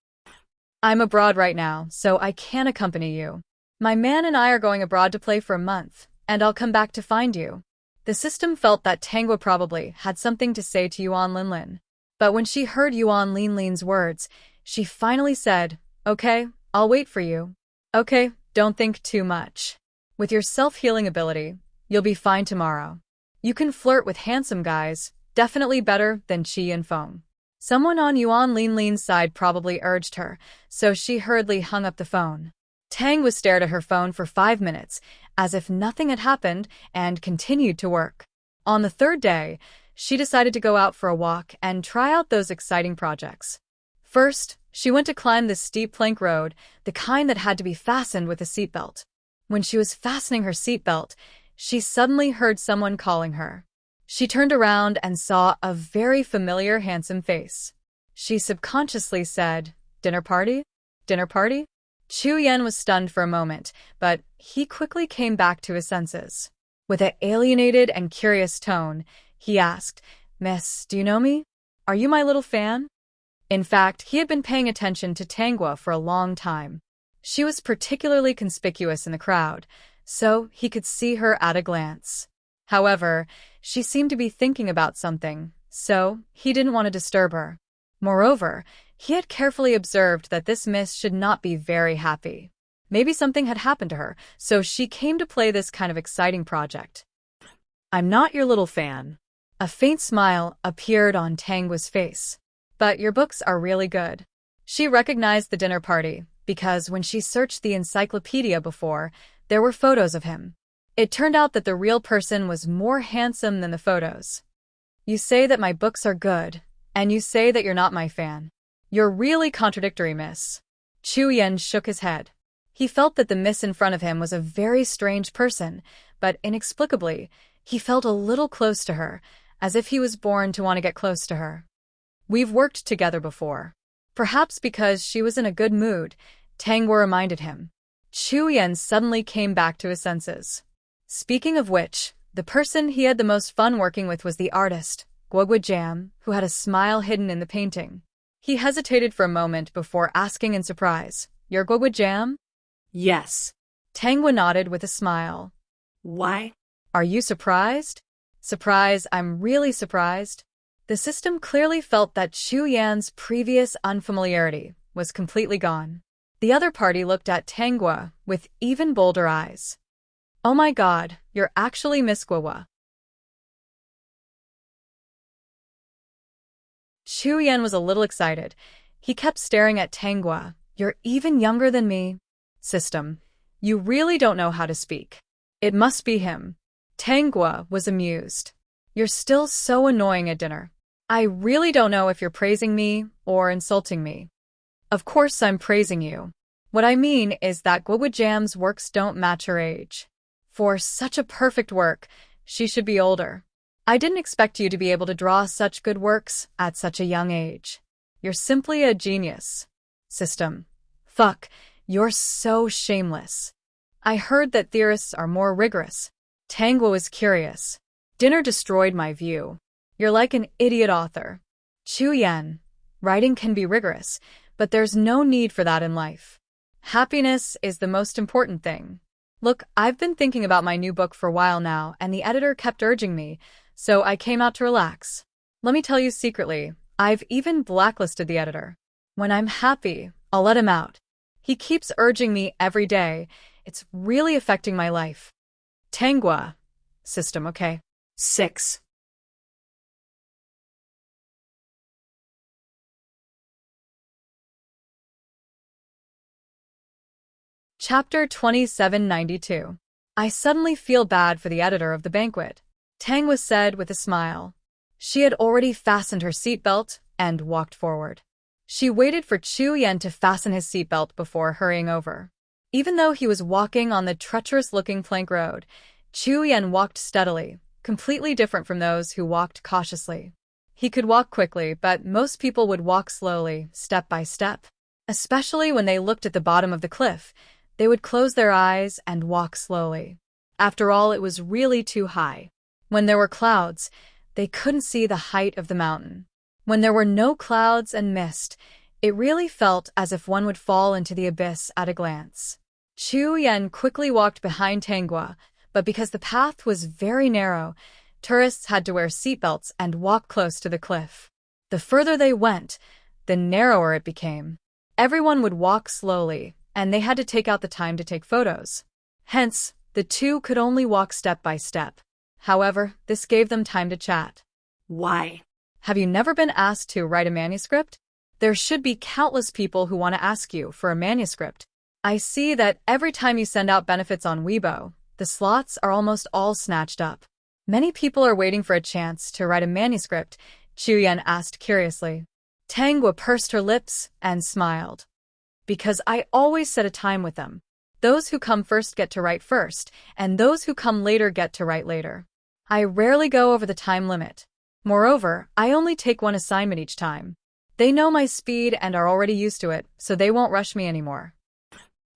I'm abroad right now, so I can't accompany you. My man and I are going abroad to play for a month, and I'll come back to find you. The system felt that Tanguo probably had something to say to Yuan Linlin. But when she heard Yuan Linlin's words, she finally said, Okay, I'll wait for you. Okay, don't think too much. With your self-healing ability, you'll be fine tomorrow. You can flirt with handsome guys, definitely better than Qi Yunfeng. Someone on Yuan Linlin's side probably urged her, so she hurriedly hung up the phone. Tanguo stared at her phone for 5 minutes, as if nothing had happened, and continued to work. On the third day, she decided to go out for a walk and try out those exciting projects. First, she went to climb the steep plank road, the kind that had to be fastened with a seatbelt. When she was fastening her seatbelt, she suddenly heard someone calling her. She turned around and saw a very familiar handsome face. She subconsciously said, Dinner party? Dinner party? Chu Yan was stunned for a moment, but he quickly came back to his senses. With an alienated and curious tone, he asked, Miss, do you know me? Are you my little fan? In fact, he had been paying attention to Tanguo for a long time. She was particularly conspicuous in the crowd, so he could see her at a glance. However, she seemed to be thinking about something, so he didn't want to disturb her. Moreover, he had carefully observed that this miss should not be very happy. Maybe something had happened to her, so she came to play this kind of exciting project. I'm not your little fan. A faint smile appeared on Tangua's face. But your books are really good. She recognized the dinner party, because when she searched the encyclopedia before, there were photos of him. It turned out that the real person was more handsome than the photos. You say that my books are good, and you say that you're not my fan. You're really contradictory, miss. Chu Yan shook his head. He felt that the miss in front of him was a very strange person, but inexplicably, he felt a little close to her, as if he was born to want to get close to her. We've worked together before. Perhaps because she was in a good mood, Tangwa reminded him. Chu Yan suddenly came back to his senses. Speaking of which, the person he had the most fun working with was the artist, Guogua Jam, who had a smile hidden in the painting. He hesitated for a moment before asking in surprise, "You're Guogua Jam?" Yes. Tangwa nodded with a smile. Why? Are you surprised? Surprise, I'm really surprised. The system clearly felt that Chu Yan's previous unfamiliarity was completely gone. The other party looked at Tangwa with even bolder eyes. Oh my god, you're actually Miss Guogua. Chu Yan was a little excited. He kept staring at Tangwa. You're even younger than me. System. You really don't know how to speak. It must be him. Tangwa was amused. You're still so annoying at dinner. I really don't know if you're praising me or insulting me. Of course I'm praising you. What I mean is that Guogua Jam's works don't match her age. For such a perfect work, she should be older. I didn't expect you to be able to draw such good works at such a young age. You're simply a genius. System. Fuck, you're so shameless. I heard that theorists are more rigorous. Tangwa was curious. Dinner destroyed my view. You're like an idiot author. Chu Yan. Writing can be rigorous, but there's no need for that in life. Happiness is the most important thing. Look, I've been thinking about my new book for a while now, and the editor kept urging me, so I came out to relax. Let me tell you secretly, I've even blacklisted the editor. When I'm happy, I'll let him out. He keeps urging me every day. It's really affecting my life. Tangwa. System, okay. 6. Chapter 2792. I suddenly feel bad for the editor of the banquet, Tangwa said with a smile. She had already fastened her seatbelt and walked forward. She waited for Chu Yan to fasten his seatbelt before hurrying over. Even though he was walking on the treacherous-looking plank road, Chu Yan walked steadily, completely different from those who walked cautiously. He could walk quickly, but most people would walk slowly, step by step. Especially when they looked at the bottom of the cliff, they would close their eyes and walk slowly. After all, it was really too high. When there were clouds, they couldn't see the height of the mountain. When there were no clouds and mist, it really felt as if one would fall into the abyss at a glance. Chu Yan quickly walked behind Tangwa, but because the path was very narrow, tourists had to wear seatbelts and walk close to the cliff. The further they went, the narrower it became. Everyone would walk slowly, and they had to take out the time to take photos. Hence, the two could only walk step by step. However, this gave them time to chat. Why? Have you never been asked to write a manuscript? There should be countless people who want to ask you for a manuscript. I see that every time you send out benefits on Weibo, the slots are almost all snatched up. Many people are waiting for a chance to write a manuscript, Chu Yan asked curiously. Tangwa pursed her lips and smiled. Because I always set a time with them. Those who come first get to write first, and those who come later get to write later. I rarely go over the time limit. Moreover, I only take one assignment each time. They know my speed and are already used to it, so they won't rush me anymore.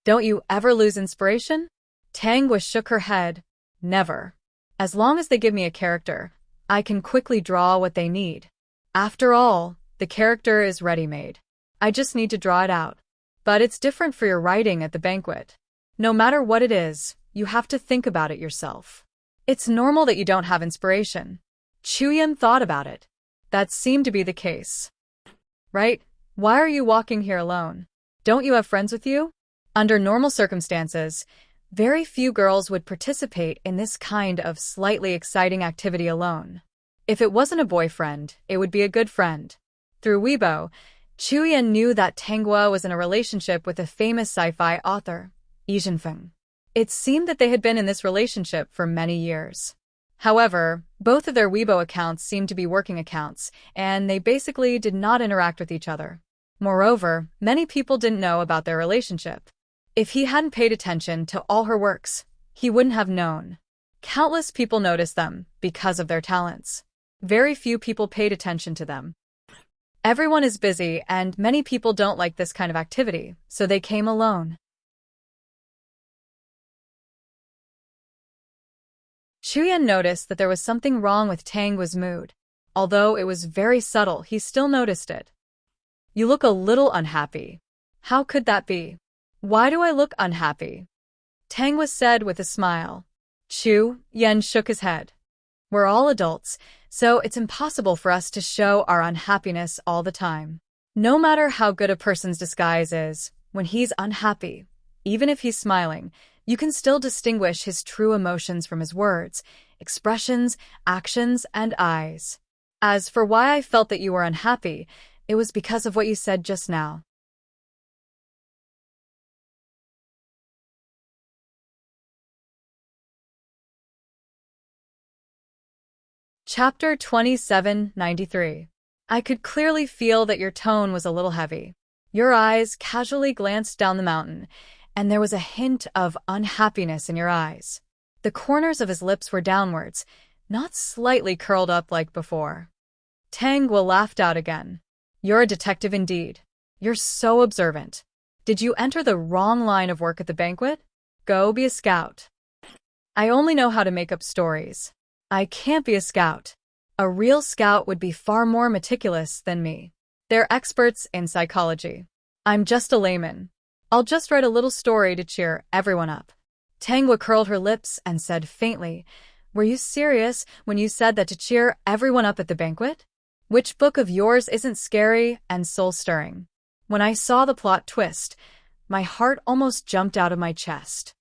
Don't you ever lose inspiration? Tangwa shook her head. Never. As long as they give me a character, I can quickly draw what they need. After all, the character is ready-made. I just need to draw it out. But it's different for your writing at the banquet. No matter what it is, you have to think about it yourself. It's normal that you don't have inspiration. Chu Yan thought about it. That seemed to be the case. Right? Why are you walking here alone? Don't you have friends with you? Under normal circumstances, very few girls would participate in this kind of slightly exciting activity alone. If it wasn't a boyfriend, it would be a good friend. Through Weibo, Chuyen knew that Tanghua was in a relationship with a famous sci-fi author, Enchanting. It seemed that they had been in this relationship for many years. However, both of their Weibo accounts seemed to be working accounts, and they basically did not interact with each other. Moreover, many people didn't know about their relationship. If he hadn't paid attention to all her works, he wouldn't have known. Countless people noticed them because of their talents. Very few people paid attention to them. Everyone is busy, and many people don't like this kind of activity, so they came alone. Chuyen noticed that there was something wrong with Tanghua's mood. Although it was very subtle, he still noticed it. You look a little unhappy. How could that be? Why do I look unhappy? Tanghua said with a smile. Chuyen shook his head. We're all adults, so it's impossible for us to show our unhappiness all the time. No matter how good a person's disguise is, when he's unhappy, even if he's smiling, you can still distinguish his true emotions from his words, expressions, actions, and eyes. As for why I felt that you were unhappy, it was because of what you said just now. Chapter 2793. I could clearly feel that your tone was a little heavy. Your eyes casually glanced down the mountain, and there was a hint of unhappiness in your eyes. The corners of his lips were downwards, not slightly curled up like before. Tanghua laughed out again. You're a detective indeed. You're so observant. Did you enter the wrong line of work at the banquet? Go be a scout. I only know how to make up stories. I can't be a scout. A real scout would be far more meticulous than me. They're experts in psychology. I'm just a layman. I'll just write a little story to cheer everyone up. Tanghua curled her lips and said faintly, Were you serious when you said that to cheer everyone up at the banquet? Which book of yours isn't scary and soul-stirring? When I saw the plot twist, my heart almost jumped out of my chest.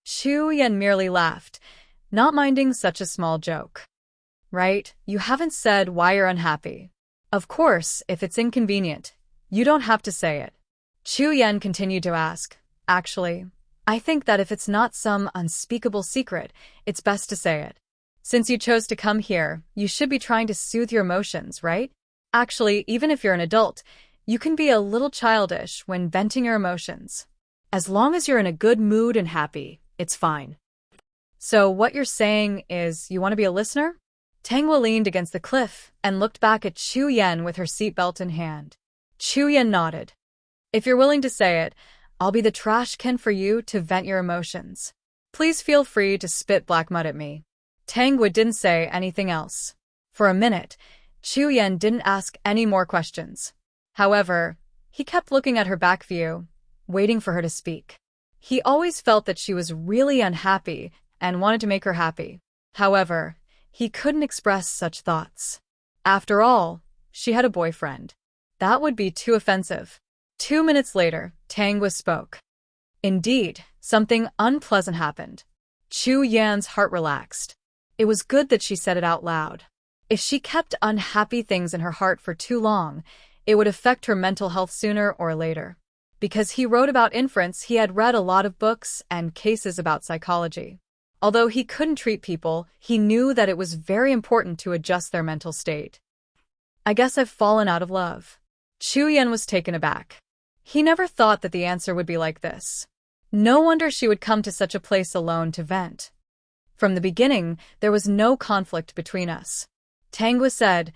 Chuyen merely laughed, not minding such a small joke. Right, you haven't said why you're unhappy. Of course, if it's inconvenient, you don't have to say it. Chuyen continued to ask, Actually, I think that if it's not some unspeakable secret, it's best to say it. Since you chose to come here, you should be trying to soothe your emotions, right? Actually, even if you're an adult, you can be a little childish when venting your emotions. As long as you're in a good mood and happy, it's fine. So what you're saying is you want to be a listener? Tanghua leaned against the cliff and looked back at Chuyen with her seatbelt in hand. Chuyen nodded. If you're willing to say it, I'll be the trash can for you to vent your emotions. Please feel free to spit black mud at me. Tanghua didn't say anything else. For a minute, Chuyen didn't ask any more questions. However, he kept looking at her back view, waiting for her to speak. He always felt that she was really unhappy and wanted to make her happy. However, he couldn't express such thoughts. After all, she had a boyfriend. That would be too offensive. 2 minutes later, Tanghua spoke. Indeed, something unpleasant happened. Chuyen's heart relaxed. It was good that she said it out loud. If she kept unhappy things in her heart for too long, it would affect her mental health sooner or later. Because he wrote about inference, he had read a lot of books and cases about psychology. Although he couldn't treat people, he knew that it was very important to adjust their mental state. I guess I've fallen out of love. Chuyen was taken aback. He never thought that the answer would be like this. No wonder she would come to such a place alone to vent. From the beginning, there was no conflict between us. Tanghua said,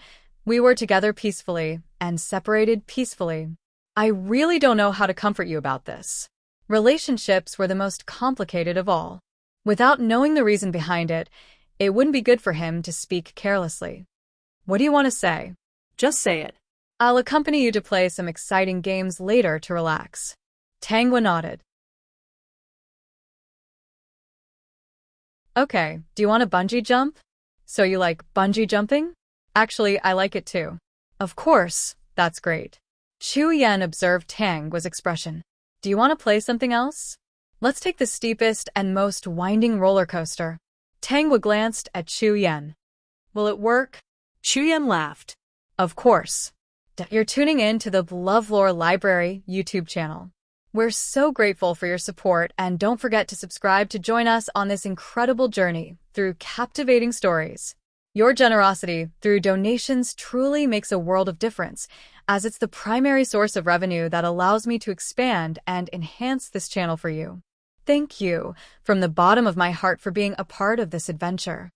We were together peacefully and separated peacefully. I really don't know how to comfort you about this. Relationships were the most complicated of all. Without knowing the reason behind it, it wouldn't be good for him to speak carelessly. What do you want to say? Just say it. I'll accompany you to play some exciting games later to relax. Tanghua nodded. Okay, do you want a bungee jump? So you like bungee jumping? Actually, I like it too. Of course, that's great. Chuyen observed Tanghua's expression. Do you want to play something else? Let's take the steepest and most winding roller coaster. Tangwa glanced at Chu Yen. Will it work? Chu Yen laughed. Of course. You're tuning in to the LoveLore Library YouTube channel. We're so grateful for your support, and don't forget to subscribe to join us on this incredible journey through captivating stories. Your generosity through donations truly makes a world of difference, as it's the primary source of revenue that allows me to expand and enhance this channel for you. Thank you from the bottom of my heart for being a part of this adventure.